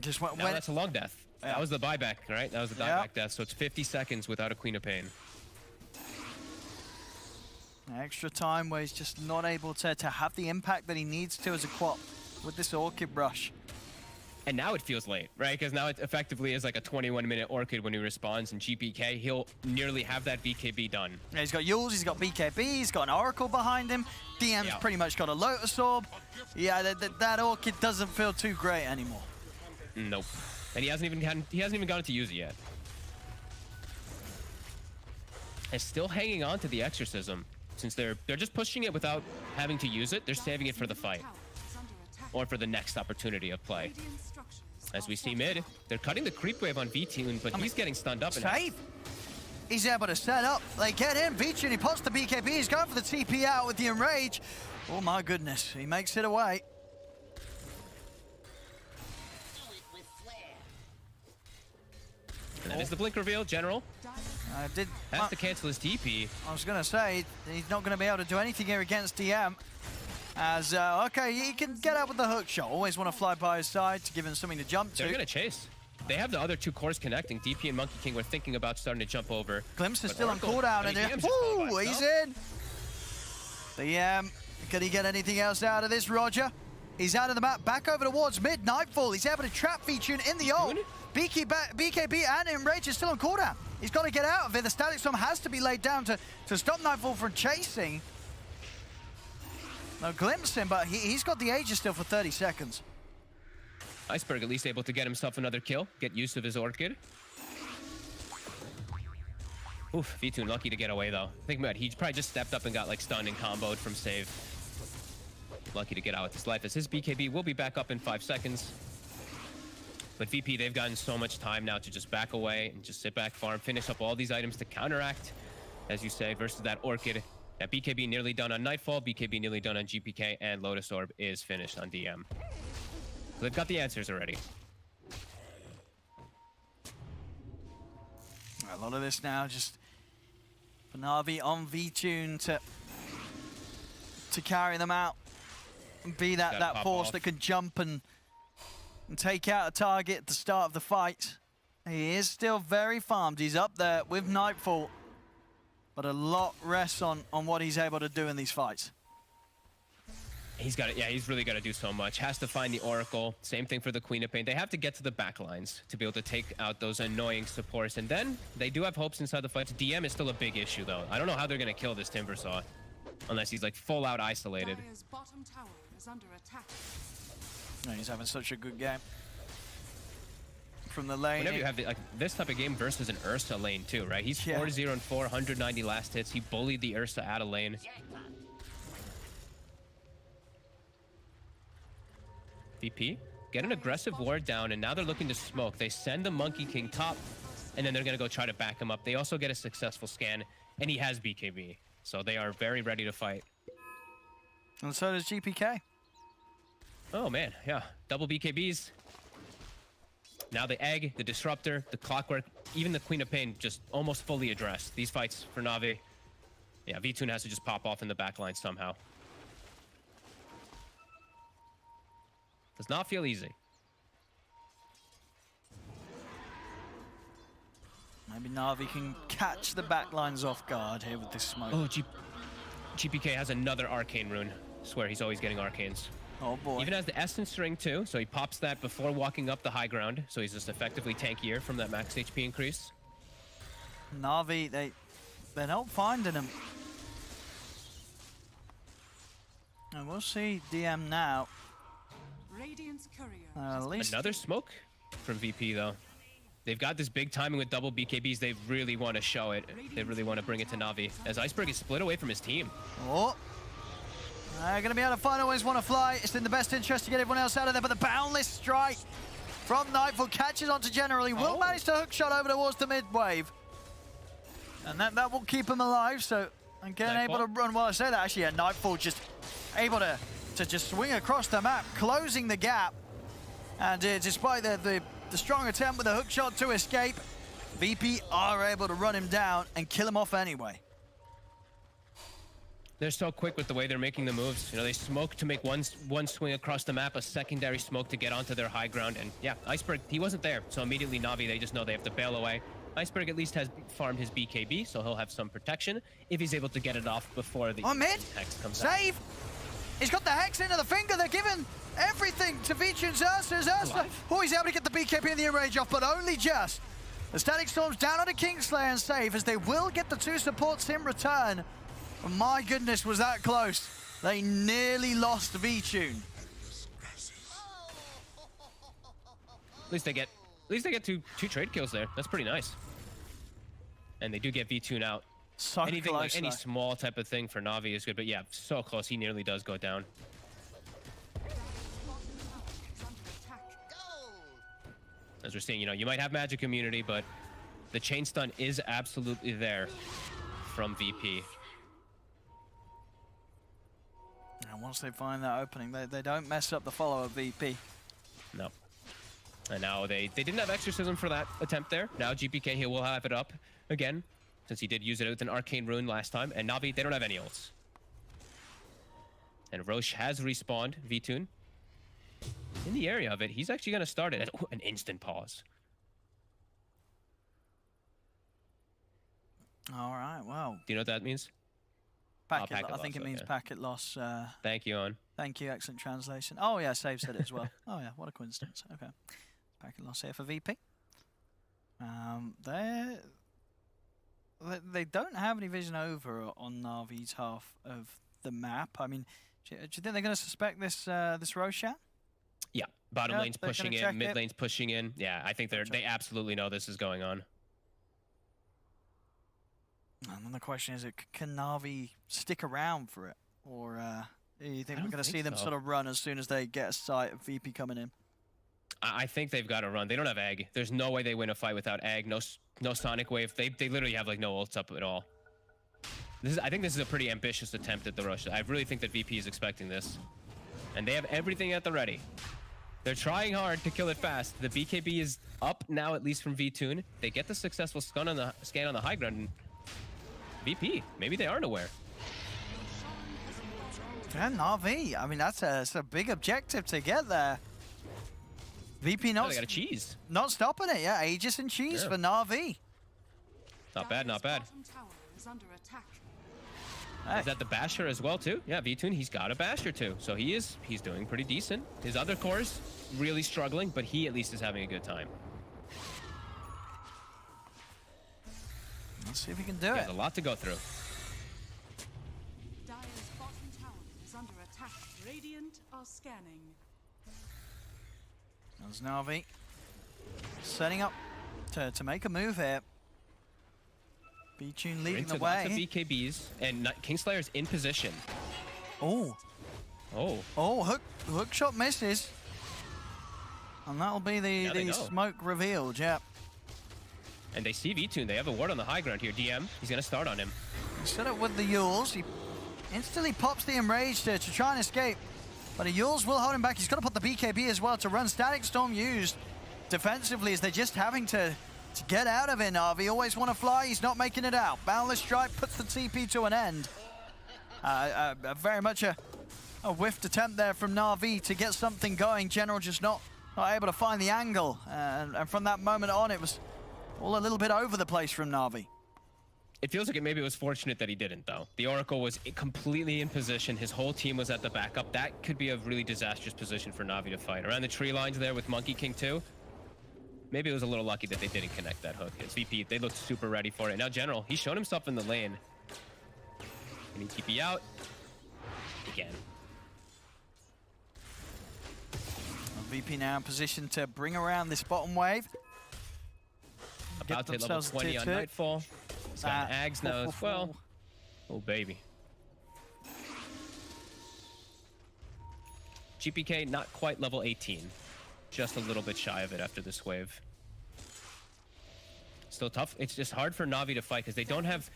Just now that's a long death. Yeah. That was the buyback, right? That was the buyback death. So it's 50 seconds without a Queen of Pain. Extra time where he's just not able to have the impact that he needs to as a quap with this Orchid rush. And now it feels late, right? Because now it effectively is like a 21-minute Orchid when he responds, and GPK, he'll nearly have that BKB done. Yeah, he's got Yules, he's got BKB, he's got an Oracle behind him. DM's pretty much got a Lotus Orb. Yeah, that Orchid doesn't feel too great anymore. Nope. And he hasn't even gotten to use it yet. And still hanging on to the Exorcism. Since they're just pushing it without having to use it, they're saving it for the fight. Or for the next opportunity of play. As we see mid, they're cutting the creep wave on V-Tune, but he's getting stunned up. Save! He's able to set up. They get in. V-Tune, he pops the BKB. He's going for the TP out with the Enrage. Oh my goodness, he makes it away. And that is the blink reveal, General. Has to cancel his TP. I was going to say, he's not going to be able to do anything here against DM. As, okay, he can get out with the hook shot. Always want to fly by his side to give him something to jump to. They're going to chase. They have the other 2 cores connecting. DP and Monkey King were thinking about starting to jump over. Glimpse is still on cooldown. Ooh, he's in. Can he get anything else out of this, Roger? He's out of the map, back over towards mid. Nightfall, he's able to trap V-Tune in the ult. BKB and Enrage is still on cooldown. He's got to get out of it. The Static Storm has to be laid down to stop Nightfall from chasing. No, glimpse him, but he's got the Aegis still for 30 seconds. Iceberg at least able to get himself another kill, get use of his Orchid. Oof, V2 lucky to get away though. Think about it, he probably just stepped up and got like stunned and comboed from save. Lucky to get out with his life as his BKB will be back up in 5 seconds. But VP, they've gotten so much time now to just back away and just sit back, farm, finish up all these items to counteract, as you say, versus that Orchid. That BKB nearly done on Nightfall, BKB nearly done on GPK, and Lotus Orb is finished on DM. So they've got the answers already. A lot of this now just for Navi on VTune to carry them out and be that force that can jump and take out a target at the start of the fight. He is still very farmed. He's up there with Nightfall, but a lot rests on what he's able to do in these fights. He's got it. Yeah, he's really got to do so much. Has to find the Oracle. Same thing for the Queen of Pain. They have to get to the back lines to be able to take out those annoying supports. And then they do have hopes inside the fights. DM is still a big issue, though. I don't know how they're going to kill this Timbersaw unless he's like full out isolated. Dire's bottom tower is under attack. No, he's having such a good game from the lane. Whenever you have like this type of game versus an Ursa lane too, right? He's 4-0 and 4, 190 last hits. He bullied the Ursa out of lane. VP, get an aggressive ward down, and now they're looking to smoke. They send the Monkey King top, and then they're going to go try to back him up. They also get a successful scan, and he has BKB. So they are very ready to fight. And so does GPK. Oh, man, yeah. Double BKBs. Now the Egg, the Disruptor, the Clockwork, even the Queen of Pain just almost fully addressed. These fights for Navi, yeah, V2 has to just pop off in the backline somehow. Does not feel easy. Maybe Navi can catch the backlines off guard here with this smoke. Oh, GPK has another Arcane Rune. I swear he's always getting Arcanes. Oh boy. Even has the Essence Ring too, so he pops that before walking up the high ground, so he's just effectively tankier from that max HP increase. Navi, they're not finding him. And we'll see DM now. Radiant's courier. At least Another smoke from VP though. They've got this big timing with double BKBs. They really want to show it. They really want to bring it to Navi, as Iceberg is split away from his team. Oh. They're going to be able to find always want to fly. It's in the best interest to get everyone else out of there, but the Boundless Strike from Nightfall catches onto General. He will manage to hook shot over towards the mid wave. And that will keep him alive, so again able to run. Well, I say that actually, yeah, Nightfall just able to just swing across the map, closing the gap. And despite the strong attempt with a hook shot to escape, VP are able to run him down and kill him off anyway. They're so quick with the way they're making the moves. You know, they smoke to make one swing across the map, a secondary smoke to get onto their high ground. And yeah, Iceberg, he wasn't there. So immediately Navi, they just know they have to bail away. Iceberg at least has farmed his BKB, so he'll have some protection if he's able to get it off before the Hex comes out. Save! He's got the Hex into the finger. They're giving everything to Vichun's Ursa. Oh, he's able to get the BKB and the enrage off, but only just. The Static Storm's down on a Kingslayer and save, as they will get the 2 supports in return. My goodness, was that close. They nearly lost Vichun. At least they get two trade kills there. That's pretty nice. And they do get V2 out. So anything close, like any small type of thing for Navi is good, but yeah, so close. He nearly does go down. As we're seeing, you know, you might have magic immunity, but the chain stun is absolutely there from VP. And once they find that opening, they don't mess up the follow of VP. No. And now they didn't have Exorcism for that attempt there. Now GPK, he will have it up again, since he did use it with an Arcane Rune last time. And Navi, they don't have any ults. And Roche has respawned VTune. In the area of it, he's actually going to start it. An instant pause. All right, well. Do you know what that means? Packet I think it means packet loss. Thank you, On. Thank you, excellent translation. Oh yeah, Save said it as well. Oh yeah, what a coincidence. Okay. Packet loss here for VP. They don't have any vision over on Navi's half of the map. I mean, do you think they're going to suspect this this Roshan? Yeah, Bottom Yeah, lane's they're pushing gonna in, check mid it. lane's pushing in. Yeah, I think they absolutely know this is going on. And then the question is, can Navi stick around for it? Or do you think we're going to see them sort of run as soon as they get a sight of VP coming in? I think they've got to run. They don't have Egg. There's no way they win a fight without Egg. No Sonic Wave. They literally have like no ults up at all. I think this is a pretty ambitious attempt at the rush. I really think that VP is expecting this. And they have everything at the ready. They're trying hard to kill it fast. The BKB is up now, at least from V-Tune. They get the successful scan on the high ground. And VP, maybe they aren't aware. Yeah, Navi. I mean, that's a big objective to get there. VP not, they got a cheese. Not stopping it, yeah. Aegis and cheese for Navi. Not bad, not bad. Tower is under attack. Is that the Basher as well, too? Yeah, V-Tune, he's got a Basher, too. So he's doing pretty decent. His other cores really struggling, but he at least is having a good time. Let's see if he can do it. There's a lot to go through. Dire's bottom tower is under attack. Radiant are scanning. There's Navi setting up to make a move here. B-Tune leading the way. Lots of BKBs, and Kingsslayer's in position. Oh. Oh. Oh, hook shot misses. And that'll be the smoke revealed, yeah. And they see V-Tune. They have a ward on the high ground here. DM, he's going to start on him. Set up with the Yules. He instantly pops the Enrage to try and escape. But a Yules will hold him back. He's got to put the BKB as well to run. Static Storm used defensively as they're just having to get out of it. Navi always want to fly. He's not making it out. Boundless Strike puts the TP to an end. Very much a whiffed attempt there from Navi to get something going. General just not able to find the angle. And from that moment on, it was all a little bit over the place from Navi. It feels like maybe it was fortunate that he didn't, though. The Oracle was completely in position. His whole team was at the backup. That could be a really disastrous position for Navi to fight. Around the tree lines there with Monkey King, too. Maybe it was a little lucky that they didn't connect that hook. His VP, they looked super ready for it. Now, General, he's shown himself in the lane. Can he TP out? Again. VP now in position to bring around this bottom wave. About to hit level 20 on Nightfall. He's got Ags now as well. Oh, baby. GPK not quite level 18. Just a little bit shy of it after this wave. Still tough. It's just hard for Navi to fight because they don't have...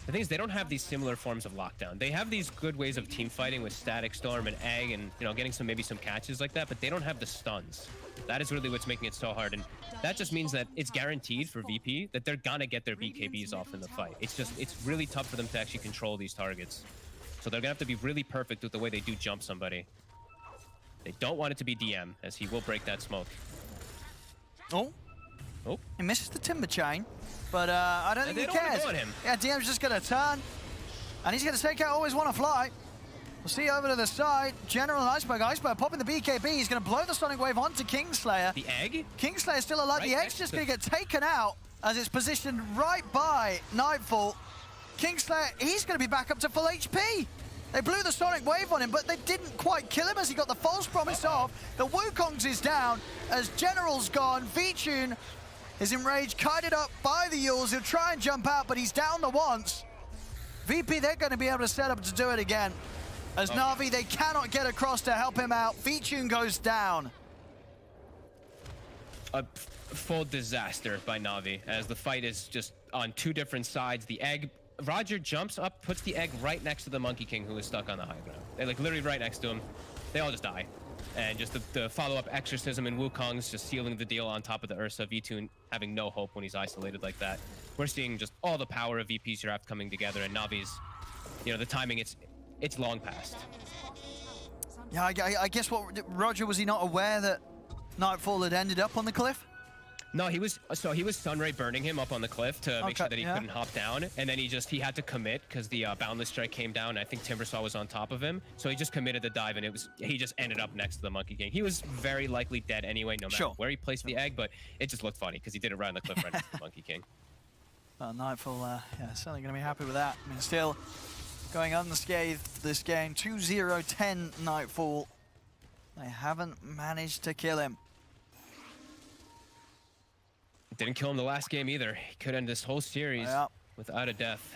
The thing is, they don't have these similar forms of lockdown. They have these good ways of team fighting with Static Storm and Egg and, you know, getting maybe some catches like that, but they don't have the stuns. That is really what's making it so hard, and that just means that it's guaranteed for VP that they're gonna get their BKBs off in the fight. It's really tough for them to actually control these targets. So they're gonna have to be really perfect with the way they do jump somebody. They don't want it to be DM, as he will break that smoke. Oh. Oh. He misses the Timber Chain, but I don't think he cares. Him. Yeah, DM's just gonna turn, and he's gonna take out Always Wanna Fly. We'll see over to the side. General and Iceberg. Iceberg popping the BKB. He's going to blow the Sonic Wave onto Kingslayer. The Egg? Kingslayer's still alive. The Egg's just going to get taken out as it's positioned right by Nightfall. Kingslayer, he's going to be back up to full HP. They blew the Sonic Wave on him, but they didn't quite kill him as he got the false promise off. The Wukong's is down as General's gone. V-Tune is enraged, kited up by the Yules. He'll try and jump out, but he's down the once. VP, they're going to be able to set up to do it again. As Navi, they cannot get across to help him out. V-Tune goes down. A full disaster by Navi, as the fight is just on two different sides. The Egg, Roger jumps up, puts the Egg right next to the Monkey King, who is stuck on the high ground. They're like literally right next to him. They all just die. And just the follow-up Exorcism and Wukong's just sealing the deal on top of the Ursa. V-Tune having no hope when he's isolated like that. We're seeing just all the power of VP's draft coming together, and Navi's, you know, the timing, it's long past. Yeah, I guess Roger, was he not aware that Nightfall had ended up on the cliff? No, he was Sunray burning him up on the cliff to make sure that he couldn't hop down, and then he had to commit because the Boundless Strike came down, and I think Timbersaw was on top of him, so he just committed the dive, and he just ended up next to the Monkey King. He was very likely dead anyway, no matter where he placed the Egg, but it just looked funny because he did it right on the cliff right next to the Monkey King. Nightfall, yeah, certainly going to be happy with that. I mean, still going unscathed this game. 2-0-10 Nightfall. They haven't managed to kill him. Didn't kill him the last game either. He could end this whole series without a death.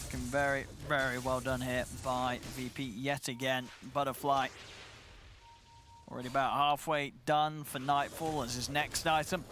Looking very, very well done here by VP yet again. Butterfly already about halfway done for Nightfall as his next item.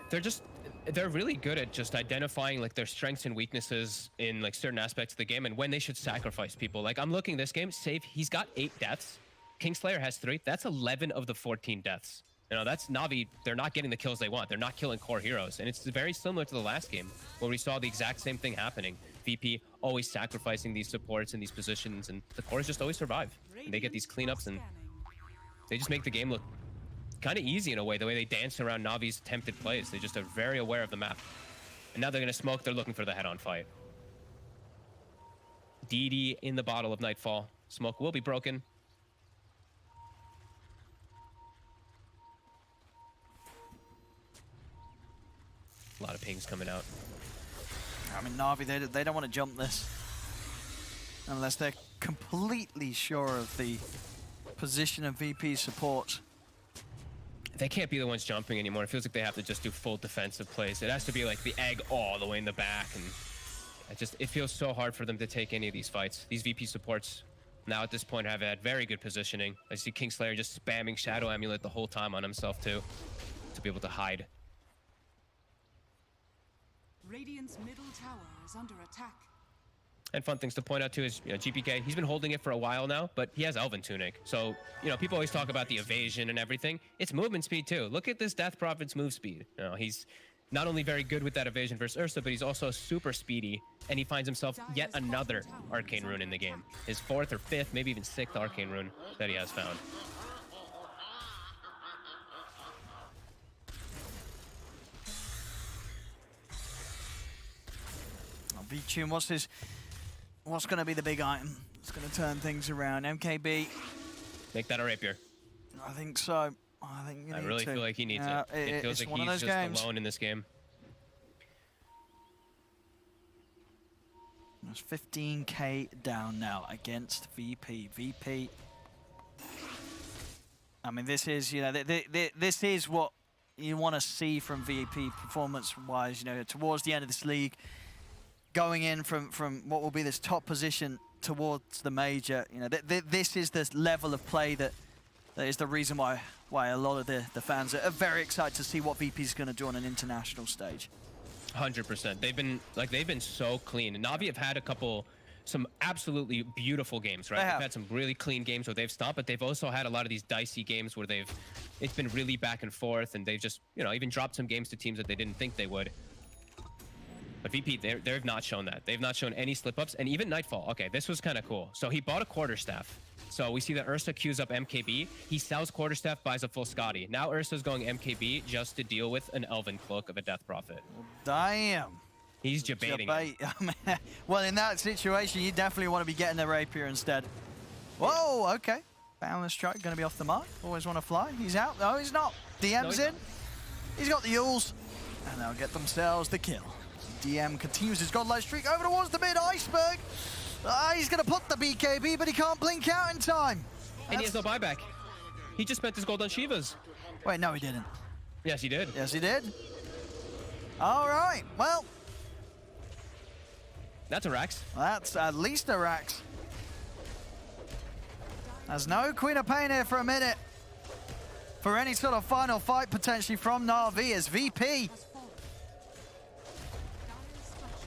They're really good at just identifying like their strengths and weaknesses in like certain aspects of the game and when they should sacrifice people. Like I'm looking this game, Save, he's got 8 deaths. Kingslayer has 3. That's 11 of the 14 deaths. You know, that's Navi. They're not getting the kills they want. They're not killing core heroes. And it's very similar to the last game where we saw the exact same thing happening. VP always sacrificing these supports in these positions, and the cores just always survive. And they get these cleanups, and they just make the game look kind of easy in a way, the way they dance around Navi's attempted plays. They just are very aware of the map. And now they're going to smoke. They're looking for the head-on fight. DD in the bottle of Nightfall. Smoke will be broken. A lot of pings coming out. I mean, Navi, they don't want to jump this unless they're completely sure of the position of VP's support. They can't be the ones jumping anymore. It feels like they have to just do full defensive plays. It has to be like the egg all the way in the back, and it feels so hard for them to take any of these fights. These VP supports now at this point have had very good positioning. I see Kingslayer just spamming Shadow Amulet the whole time on himself too, to be able to hide. Radiant's middle tower is under attack. And fun things to point out too is, you know, GPK, he's been holding it for a while now, but he has Elven Tunic. So, you know, people always talk about the evasion and everything. It's movement speed too. Look at this Death Prophet's move speed. You know, he's not only very good with that evasion versus Ursa, but he's also super speedy, and he finds himself yet another Arcane Rune in the game. His 4th or 5th, maybe even 6th Arcane Rune that he has found. V-Tune, what's going to be the big item? It's going to turn things around. MKB. Make that a rapier. I think so. I think I really feel like he needs it. It feels like he's just alone in this game. There's 15k down now against VP. VP. I mean, this is, you know, this is what you want to see from VP performance-wise. You know, towards the end of this league, going in from what will be this top position towards the major. You know, this is the level of play that is the reason why a lot of the fans are very excited to see what VP is going to do on an international stage. 100%. They've been so clean. And Navi have had some absolutely beautiful games, right? They've had some really clean games where they've stopped, but they've also had a lot of these dicey games where it's been really back and forth, and they've just, you know, even dropped some games to teams that they didn't think they would. But VP, they've not shown that. They've not shown any slip-ups, and even Nightfall. Okay, this was kind of cool. So he bought a Quarterstaff. So we see that Ursa queues up MKB. He sells Quarterstaff, buys a full Scotty. Now Ursa's going MKB just to deal with an Elven Cloak of a Death Prophet. Damn. He's debating. Well, in that situation, you definitely want to be getting a rapier instead. Whoa, okay. Balance strike going to be off the mark. Always want to fly. He's out. No, he's not. DM's in. He's got the Yules. And they'll get themselves the kill. DM continues his godlike streak over towards the mid. Iceberg. He's going to put the BKB, but he can't blink out in time. And he has no buyback. He just spent his gold on Shivas. Wait, no, he didn't. Yes, he did. Yes, he did. All right, well. That's a Rax. That's at least a Rax. There's no Queen of Pain here for a minute. For any sort of final fight potentially from Navi as VP.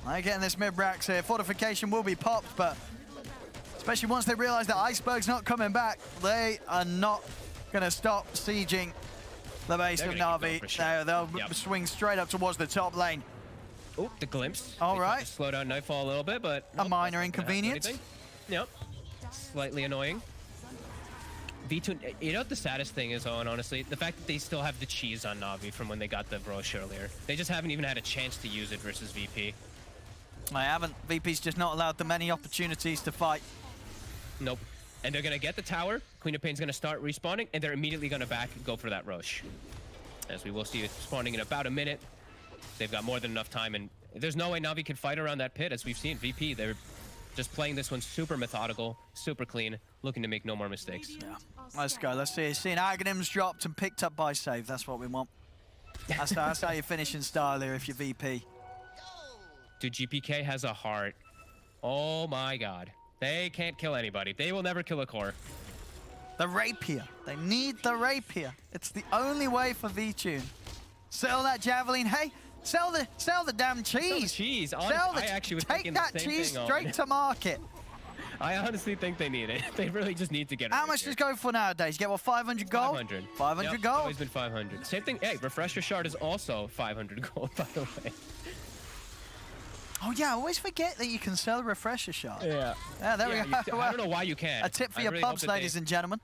They're getting this mid-Rax here. Fortification will be popped, but especially once they realize that Iceberg's not coming back, they are not going to stop sieging the base of Navi. They'll swing straight up towards the top lane. Oh, the glimpse. All right. Slow down Nightfall a little bit, but a minor inconvenience. Yep. Slightly annoying. V2, you know what the saddest thing is, Owen, honestly? The fact that they still have the cheese on Navi from when they got the Roche earlier. They just haven't even had a chance to use it versus VP. I haven't. VP's just not allowed them many opportunities to fight. Nope. And they're going to get the tower. Queen of Pain's going to start respawning, and they're immediately going to back and go for that Roche. As we will see it spawning in about a minute. They've got more than enough time, and there's no way Navi can fight around that pit, as we've seen. VP, they're Just playing this one super methodical, super clean, looking to make no more mistakes. Yeah. Let's go. Let's see an Aghanims dropped and picked up by save. That's what we want. That's how you finish in style here if you're VP. Dude, GPK has a heart. Oh my god. They can't kill anybody. They will never kill a core. The rapier. They need the rapier. It's the only way for V-Tune. Sell that javelin. Hey, sell the damn cheese. Sell the cheese. I actually was thinking take that the same cheese thing straight to market. I honestly think they need it. They really just need to get it. How much does it go for nowadays? You get what, 500 gold? 500. 500 yep, gold? It's always been 500. Same thing. Hey, Refresher Shard is also 500 gold, by the way. Oh yeah, I always forget that you can sell a Refresher Shard. Yeah. Yeah, there we go. I don't know why you can't. A tip for I your really pubs, ladies and gentlemen.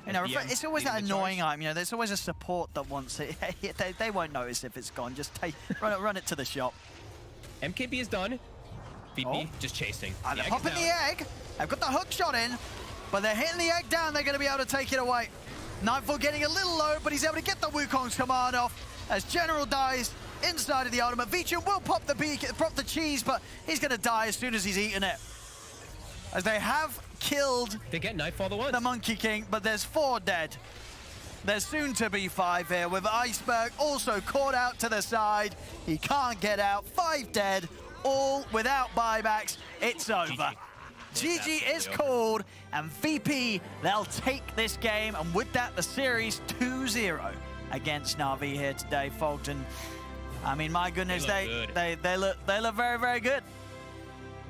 You know, it's always that annoying item. You know, there's always a support that wants it. They won't notice if it's gone. Just run it to the shop. MKB is done. VP just chasing. They're popping the egg. They've got the hook shot in, but they're hitting the egg down. They're going to be able to take it away. Nightfall getting a little low, but he's able to get the Wukong's command off as General dies inside of the ultimate. V-Tune will pop the cheese, but he's going to die as soon as he's eaten it. As they have killed they get Nightfall the Monkey King, but there's 4 dead. There's soon to be 5 here, with Iceberg also caught out to the side. He can't get out. 5 dead, all without buybacks. It's over. GG is called, and VP, they'll take this game, and with that, the series 2-0 against Navi here today, Fulton. I mean, my goodness, they look very, very good.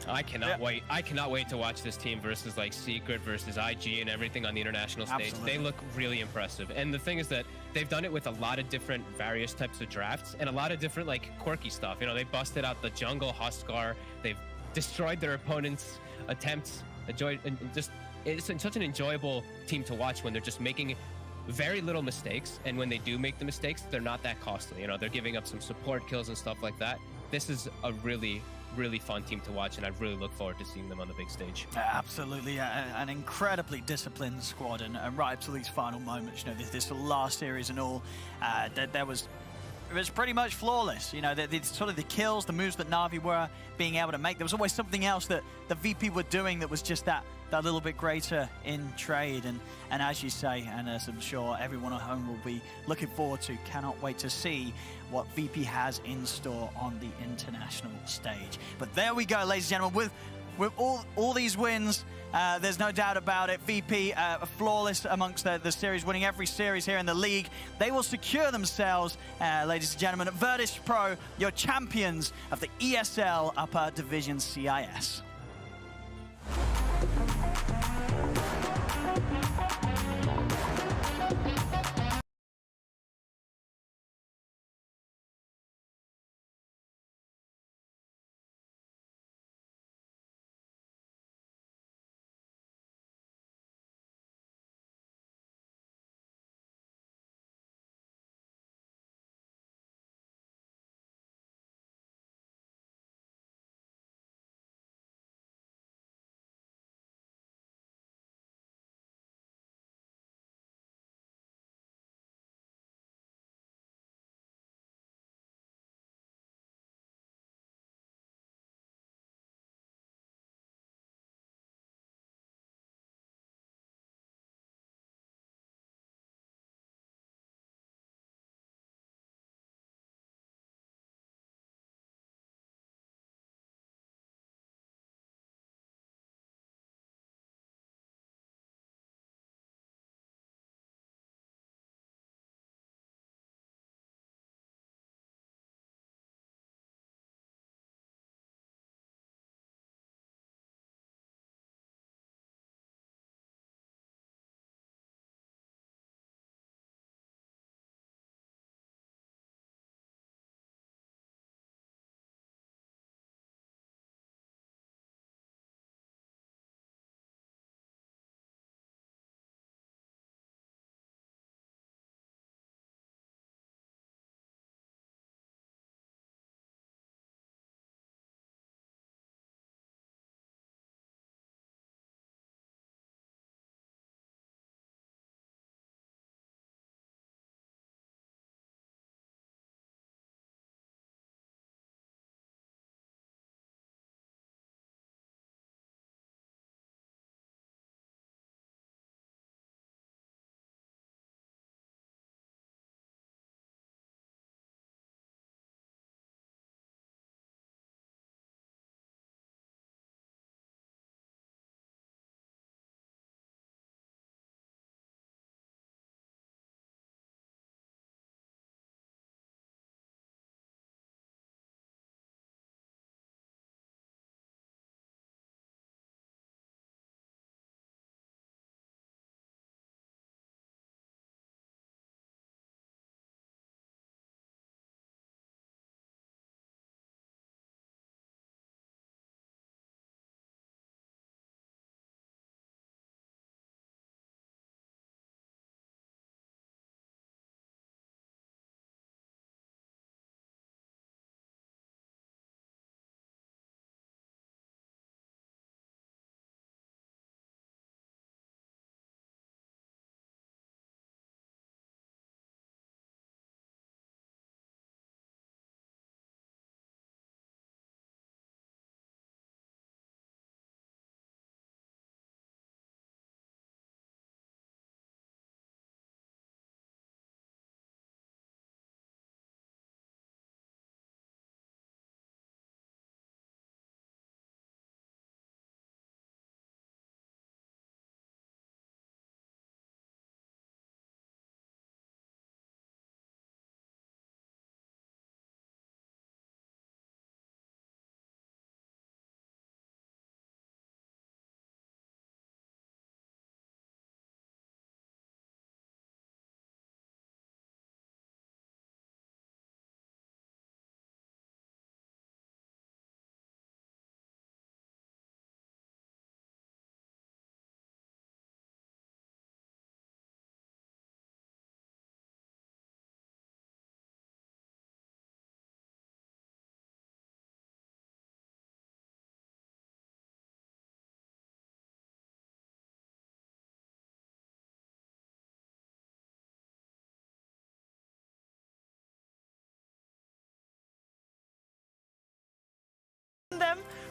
I cannot wait. I cannot wait to watch this team versus like Secret versus IG and everything on the international stage. Absolutely. They look really impressive. And the thing is that they've done it with a lot of different various types of drafts and a lot of different like quirky stuff. You know, they busted out the jungle Huskar. They've destroyed their opponents' attempts. It's such an enjoyable team to watch when they're just making very little mistakes. And when they do make the mistakes, they're not that costly. You know, they're giving up some support kills and stuff like that. This is a really fun team to watch, and I really look forward to seeing them on the big stage. Absolutely, an incredibly disciplined squad, and right up to these final moments, you know, this last series and all, it was pretty much flawless. You know, sort of the kills, the moves that Navi were being able to make. There was always something else that the VP were doing that was just that little bit greater in trade. And as you say, and as I'm sure everyone at home will be looking forward to, cannot wait to see what VP has in store on the international stage. But there we go, ladies and gentlemen, with all these wins, there's no doubt about it. VP flawless amongst the series, winning every series here in the league. They will secure themselves, ladies and gentlemen, at Virtus.Pro, your champions of the ESL Upper Division CIS.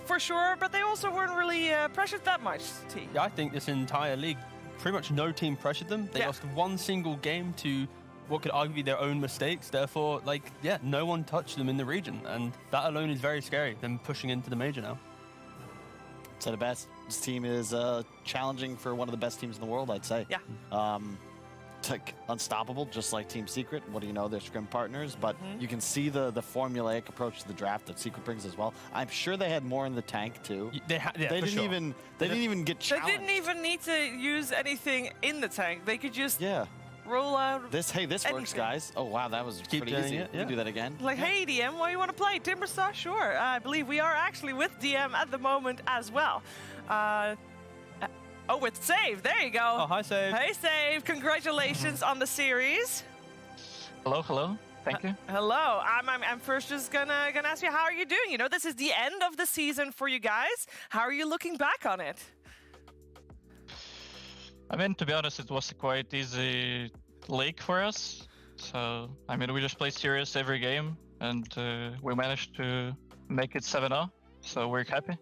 for sure, but they also weren't really pressured that much, T. Yeah, I think this entire league, pretty much no team pressured them. They lost one single game to what could argue be their own mistakes. Therefore, like, yeah, no one touched them in the region, and that alone is very scary, them pushing into the major now. So the best, this team is challenging for one of the best teams in the world, I'd say. Yeah. It's like unstoppable, just like Team Secret. What do you know? They're scrim partners, but you can see the formulaic approach to the draft that Secret brings as well. I'm sure they had more in the tank too. They didn't even get challenged. They didn't even need to use anything in the tank. They could just roll out. This works, guys. Oh wow, that was pretty easy. You can do that again. Like, hey DM, what do you want to play? Timberstar? Sure. I believe we are actually with DM at the moment as well. Oh, with Save. There you go. Oh, hi, Save. Hey, Save. Congratulations on the series. Hello, hello. Thank you. Hello. I'm first just gonna ask you, how are you doing? You know, this is the end of the season for you guys. How are you looking back on it? I mean, to be honest, it was a quite easy league for us. So, I mean, we just played serious every game, and we managed to make it 7-0. So we're happy.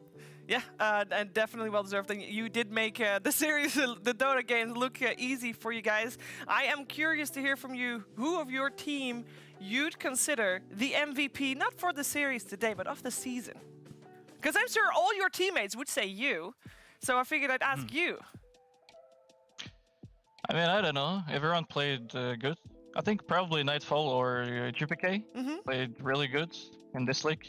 Yeah, and definitely well deserved. And you did make the series, the Dota games, look easy for you guys. I am curious to hear from you who of your team you'd consider the MVP, not for the series today, but of the season. Because I'm sure all your teammates would say you, so I figured I'd ask you. I mean, I don't know. Everyone played good. I think probably Nightfall or GPK played really good in this league.